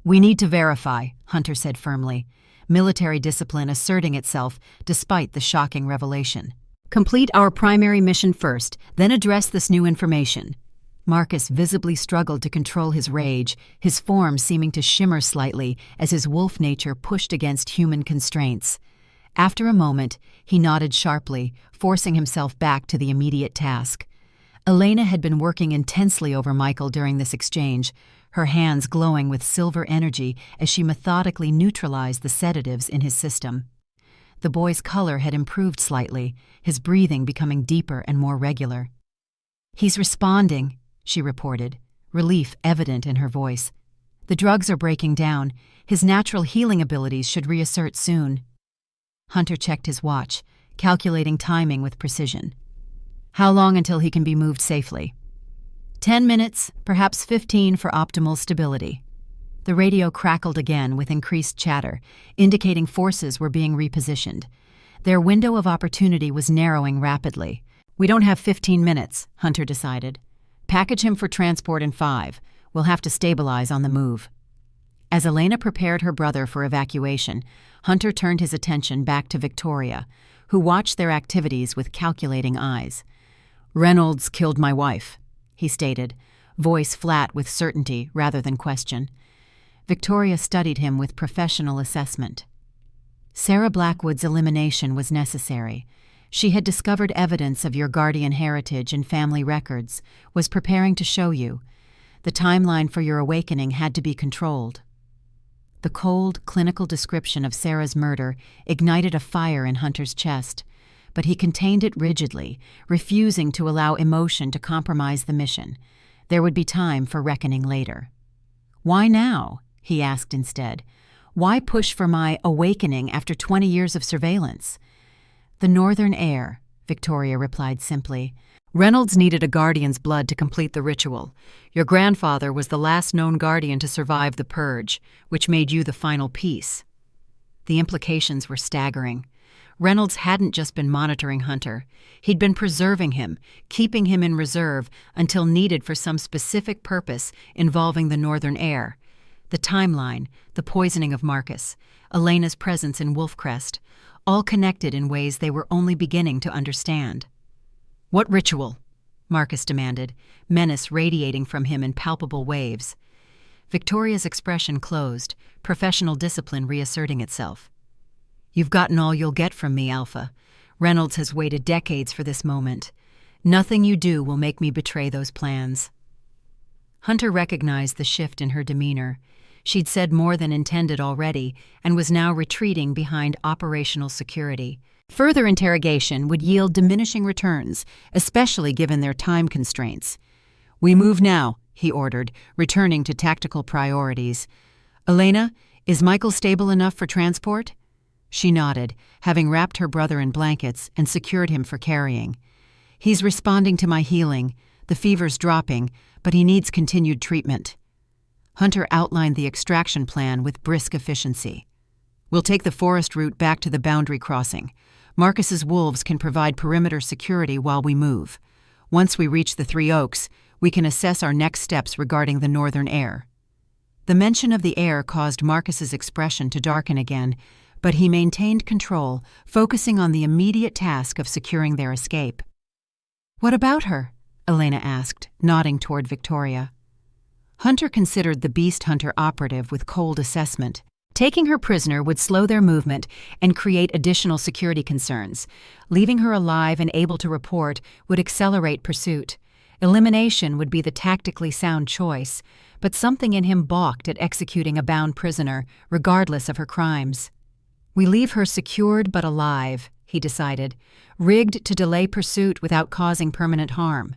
"We need to verify," Hunter said firmly, military discipline asserting itself despite the shocking revelation. "Complete our primary mission first, then address this new information." Marcus visibly struggled to control his rage, his form seeming to shimmer slightly as his wolf nature pushed against human constraints. After a moment, he nodded sharply, forcing himself back to the immediate task. Elena had been working intensely over Michael during this exchange, her hands glowing with silver energy as she methodically neutralized the sedatives in his system. The boy's color had improved slightly, his breathing becoming deeper and more regular. "He's responding," she reported, relief evident in her voice. "The drugs are breaking down. His natural healing abilities should reassert soon." Hunter checked his watch, calculating timing with precision. "How long until he can be moved safely?" 10 minutes, perhaps 15 for optimal stability." The radio crackled again with increased chatter, indicating forces were being repositioned. Their window of opportunity was narrowing rapidly. "We don't have 15 minutes, Hunter decided. "Package him for transport in 5. We'll have to stabilize on the move." As Elena prepared her brother for evacuation, Hunter turned his attention back to Victoria, who watched their activities with calculating eyes. "Reynolds killed my wife," he stated, voice flat with certainty rather than question. Victoria studied him with professional assessment. "Sarah Blackwood's elimination was necessary. She had discovered evidence of your guardian heritage and family records, was preparing to show you. The timeline for your awakening had to be controlled." The cold, clinical description of Sarah's murder ignited a fire in Hunter's chest, but he contained it rigidly, refusing to allow emotion to compromise the mission. There would be time for reckoning later. "Why now?" he asked instead. "Why push for my awakening after 20 years of surveillance?" "The northern air," Victoria replied simply. "Reynolds needed a guardian's blood to complete the ritual. Your grandfather was the last known guardian to survive the purge, which made you the final piece." The implications were staggering. Reynolds hadn't just been monitoring Hunter. He'd been preserving him, keeping him in reserve until needed for some specific purpose involving the northern air. The timeline, the poisoning of Marcus, Elena's presence in Wolfcrest, all connected in ways they were only beginning to understand. "What ritual?" Marcus demanded, menace radiating from him in palpable waves. Victoria's expression closed, professional discipline reasserting itself. "You've gotten all you'll get from me, Alpha. Reynolds has waited decades for this moment. Nothing you do will make me betray those plans." Hunter recognized the shift in her demeanor. She'd said more than intended already and was now retreating behind operational security. Further interrogation would yield diminishing returns, especially given their time constraints. "We move now," he ordered, returning to tactical priorities. "Elena, is Michael stable enough for transport?" She nodded, having wrapped her brother in blankets and secured him for carrying. "He's responding to my healing. The fever's dropping, but he needs continued treatment." Hunter outlined the extraction plan with brisk efficiency. "We'll take the forest route back to the boundary crossing. Marcus's wolves can provide perimeter security while we move. Once we reach the Three Oaks, we can assess our next steps regarding the northern air." The mention of the air caused Marcus's expression to darken again, but he maintained control, focusing on the immediate task of securing their escape. "What about her?" Elena asked, nodding toward Victoria. Hunter considered the beast hunter operative with cold assessment. Taking her prisoner would slow their movement and create additional security concerns. Leaving her alive and able to report would accelerate pursuit. Elimination would be the tactically sound choice, but something in him balked at executing a bound prisoner, regardless of her crimes. "We leave her secured but alive," he decided, rigged to delay pursuit without causing permanent harm.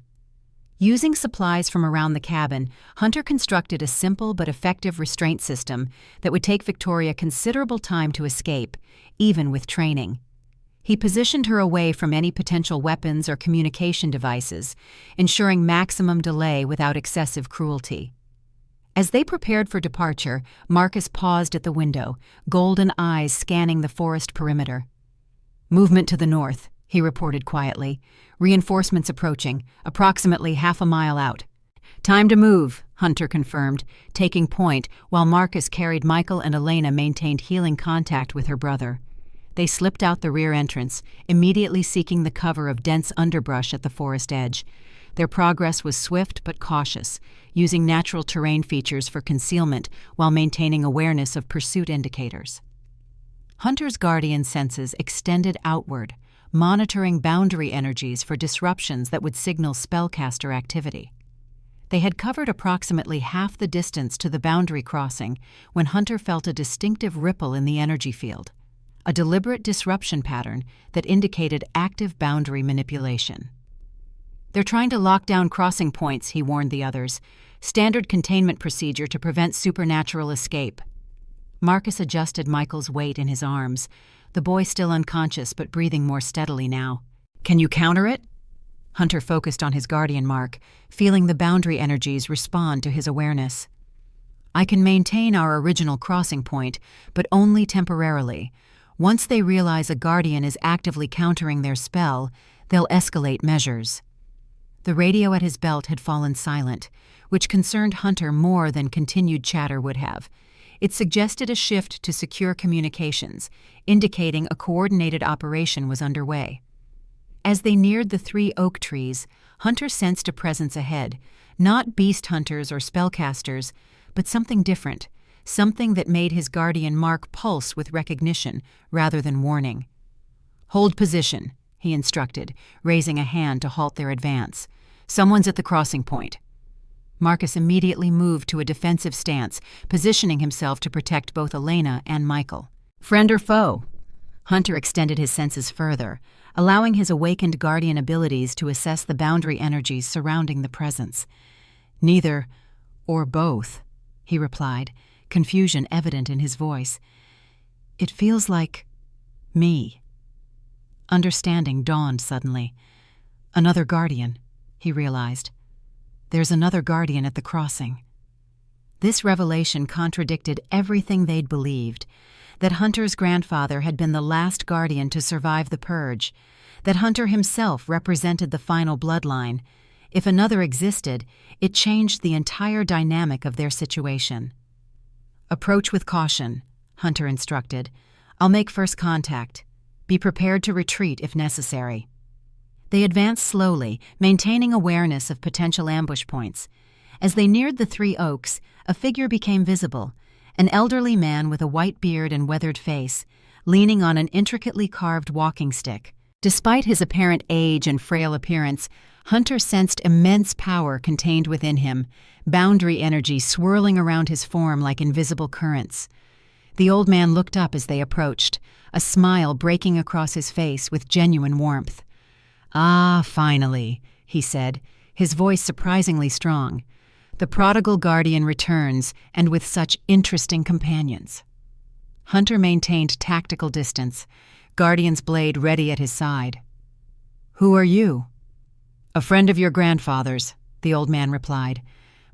Using supplies from around the cabin, Hunter constructed a simple but effective restraint system that would take Victoria considerable time to escape, even with training. He positioned her away from any potential weapons or communication devices, ensuring maximum delay without excessive cruelty. As they prepared for departure, Marcus paused at the window, golden eyes scanning the forest perimeter. "Movement to the north," he reported quietly. "Reinforcements approaching, approximately half a mile out." "Time to move," Hunter confirmed, taking point while Marcus carried Michael and Elena maintained healing contact with her brother. They slipped out the rear entrance, immediately seeking the cover of dense underbrush at the forest edge. Their progress was swift but cautious, using natural terrain features for concealment while maintaining awareness of pursuit indicators. Hunter's guardian senses extended outward, monitoring boundary energies for disruptions that would signal spellcaster activity. They had covered approximately half the distance to the boundary crossing when Hunter felt a distinctive ripple in the energy field, a deliberate disruption pattern that indicated active boundary manipulation. "They're trying to lock down crossing points," he warned the others. "Standard containment procedure to prevent supernatural escape." Marcus adjusted Michael's weight in his arms, the boy still unconscious but breathing more steadily now. "Can you counter it?" Hunter focused on his guardian mark, feeling the boundary energies respond to his awareness. "I can maintain our original crossing point, but only temporarily. Once they realize a guardian is actively countering their spell, they'll escalate measures." The radio at his belt had fallen silent, which concerned Hunter more than continued chatter would have. It suggested a shift to secure communications, indicating a coordinated operation was underway. As they neared the 3 oak trees, Hunter sensed a presence ahead, not beast hunters or spellcasters, but something different, something that made his guardian mark pulse with recognition rather than warning. "Hold position," he instructed, raising a hand to halt their advance. "Someone's at the crossing point." Marcus immediately moved to a defensive stance, positioning himself to protect both Elena and Michael. "Friend or foe?" Hunter extended his senses further, allowing his awakened guardian abilities to assess the boundary energies surrounding the presence. "Neither, or both," he replied, confusion evident in his voice. "It feels like me." Understanding dawned suddenly. Another guardian, he realized. There's another guardian at the crossing. This revelation contradicted everything they'd believed, that Hunter's grandfather had been the last guardian to survive the purge, that Hunter himself represented the final bloodline. If another existed, it changed the entire dynamic of their situation. "Approach with caution," Hunter instructed. "I'll make first contact. Be prepared to retreat if necessary." They advanced slowly, maintaining awareness of potential ambush points. As they neared the 3 oaks, a figure became visible, an elderly man with a white beard and weathered face, leaning on an intricately carved walking stick. Despite his apparent age and frail appearance, Hunter sensed immense power contained within him, boundary energy swirling around his form like invisible currents. The old man looked up as they approached, a smile breaking across his face with genuine warmth. "Ah, finally," he said, his voice surprisingly strong. "The prodigal guardian returns, and with such interesting companions." Hunter maintained tactical distance, guardian's blade ready at his side. "Who are you?" "A friend of your grandfather's," the old man replied.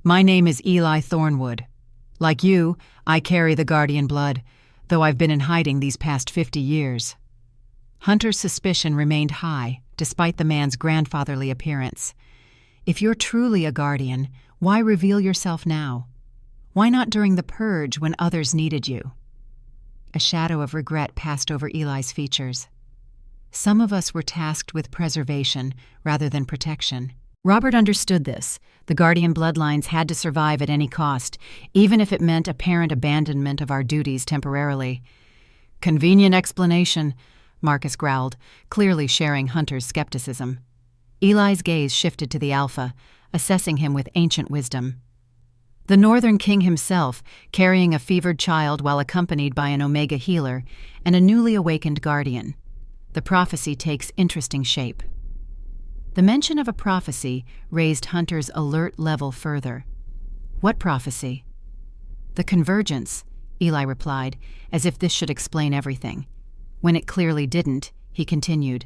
"My name is Eli Thornwood. Like you, I carry the guardian blood, though I've been in hiding these past 50 years. Hunter's suspicion remained high, despite the man's grandfatherly appearance. If you're truly a guardian, why reveal yourself now? Why not during the purge when others needed you? A shadow of regret passed over Eli's features. Some of us were tasked with preservation rather than protection. Robert understood this. The guardian bloodlines had to survive at any cost, even if it meant apparent abandonment of our duties temporarily. "Convenient explanation," Marcus growled, clearly sharing Hunter's skepticism. Eli's gaze shifted to the Alpha, assessing him with ancient wisdom. The Northern King himself, carrying a fevered child while accompanied by an Omega healer and a newly awakened guardian. The prophecy takes interesting shape. The mention of a prophecy raised Hunter's alert level further. "What prophecy?" "The convergence," Eli replied, as if this should explain everything. When it clearly didn't, he continued.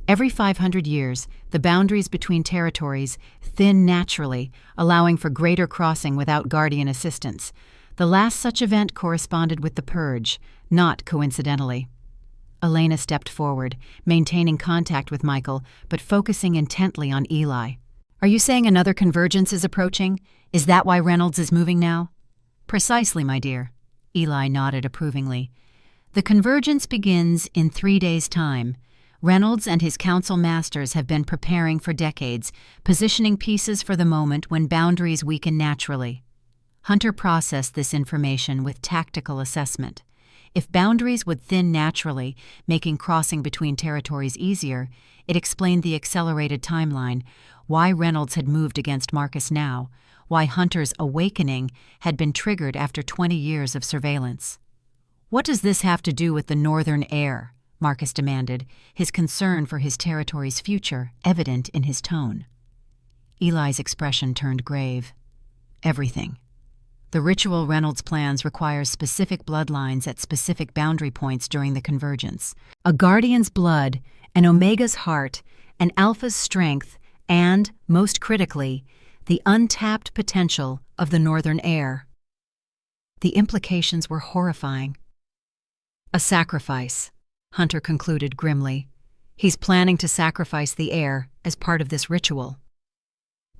"Every 500 years, the boundaries between territories thin naturally, allowing for greater crossing without guardian assistance. The last such event corresponded with the purge, not coincidentally." Elena stepped forward, maintaining contact with Michael, but focusing intently on Eli. Are you saying another convergence is approaching? Is that why Reynolds is moving now? Precisely, my dear. Eli nodded approvingly. The convergence begins in 3 days' time. Reynolds and his council masters have been preparing for decades, positioning pieces for the moment when boundaries weaken naturally. Hunter processed this information with tactical assessment. If boundaries would thin naturally, making crossing between territories easier, it explained the accelerated timeline, why Reynolds had moved against Marcus now, why Hunter's awakening had been triggered after 20 years of surveillance. What does this have to do with the northern heir? Marcus demanded, his concern for his territory's future evident in his tone. Eli's expression turned grave. Everything. The ritual Reynolds plans requires specific bloodlines at specific boundary points during the convergence. A guardian's blood, an omega's heart, an alpha's strength, and, most critically, the untapped potential of the northern heir. The implications were horrifying. A sacrifice, Hunter concluded grimly. He's planning to sacrifice the heir as part of this ritual.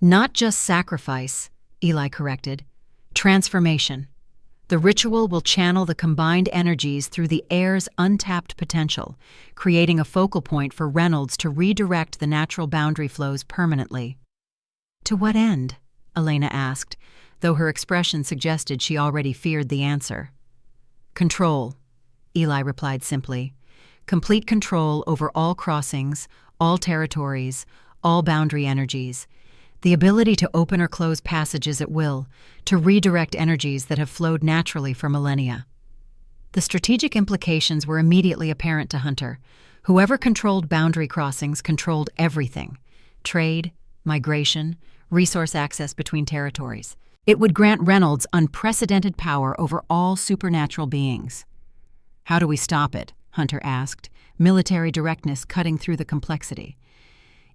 Not just sacrifice, Eli corrected. Transformation. The ritual will channel the combined energies through the heir's untapped potential, creating a focal point for Reynolds to redirect the natural boundary flows permanently. To what end? Elena asked, though her expression suggested she already feared the answer. Control, Eli replied simply. Complete control over all crossings, all territories, all boundary energies. The ability to open or close passages at will, to redirect energies that have flowed naturally for millennia. The strategic implications were immediately apparent to Hunter. Whoever controlled boundary crossings controlled everything: trade, migration, resource access between territories. It would grant Reynolds unprecedented power over all supernatural beings. How do we stop it? Hunter asked, military directness cutting through the complexity.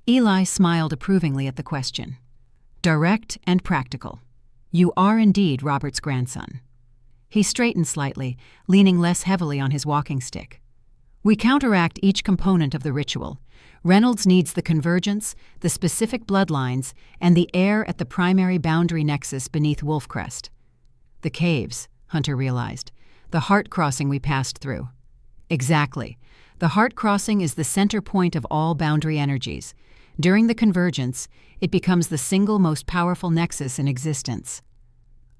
Eli smiled approvingly at the question. Direct and practical. You are indeed Robert's grandson. He straightened slightly, leaning less heavily on his walking stick. We counteract each component of the ritual. Reynolds needs the convergence, the specific bloodlines, and the heir at the primary boundary nexus beneath Wolfcrest. The caves, Hunter realized. The heart crossing we passed through. Exactly. The heart crossing is the center point of all boundary energies. During the convergence, it becomes the single most powerful nexus in existence.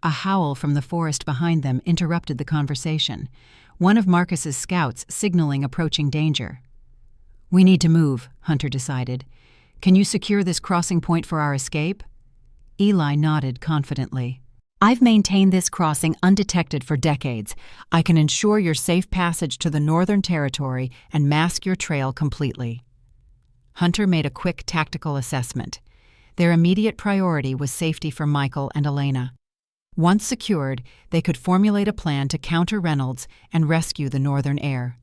A howl from the forest behind them interrupted the conversation, one of Marcus's scouts signaling approaching danger. We need to move, Hunter decided. Can you secure this crossing point for our escape? Eli nodded confidently. I've maintained this crossing undetected for decades. I can ensure your safe passage to the Northern Territory and mask your trail completely. Hunter made a quick tactical assessment. Their immediate priority was safety for Michael and Elena. Once secured, they could formulate a plan to counter Reynolds and rescue the northern heir.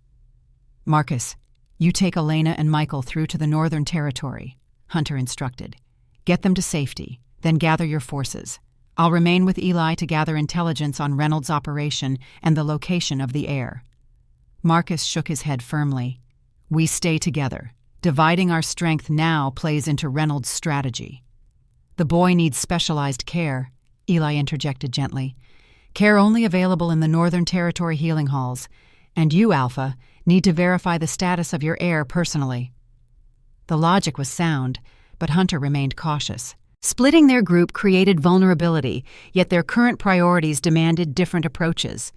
Marcus, you take Elena and Michael through to the Northern Territory, Hunter instructed. Get them to safety, then gather your forces. I'll remain with Eli to gather intelligence on Reynolds' operation and the location of the heir. Marcus shook his head firmly. We stay together. Dividing our strength now plays into Reynolds' strategy. The boy needs specialized care, Eli interjected gently. Care only available in the Northern Territory healing halls. And you, Alpha, need to verify the status of your heir personally. The logic was sound, but Hunter remained cautious. Splitting their group created vulnerability, yet their current priorities demanded different approaches.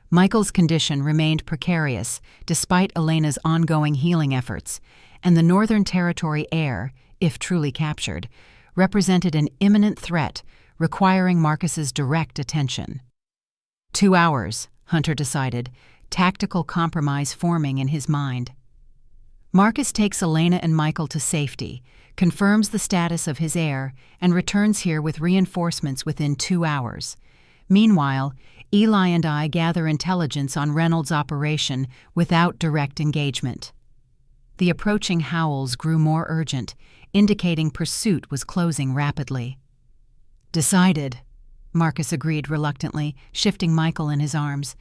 Michael's condition remained precarious, despite Elena's ongoing healing efforts, and the Northern Territory heir, if truly captured, represented an imminent threat, requiring Marcus's direct attention. 2 hours, Hunter decided, tactical compromise forming in his mind. Marcus takes Elena and Michael to safety, confirms the status of his heir, and returns here with reinforcements within 2 hours. Meanwhile, Eli and I gather intelligence on Reynolds' operation without direct engagement. The approaching howls grew more urgent, indicating pursuit was closing rapidly. Decided, Marcus agreed reluctantly, shifting Michael in his arms.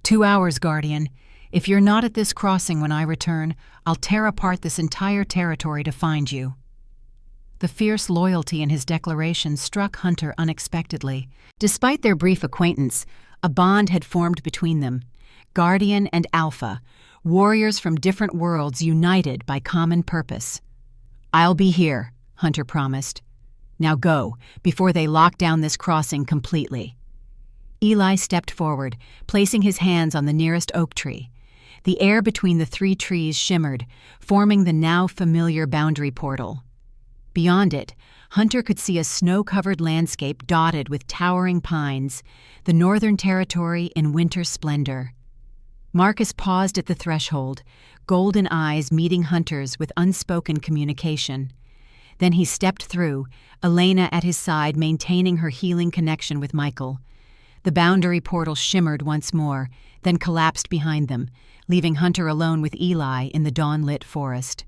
2 hours, Guardian. If you're not at this crossing when I return, I'll tear apart this entire territory to find you." The fierce loyalty in his declaration struck Hunter unexpectedly. Despite their brief acquaintance, a bond had formed between them. Guardian and Alpha, warriors from different worlds united by common purpose. "I'll be here," Hunter promised. "Now go, before they lock down this crossing completely." Eli stepped forward, placing his hands on the nearest oak tree. The air between the three trees shimmered, forming the now familiar boundary portal. Beyond it, Hunter could see a snow-covered landscape dotted with towering pines, the Northern Territory in winter splendor. Marcus paused at the threshold, golden eyes meeting Hunter's with unspoken communication. Then he stepped through, Elena at his side maintaining her healing connection with Michael. The boundary portal shimmered once more, then collapsed behind them, leaving Hunter alone with Eli in the dawn-lit forest.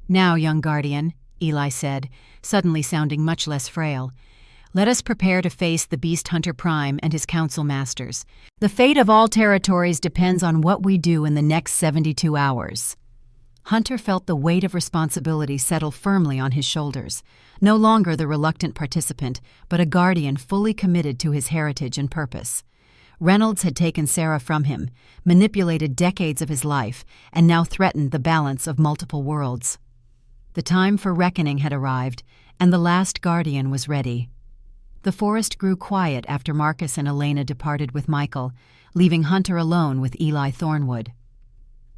"Now, young guardian," Eli said, suddenly sounding much less frail, "let us prepare to face the Beast Hunter Prime and his council masters. The fate of all territories depends on what we do in the next 72 hours. Hunter felt the weight of responsibility settle firmly on his shoulders, no longer the reluctant participant, but a guardian fully committed to his heritage and purpose. Reynolds had taken Sarah from him, manipulated decades of his life, and now threatened the balance of multiple worlds. The time for reckoning had arrived, and the last guardian was ready. The forest grew quiet after Marcus and Elena departed with Michael, leaving Hunter alone with Eli Thornwood.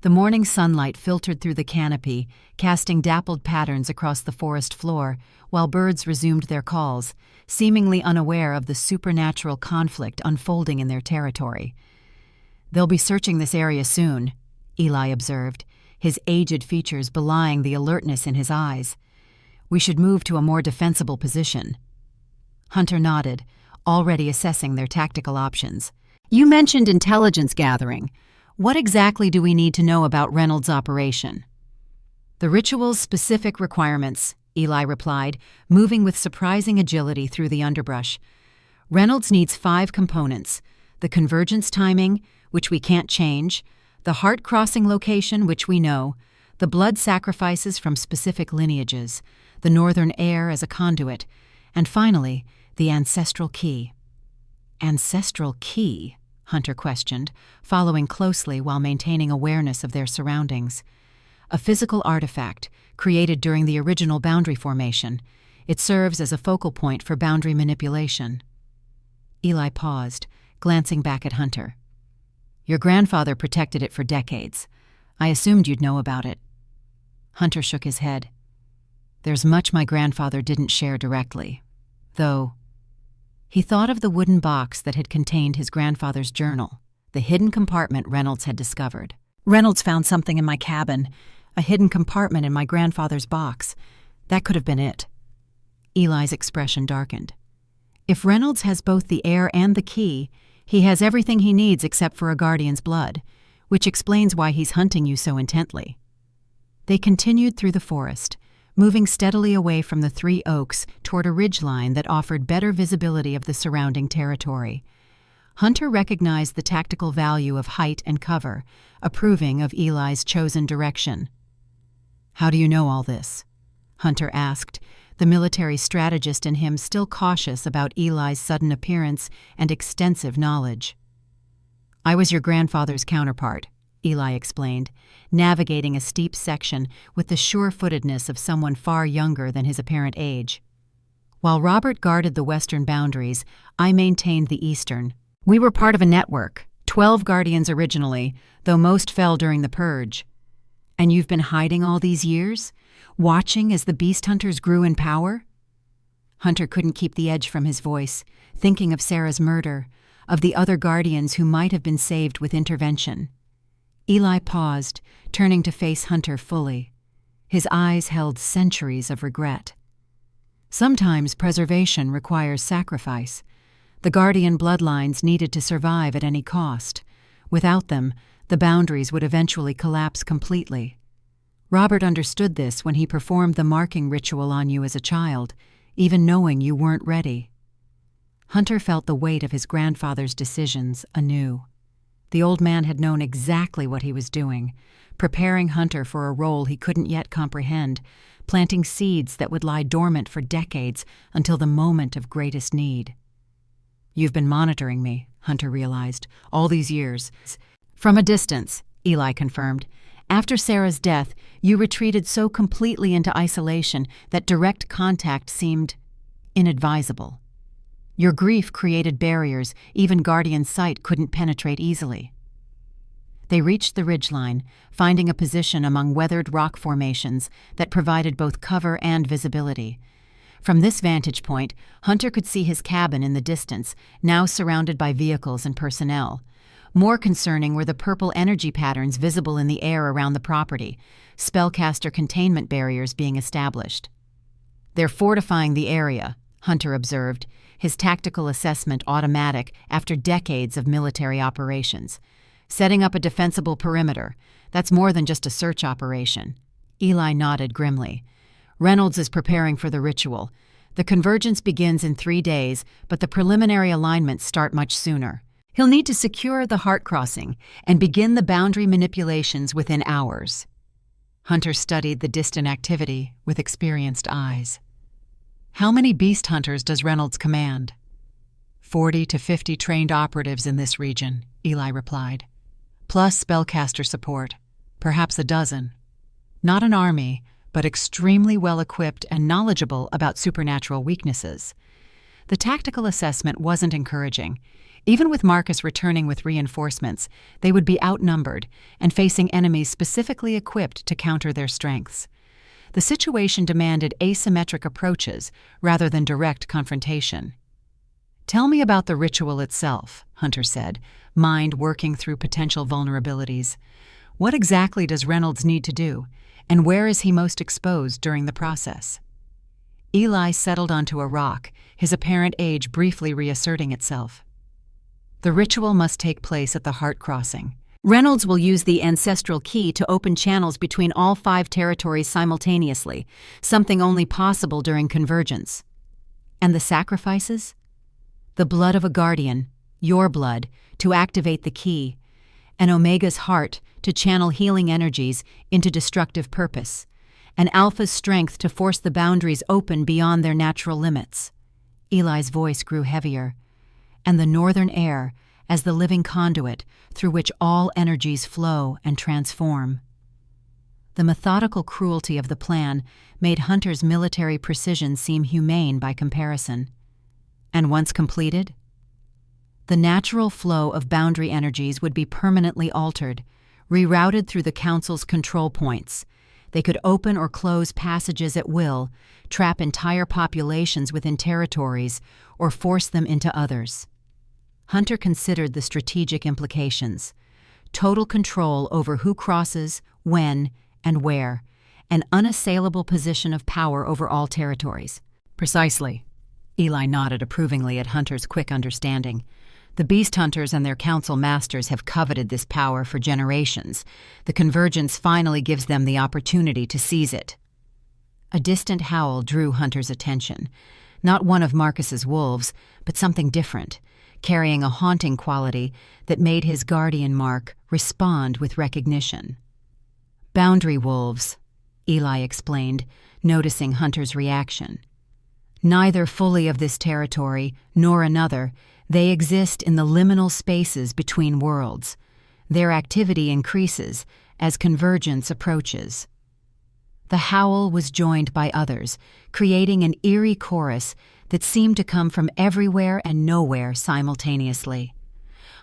The morning sunlight filtered through the canopy, casting dappled patterns across the forest floor, while birds resumed their calls, seemingly unaware of the supernatural conflict unfolding in their territory. "They'll be searching this area soon," Eli observed, his aged features belying the alertness in his eyes. "We should move to a more defensible position." Hunter nodded, already assessing their tactical options. "You mentioned intelligence gathering. What exactly do we need to know about Reynolds' operation?" "The ritual's specific requirements," Eli replied, moving with surprising agility through the underbrush. "Reynolds needs 5 components: the convergence timing, which we can't change, the heart-crossing location, which we know, the blood sacrifices from specific lineages, the northern air as a conduit, and finally, the ancestral key." "Ancestral key?" Hunter questioned, following closely while maintaining awareness of their surroundings. "A physical artifact, created during the original boundary formation. It serves as a focal point for boundary manipulation." Eli paused, glancing back at Hunter. "Your grandfather protected it for decades. I assumed you'd know about it." Hunter shook his head. "There's much my grandfather didn't share directly, though." He thought of the wooden box that had contained his grandfather's journal, the hidden compartment Reynolds had discovered. "Reynolds found something in my cabin, a hidden compartment in my grandfather's box. That could have been it." Eli's expression darkened. "If Reynolds has both the heir and the key, he has everything he needs except for a guardian's blood, which explains why he's hunting you so intently." They continued through the forest, moving steadily away from the 3 oaks toward a ridgeline that offered better visibility of the surrounding territory. Hunter recognized the tactical value of height and cover, approving of Eli's chosen direction. "How do you know all this?" Hunter asked, the military strategist in him still cautious about Eli's sudden appearance and extensive knowledge. "I was your grandfather's counterpart," Eli explained, navigating a steep section with the sure-footedness of someone far younger than his apparent age. "While Robert guarded the western boundaries, I maintained the eastern. We were part of a network, 12 guardians originally, though most fell during the purge." "And you've been hiding all these years? Watching as the beast hunters grew in power?" Hunter couldn't keep the edge from his voice, thinking of Sarah's murder, of the other guardians who might have been saved with intervention. Eli paused, turning to face Hunter fully. His eyes held centuries of regret. "Sometimes preservation requires sacrifice. The guardian bloodlines needed to survive at any cost. Without them, the boundaries would eventually collapse completely. Robert understood this when he performed the marking ritual on you as a child, even knowing you weren't ready." Hunter felt the weight of his grandfather's decisions anew. The old man had known exactly what he was doing, preparing Hunter for a role he couldn't yet comprehend, planting seeds that would lie dormant for decades until the moment of greatest need. "You've been monitoring me," Hunter realized, "all these years." "From a distance," Eli confirmed. "After Sarah's death, you retreated so completely into isolation that direct contact seemed inadvisable. Your grief created barriers even Guardian's sight couldn't penetrate easily." They reached the ridgeline, finding a position among weathered rock formations that provided both cover and visibility. From this vantage point, Hunter could see his cabin in the distance, now surrounded by vehicles and personnel. More concerning were the purple energy patterns visible in the air around the property, spellcaster containment barriers being established. "They're fortifying the area," Hunter observed, his tactical assessment automatic after decades of military operations. "Setting up a defensible perimeter. That's more than just a search operation." Eli nodded grimly. "Reynolds is preparing for the ritual. The convergence begins in 3 days, but the preliminary alignments start much sooner. He'll need to secure the heart crossing and begin the boundary manipulations within hours." Hunter studied the distant activity with experienced eyes. "How many beast hunters does Reynolds command?" 40 to 50 trained operatives in this region," Eli replied. "Plus spellcaster support, perhaps a dozen. Not an army, but extremely well-equipped and knowledgeable about supernatural weaknesses." The tactical assessment wasn't encouraging. Even with Marcus returning with reinforcements, they would be outnumbered and facing enemies specifically equipped to counter their strengths. The situation demanded asymmetric approaches rather than direct confrontation. "Tell me about the ritual itself," Hunter said, mind working through potential vulnerabilities. "What exactly does Reynolds need to do, and where is he most exposed during the process?" Eli settled onto a rock, his apparent age briefly reasserting itself. "The ritual must take place at the heart crossing. Reynolds will use the ancestral key to open channels between all 5 territories simultaneously, something only possible during convergence." "And the sacrifices?" "The blood of a guardian, your blood, to activate the key, an Omega's heart to channel healing energies into destructive purpose, an Alpha's strength to force the boundaries open beyond their natural limits." Eli's voice grew heavier. "And the northern air as the living conduit through which all energies flow and transform." The methodical cruelty of the plan made Hunter's military precision seem humane by comparison. "And once completed?" "The natural flow of boundary energies would be permanently altered, rerouted through the Council's control points. They could open or close passages at will, trap entire populations within territories, or force them into others." Hunter considered the strategic implications. Total control over who crosses, when, and where, an unassailable position of power over all territories. "Precisely." Eli nodded approvingly at Hunter's quick understanding. "The beast hunters and their council masters have coveted this power for generations. The convergence finally gives them the opportunity to seize it." A distant howl drew Hunter's attention. Not one of Marcus's wolves, but something different, carrying a haunting quality that made his guardian mark respond with recognition. "Boundary wolves," Eli explained, noticing Hunter's reaction. "Neither fully of this territory nor another, they exist in the liminal spaces between worlds. Their activity increases as convergence approaches." The howl was joined by others, creating an eerie chorus that seemed to come from everywhere and nowhere simultaneously.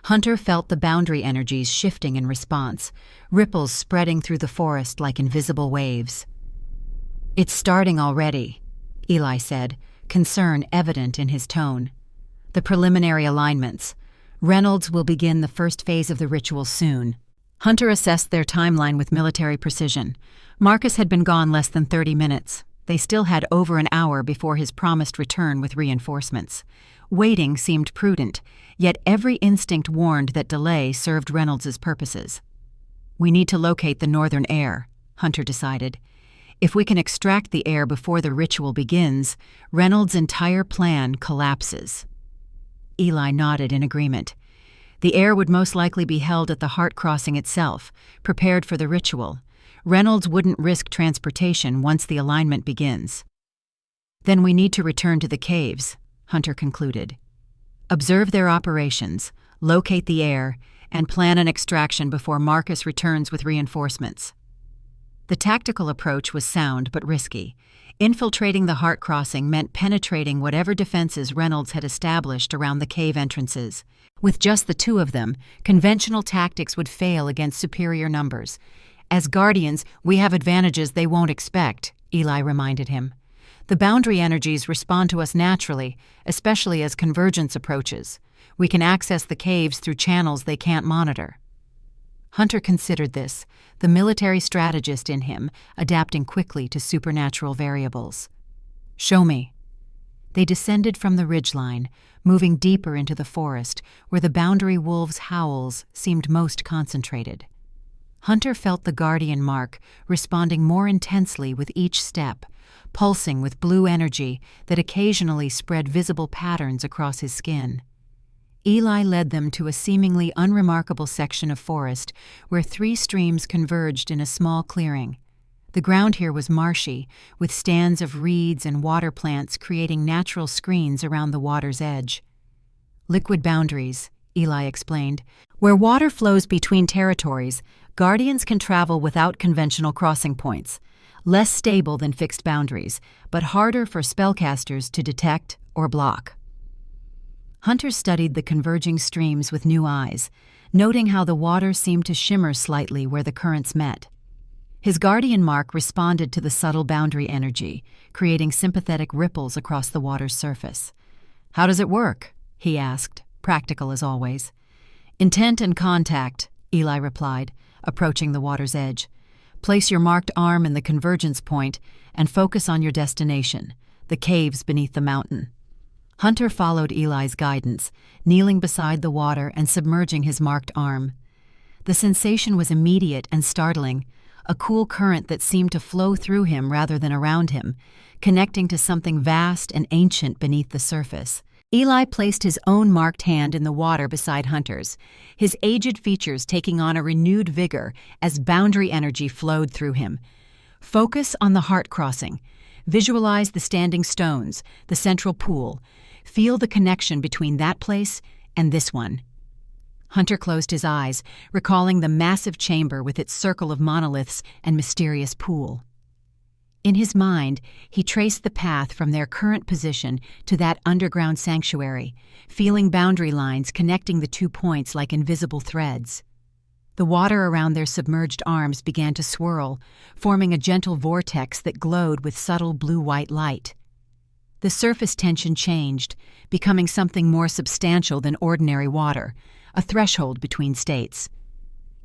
Hunter felt the boundary energies shifting in response, ripples spreading through the forest like invisible waves. "It's starting already," Eli said, concern evident in his tone. "The preliminary alignments. Reynolds will begin the first phase of the ritual soon." Hunter assessed their timeline with military precision. Marcus had been gone less than 30 minutes. They still had over an hour before his promised return with reinforcements. Waiting seemed prudent, yet every instinct warned that delay served Reynolds's purposes. "We need to locate the northern air," Hunter decided. "If we can extract the air before the ritual begins, Reynolds' entire plan collapses." Eli nodded in agreement. The air would most likely be held at the heart crossing itself, prepared for the ritual. Reynolds wouldn't risk transportation once the alignment begins. Then we need to return to the caves, Hunter concluded. Observe their operations, locate the air, and plan an extraction before Marcus returns with reinforcements. The tactical approach was sound but risky. Infiltrating the heart crossing meant penetrating whatever defenses Reynolds had established around the cave entrances. With just the two of them, conventional tactics would fail against superior numbers. As Guardians, we have advantages they won't expect, Eli reminded him. The boundary energies respond to us naturally, especially as convergence approaches. We can access the caves through channels they can't monitor. Hunter considered this, the military strategist in him, adapting quickly to supernatural variables. Show me. They descended from the ridgeline, moving deeper into the forest, where the boundary wolves' howls seemed most concentrated. Hunter felt the guardian mark responding more intensely with each step, pulsing with blue energy that occasionally spread visible patterns across his skin. Eli led them to a seemingly unremarkable section of forest where 3 streams converged in a small clearing. The ground here was marshy, with stands of reeds and water plants creating natural screens around the water's edge. Liquid boundaries, Eli explained. Where water flows between territories, Guardians can travel without conventional crossing points. Less stable than fixed boundaries, but harder for spellcasters to detect or block. Hunter studied the converging streams with new eyes, noting how the water seemed to shimmer slightly where the currents met. His guardian mark responded to the subtle boundary energy, creating sympathetic ripples across the water's surface. "How does it work?" he asked, practical as always. "Intent and contact," Eli replied, approaching the water's edge. "Place your marked arm in the convergence point and focus on your destination, the caves beneath the mountain." Hunter followed Eli's guidance, kneeling beside the water and submerging his marked arm. The sensation was immediate and startling, a cool current that seemed to flow through him rather than around him, connecting to something vast and ancient beneath the surface. Eli placed his own marked hand in the water beside Hunter's, his aged features taking on a renewed vigor as boundary energy flowed through him. Focus on the heart crossing. Visualize the standing stones, the central pool. Feel the connection between that place and this one. Hunter closed his eyes, recalling the massive chamber with its circle of monoliths and mysterious pool. In his mind, he traced the path from their current position to that underground sanctuary, feeling boundary lines connecting the 2 points like invisible threads. The water around their submerged arms began to swirl, forming a gentle vortex that glowed with subtle blue-white light. The surface tension changed, becoming something more substantial than ordinary water, a threshold between states.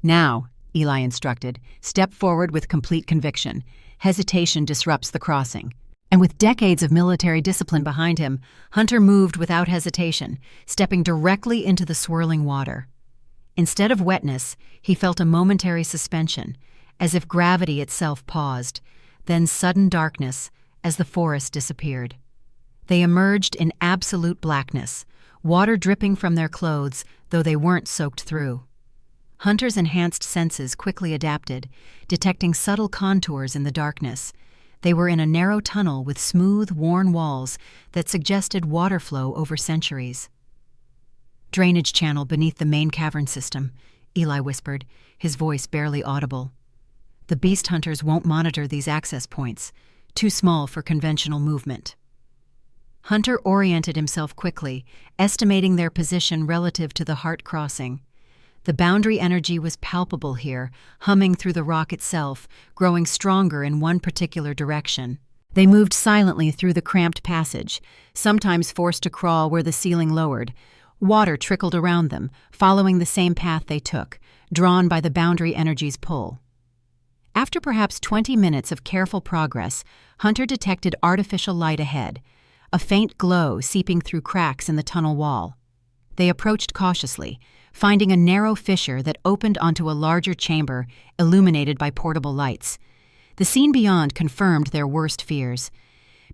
"Now," Eli instructed, "step forward with complete conviction. Hesitation disrupts the crossing." And with decades of military discipline behind him, Hunter moved without hesitation, stepping directly into the swirling water. Instead of wetness, he felt a momentary suspension, as if gravity itself paused, then sudden darkness as the forest disappeared. They emerged in absolute blackness, water dripping from their clothes, though they weren't soaked through. Hunter's enhanced senses quickly adapted, detecting subtle contours in the darkness. They were in a narrow tunnel with smooth, worn walls that suggested water flow over centuries. "Drainage channel beneath the main cavern system," Eli whispered, his voice barely audible. "The beast hunters won't monitor these access points, too small for conventional movement." Hunter oriented himself quickly, estimating their position relative to the heart crossing. The boundary energy was palpable here, humming through the rock itself, growing stronger in one particular direction. They moved silently through the cramped passage, sometimes forced to crawl where the ceiling lowered. Water trickled around them, following the same path they took, drawn by the boundary energy's pull. After perhaps 20 minutes of careful progress, Hunter detected artificial light ahead, a faint glow seeping through cracks in the tunnel wall. They approached cautiously, finding a narrow fissure that opened onto a larger chamber illuminated by portable lights. The scene beyond confirmed their worst fears.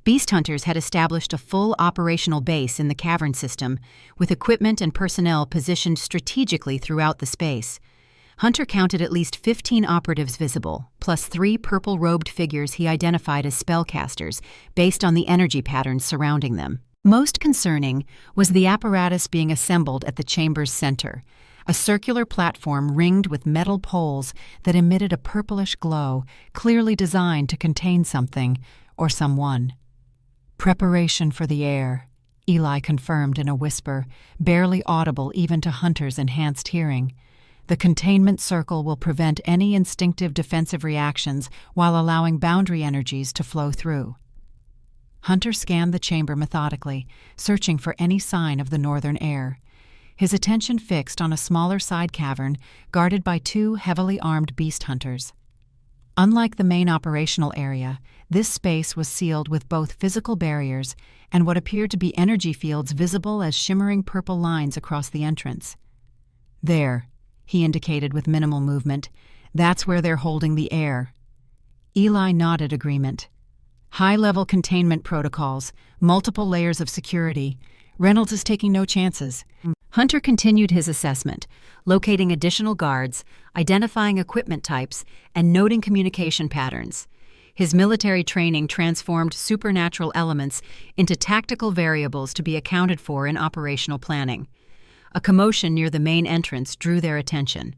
Beast hunters had established a full operational base in the cavern system, with equipment and personnel positioned strategically throughout the space. Hunter counted at least 15 operatives visible, plus 3 purple-robed figures he identified as spellcasters, based on the energy patterns surrounding them. Most concerning was the apparatus being assembled at the chamber's center, a circular platform ringed with metal poles that emitted a purplish glow, clearly designed to contain something or someone. "Preparation for the air," Eli confirmed in a whisper, barely audible even to Hunter's enhanced hearing. "The containment circle will prevent any instinctive defensive reactions while allowing boundary energies to flow through." Hunter scanned the chamber methodically, searching for any sign of the northern air. His attention fixed on a smaller side cavern guarded by 2 heavily armed beast hunters. Unlike the main operational area, this space was sealed with both physical barriers and what appeared to be energy fields visible as shimmering purple lines across the entrance. "There," he indicated with minimal movement. "That's where they're holding the air." Eli nodded agreement. "High-level containment protocols, multiple layers of security. Reynolds is taking no chances." Hunter continued his assessment, locating additional guards, identifying equipment types, and noting communication patterns. His military training transformed supernatural elements into tactical variables to be accounted for in operational planning. A commotion near the main entrance drew their attention.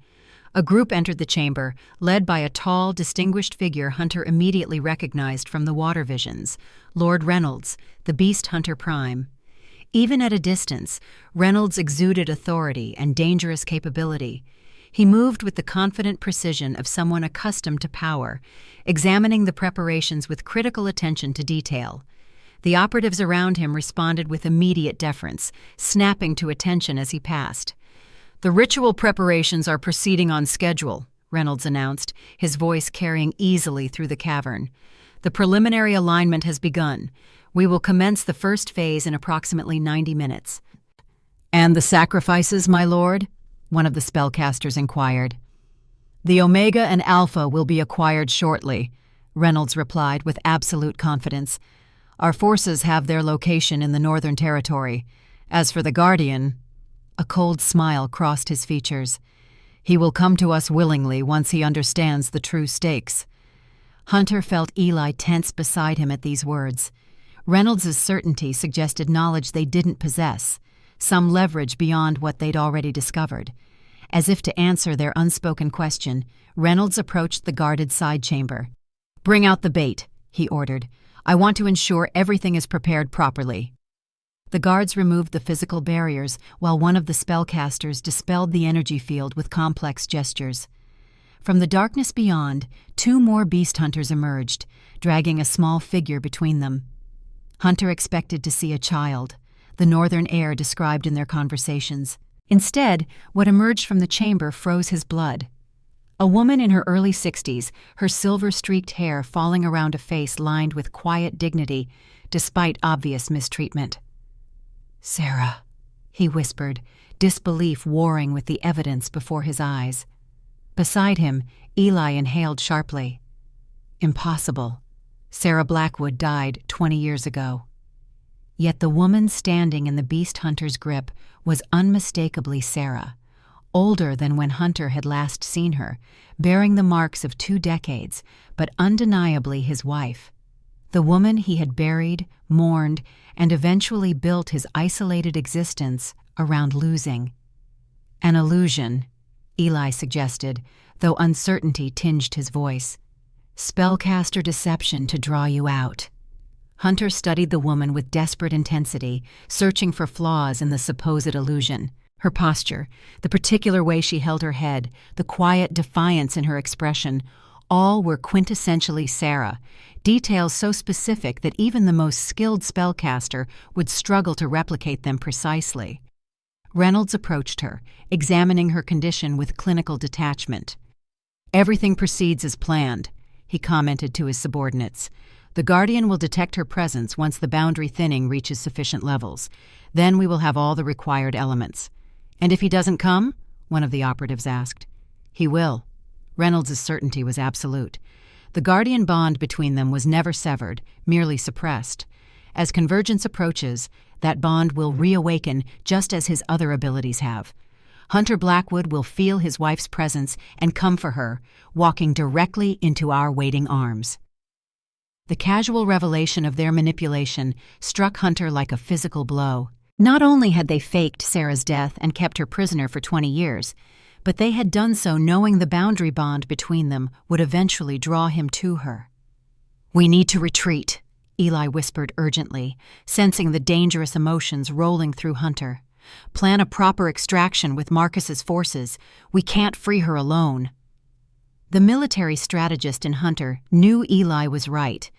A group entered the chamber, led by a tall, distinguished figure Hunter immediately recognized from the water visions, Lord Reynolds, the Beast Hunter Prime. Even at a distance, Reynolds exuded authority and dangerous capability. He moved with the confident precision of someone accustomed to power, examining the preparations with critical attention to detail. The operatives around him responded with immediate deference, snapping to attention as he passed. "The ritual preparations are proceeding on schedule," Reynolds announced, his voice carrying easily through the cavern. "The preliminary alignment has begun. We will commence the first phase in approximately 90 minutes. "And the sacrifices, my lord?" one of the spellcasters inquired. "The Omega and Alpha will be acquired shortly," Reynolds replied with absolute confidence. "Our forces have their location in the Northern Territory. As for the Guardian," a cold smile crossed his features, "he will come to us willingly once he understands the true stakes." Hunter felt Eli tense beside him at these words. Reynolds' certainty suggested knowledge they didn't possess, some leverage beyond what they'd already discovered. As if to answer their unspoken question, Reynolds approached the guarded side chamber. "Bring out the bait," he ordered. "I want to ensure everything is prepared properly." The guards removed the physical barriers while one of the spellcasters dispelled the energy field with complex gestures. From the darkness beyond, 2 more beast hunters emerged, dragging a small figure between them. Hunter expected to see a child, the northern air described in their conversations. Instead, what emerged from the chamber froze his blood. A woman in her early 60s, her silver-streaked hair falling around a face lined with quiet dignity, despite obvious mistreatment. "Sarah," he whispered, disbelief warring with the evidence before his eyes. Beside him, Eli inhaled sharply. "Impossible. Sarah Blackwood died 20 years ago." Yet the woman standing in the beast hunter's grip was unmistakably Sarah, older than when Hunter had last seen her, bearing the marks of 2 decades, but undeniably his wife. The woman he had buried, mourned, and eventually built his isolated existence around losing. "An illusion," Eli suggested, though uncertainty tinged his voice. "Spellcaster deception to draw you out." Hunter studied the woman with desperate intensity, searching for flaws in the supposed illusion. Her posture, the particular way she held her head, the quiet defiance in her expression, all were quintessentially Sarah, details so specific that even the most skilled spellcaster would struggle to replicate them precisely. Reynolds approached her, examining her condition with clinical detachment. "Everything proceeds as planned," he commented to his subordinates. "The Guardian will detect her presence once the boundary thinning reaches sufficient levels. Then we will have all the required elements." "And if he doesn't come?" one of the operatives asked. "He will." Reynolds' certainty was absolute. The guardian bond between them was never severed, merely suppressed. As convergence approaches, that bond will reawaken just as his other abilities have. Hunter Blackwood will feel his wife's presence and come for her, walking directly into our waiting arms. The casual revelation of their manipulation struck Hunter like a physical blow. Not only had they faked Sarah's death and kept her prisoner for 20 years, but they had done so knowing the boundary bond between them would eventually draw him to her. "We need to retreat," Eli whispered urgently, sensing the dangerous emotions rolling through Hunter. "Plan a proper extraction with Marcus's forces. We can't free her alone." The military strategist in Hunter knew Eli was right.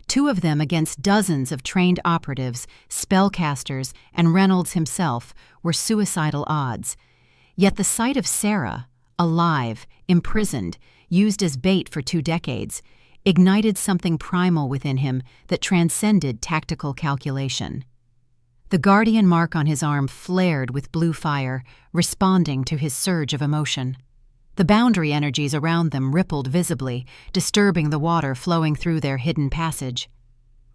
2 of them against dozens of trained operatives, spellcasters, and Reynolds himself were suicidal odds. Yet the sight of Sarah, alive, imprisoned, used as bait for 2 decades, ignited something primal within him that transcended tactical calculation. The guardian mark on his arm flared with blue fire, responding to his surge of emotion. The boundary energies around them rippled visibly, disturbing the water flowing through their hidden passage.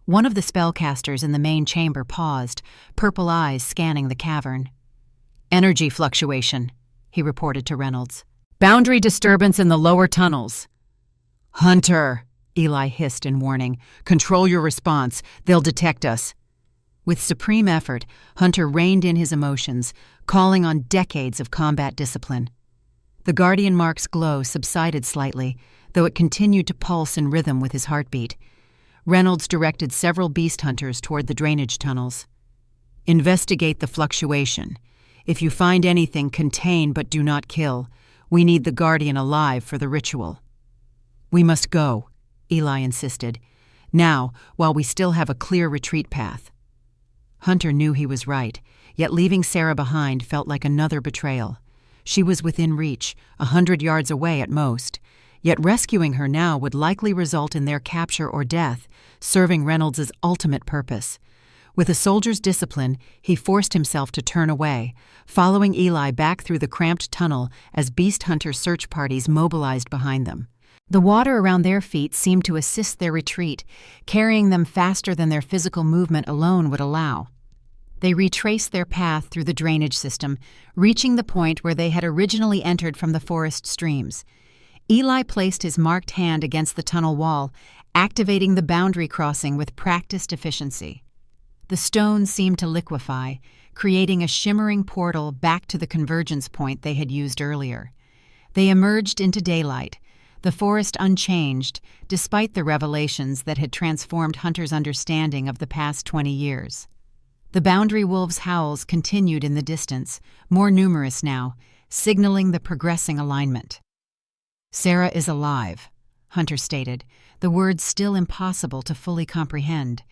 One of the spellcasters in the main chamber paused, purple eyes scanning the cavern. "Energy fluctuation," he reported to Reynolds. "Boundary disturbance in the lower tunnels." "Hunter," Eli hissed in warning, "control your response. They'll detect us." With supreme effort, Hunter reined in his emotions, calling on decades of combat discipline. The guardian mark's glow subsided slightly, though it continued to pulse in rhythm with his heartbeat. Reynolds directed several beast hunters toward the drainage tunnels. "Investigate the fluctuation. If you find anything, contain but do not kill. We need the guardian alive for the ritual." "We must go," Eli insisted. "Now, while we still have a clear retreat path." Hunter knew he was right, yet leaving Sarah behind felt like another betrayal. She was within reach, 100 yards away at most, yet rescuing her now would likely result in their capture or death, serving Reynolds' ultimate purpose. With a soldier's discipline, he forced himself to turn away, following Eli back through the cramped tunnel as beast hunter search parties mobilized behind them. The water around their feet seemed to assist their retreat, carrying them faster than their physical movement alone would allow. They retraced their path through the drainage system, reaching the point where they had originally entered from the forest streams. Eli placed his marked hand against the tunnel wall, activating the boundary crossing with practiced efficiency. The stone seemed to liquefy, creating a shimmering portal back to the convergence point they had used earlier. They emerged into daylight, the forest unchanged, despite the revelations that had transformed Hunter's understanding of the past 20 years. The boundary wolves' howls continued in the distance, more numerous now, signaling the progressing alignment. "Sarah is alive," Hunter stated, the words still impossible to fully comprehend.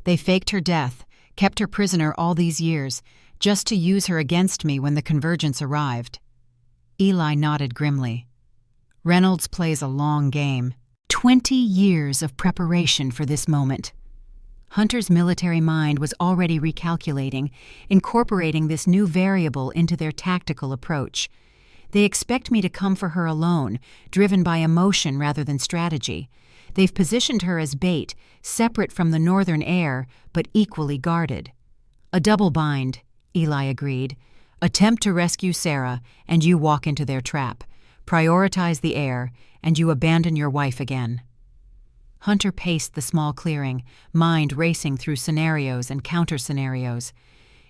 "They faked her death, kept her prisoner all these years, just to use her against me when the convergence arrived." Eli nodded grimly. "Reynolds plays a long game. 20 years of preparation for this moment." Hunter's military mind was already recalculating, incorporating this new variable into their tactical approach. "They expect me to come for her alone, driven by emotion rather than strategy. They've positioned her as bait, separate from the northern air, but equally guarded." "A double bind," Eli agreed. "Attempt to rescue Sarah, and you walk into their trap. Prioritize the air, and you abandon your wife again." Hunter paced the small clearing, mind racing through scenarios and counter-scenarios.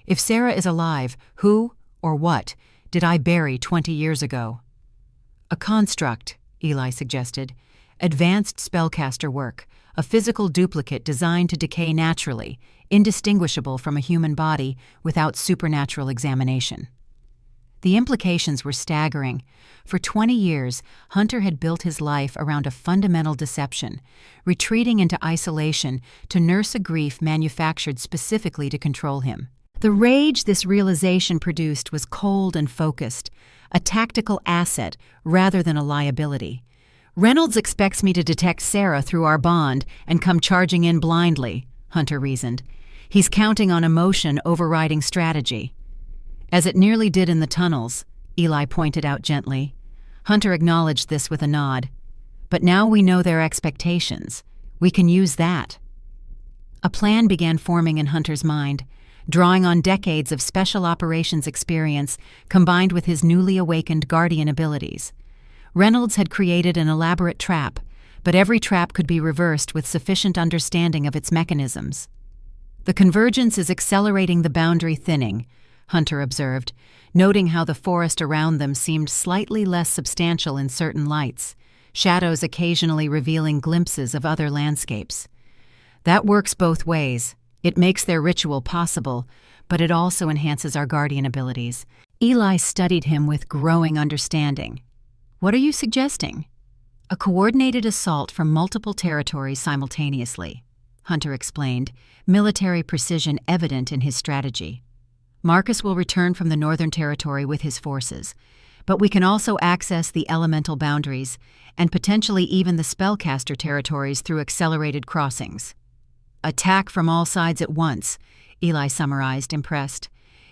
"If Sarah is alive, who, or what, did I bury 20 years ago?" "A construct," Eli suggested. "Advanced spellcaster work, a physical duplicate designed to decay naturally, indistinguishable from a human body without supernatural examination." The implications were staggering. For 20 years, Hunter had built his life around a fundamental deception, retreating into isolation to nurse a grief manufactured specifically to control him. The rage this realization produced was cold and focused, a tactical asset rather than a liability. "Reynolds expects me to detect Sarah through our bond and come charging in blindly," Hunter reasoned. "He's counting on emotion overriding strategy." "As it nearly did in the tunnels," Eli pointed out gently. Hunter acknowledged this with a nod. But now we know their expectations. We can use that. A plan began forming in Hunter's mind, drawing on decades of special operations experience combined with his newly awakened guardian abilities. Reynolds had created an elaborate trap, but every trap could be reversed with sufficient understanding of its mechanisms. The convergence is accelerating the boundary thinning, Hunter observed, noting how the forest around them seemed slightly less substantial in certain lights, shadows occasionally revealing glimpses of other landscapes. That works both ways. It makes their ritual possible, but it also enhances our guardian abilities. Eli studied him with growing understanding. What are you suggesting? A coordinated assault from multiple territories simultaneously, Hunter explained, military precision evident in his strategy. Marcus will return from the Northern Territory with his forces, but we can also access the elemental boundaries and potentially even the spellcaster territories through accelerated crossings. Attack from all sides at once, Eli summarized, impressed,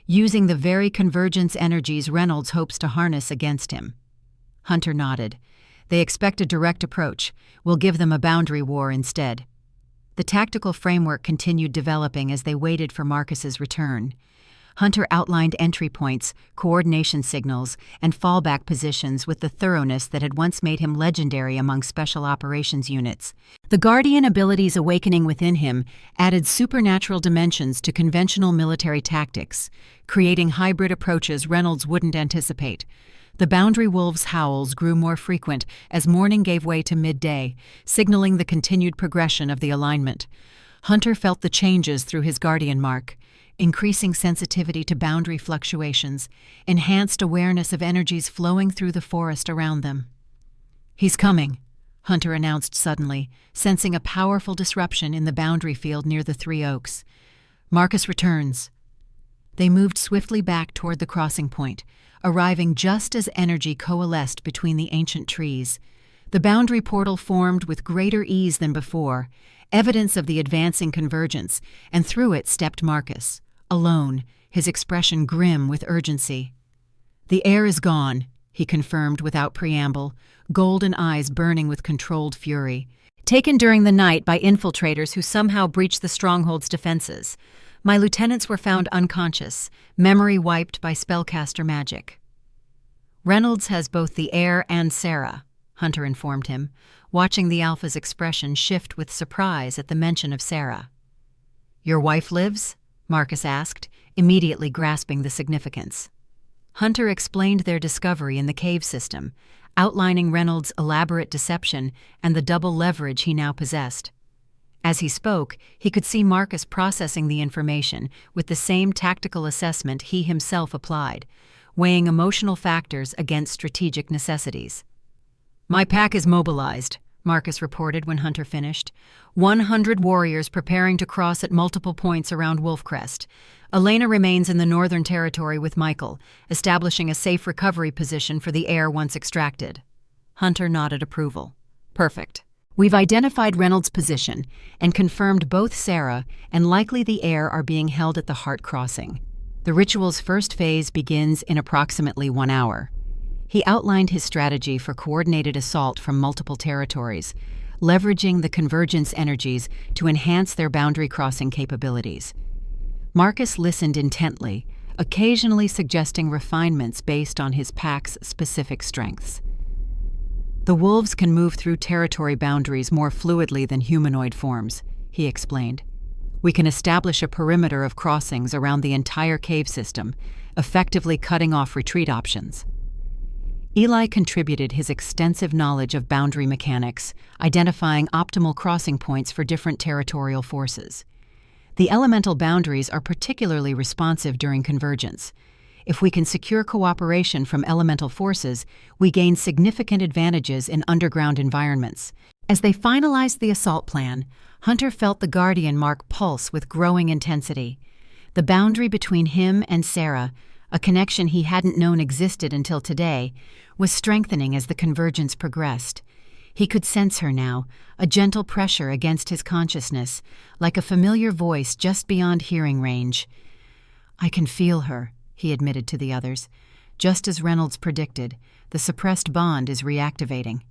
using the very convergence energies Reynolds hopes to harness against him. Hunter nodded. They expect a direct approach. We'll give them a boundary war instead. The tactical framework continued developing as they waited for Marcus's return. Hunter outlined entry points, coordination signals, and fallback positions with the thoroughness that had once made him legendary among special operations units. The guardian abilities awakening within him added supernatural dimensions to conventional military tactics, creating hybrid approaches Reynolds wouldn't anticipate. The boundary wolves' howls grew more frequent as morning gave way to midday, signaling the continued progression of the alignment. Hunter felt the changes through his guardian mark, increasing sensitivity to boundary fluctuations, enhanced awareness of energies flowing through the forest around them. "He's coming," Hunter announced suddenly, sensing a powerful disruption in the boundary field near the Three Oaks. "Marcus returns." They moved swiftly back toward the crossing point, arriving just as energy coalesced between the ancient trees. The boundary portal formed with greater ease than before, evidence of the advancing convergence, and through it stepped Marcus, alone, his expression grim with urgency. "The air is gone," he confirmed without preamble, golden eyes burning with controlled fury. "Taken during the night by infiltrators who somehow breached the stronghold's defenses. My lieutenants were found unconscious, memory wiped by spellcaster magic." "Reynolds has both the air and Sarah," Hunter informed him, watching the Alpha's expression shift with surprise at the mention of Sarah. "Your wife lives?" Marcus asked, immediately grasping the significance. Hunter explained their discovery in the cave system, outlining Reynolds' elaborate deception and the double leverage he now possessed. As he spoke, he could see Marcus processing the information with the same tactical assessment he himself applied, weighing emotional factors against strategic necessities. "My pack is mobilized," Marcus reported when Hunter finished. 100 warriors preparing to cross at multiple points around Wolfcrest. Elena remains in the Northern Territory with Michael, establishing a safe recovery position for the heir once extracted. Hunter nodded approval. "Perfect. We've identified Reynolds' position and confirmed both Sarah and likely the heir are being held at the Heart Crossing. The ritual's first phase begins in approximately 1 hour. He outlined his strategy for coordinated assault from multiple territories, leveraging the convergence energies to enhance their boundary crossing capabilities. Marcus listened intently, occasionally suggesting refinements based on his pack's specific strengths. "The wolves can move through territory boundaries more fluidly than humanoid forms," he explained. "We can establish a perimeter of crossings around the entire cave system, effectively cutting off retreat options." Eli contributed his extensive knowledge of boundary mechanics, identifying optimal crossing points for different territorial forces. The elemental boundaries are particularly responsive during convergence. If we can secure cooperation from elemental forces, we gain significant advantages in underground environments. As they finalized the assault plan, Hunter felt the Guardian mark pulse with growing intensity. The boundary between him and Sarah, a connection he hadn't known existed until today, was strengthening as the convergence progressed. He could sense her now, a gentle pressure against his consciousness, like a familiar voice just beyond hearing range. "I can feel her," he admitted to the others. "Just as Reynolds predicted, the suppressed bond is reactivating."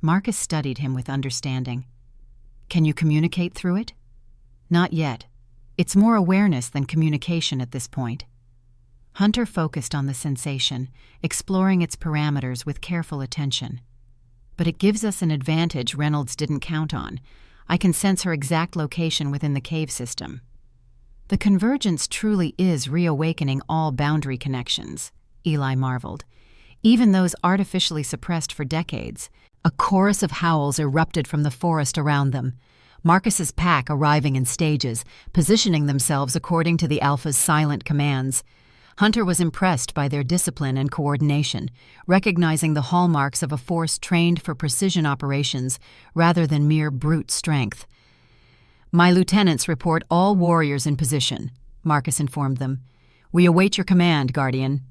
Marcus studied him with understanding. Can you communicate through it? Not yet. It's more awareness than communication at this point. Hunter focused on the sensation, exploring its parameters with careful attention. But it gives us an advantage Reynolds didn't count on. I can sense her exact location within the cave system. The convergence truly is reawakening all boundary connections, Eli marveled. Even those artificially suppressed for decades. A chorus of howls erupted from the forest around them. Marcus's pack arriving in stages, positioning themselves according to the Alpha's silent commands. Hunter was impressed by their discipline and coordination, recognizing the hallmarks of a force trained for precision operations rather than mere brute strength. My lieutenants report all warriors in position, Marcus informed them. We await your command, Guardian.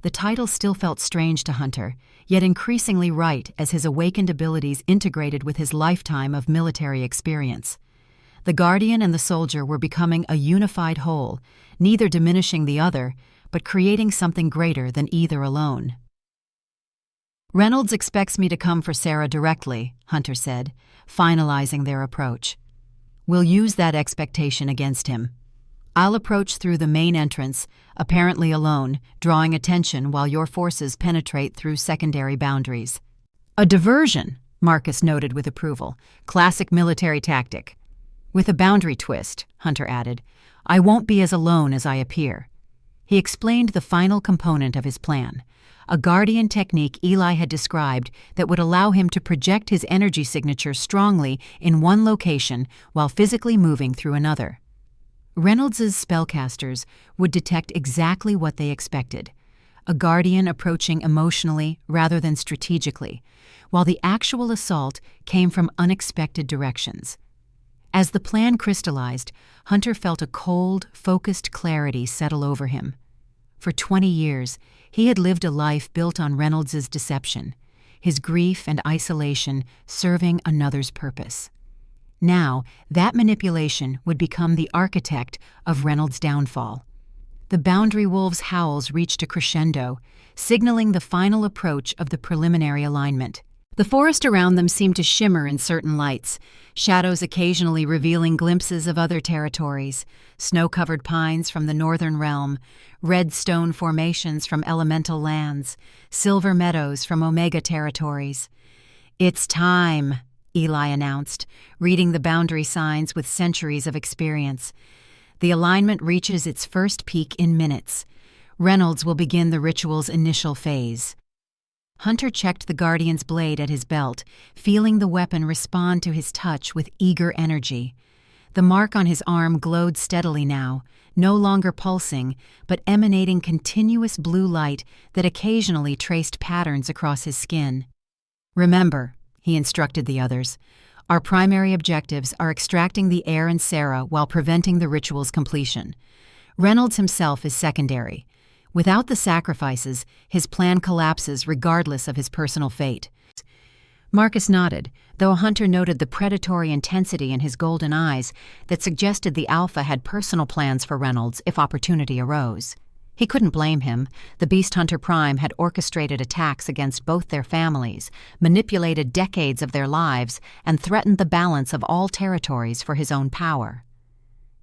The title still felt strange to Hunter, yet increasingly right as his awakened abilities integrated with his lifetime of military experience. The Guardian and the soldier were becoming a unified whole, neither diminishing the other, but creating something greater than either alone. Reynolds expects me to come for Sarah directly, Hunter said, finalizing their approach. We'll use that expectation against him. I'll approach through the main entrance, apparently alone, drawing attention while your forces penetrate through secondary boundaries. A diversion, Marcus noted with approval. Classic military tactic. With a boundary twist, Hunter added. I won't be as alone as I appear. He explained the final component of his plan, a guardian technique Eli had described that would allow him to project his energy signature strongly in one location while physically moving through another. Reynolds's spellcasters would detect exactly what they expected, a guardian approaching emotionally rather than strategically, while the actual assault came from unexpected directions. As the plan crystallized, Hunter felt a cold, focused clarity settle over him. For 20 years, he had lived a life built on Reynolds's deception, his grief and isolation serving another's purpose. Now, that manipulation would become the architect of Reynolds' downfall. The boundary wolves' howls reached a crescendo, signaling the final approach of the preliminary alignment. The forest around them seemed to shimmer in certain lights, shadows occasionally revealing glimpses of other territories, snow-covered pines from the northern realm, red stone formations from elemental lands, silver meadows from Omega territories. It's time, Eli announced, reading the boundary signs with centuries of experience. The alignment reaches its first peak in minutes. Reynolds will begin the ritual's initial phase. Hunter checked the Guardian's blade at his belt, feeling the weapon respond to his touch with eager energy. The mark on his arm glowed steadily now, no longer pulsing, but emanating continuous blue light that occasionally traced patterns across his skin. Remember, he instructed the others, our primary objectives are extracting the heir and Sarah while preventing the ritual's completion. Reynolds himself is secondary. Without the sacrifices, his plan collapses regardless of his personal fate. Marcus nodded, though Hunter noted the predatory intensity in his golden eyes that suggested the Alpha had personal plans for Reynolds if opportunity arose. He couldn't blame him. The Beast Hunter Prime had orchestrated attacks against both their families, manipulated decades of their lives, and threatened the balance of all territories for his own power.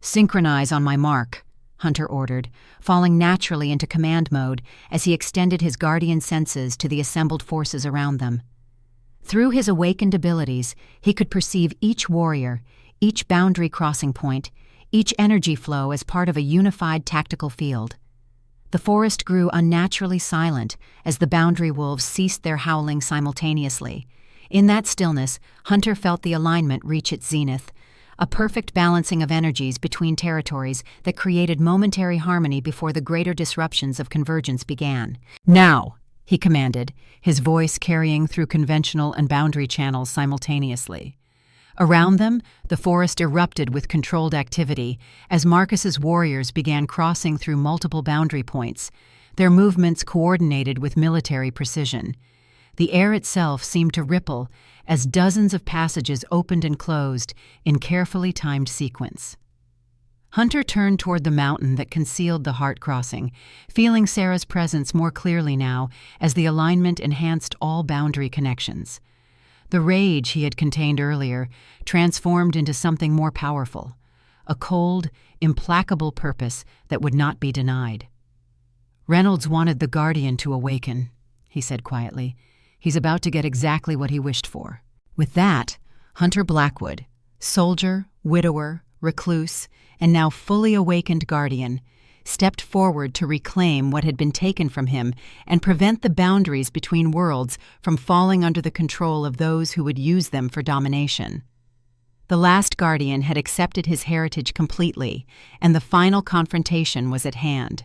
Synchronize on my mark, Hunter ordered, falling naturally into command mode as he extended his guardian senses to the assembled forces around them. Through his awakened abilities, he could perceive each warrior, each boundary crossing point, each energy flow as part of a unified tactical field. The forest grew unnaturally silent as the boundary wolves ceased their howling simultaneously. In that stillness, Hunter felt the alignment reach its zenith, a perfect balancing of energies between territories that created momentary harmony before the greater disruptions of convergence began. Now, he commanded, his voice carrying through conventional and boundary channels simultaneously. Around them, the forest erupted with controlled activity as Marcus's warriors began crossing through multiple boundary points, their movements coordinated with military precision. The air itself seemed to ripple as dozens of passages opened and closed in carefully timed sequence. Hunter turned toward the mountain that concealed the heart crossing, feeling Sarah's presence more clearly now as the alignment enhanced all boundary connections. The rage he had contained earlier transformed into something more powerful, a cold, implacable purpose that would not be denied. "Reynolds wanted the Guardian to awaken," he said quietly. "He's about to get exactly what he wished for." With that, Hunter Blackwood, soldier, widower, recluse, and now fully awakened Guardian, stepped forward to reclaim what had been taken from him and prevent the boundaries between worlds from falling under the control of those who would use them for domination. The last Guardian had accepted his heritage completely, and the final confrontation was at hand.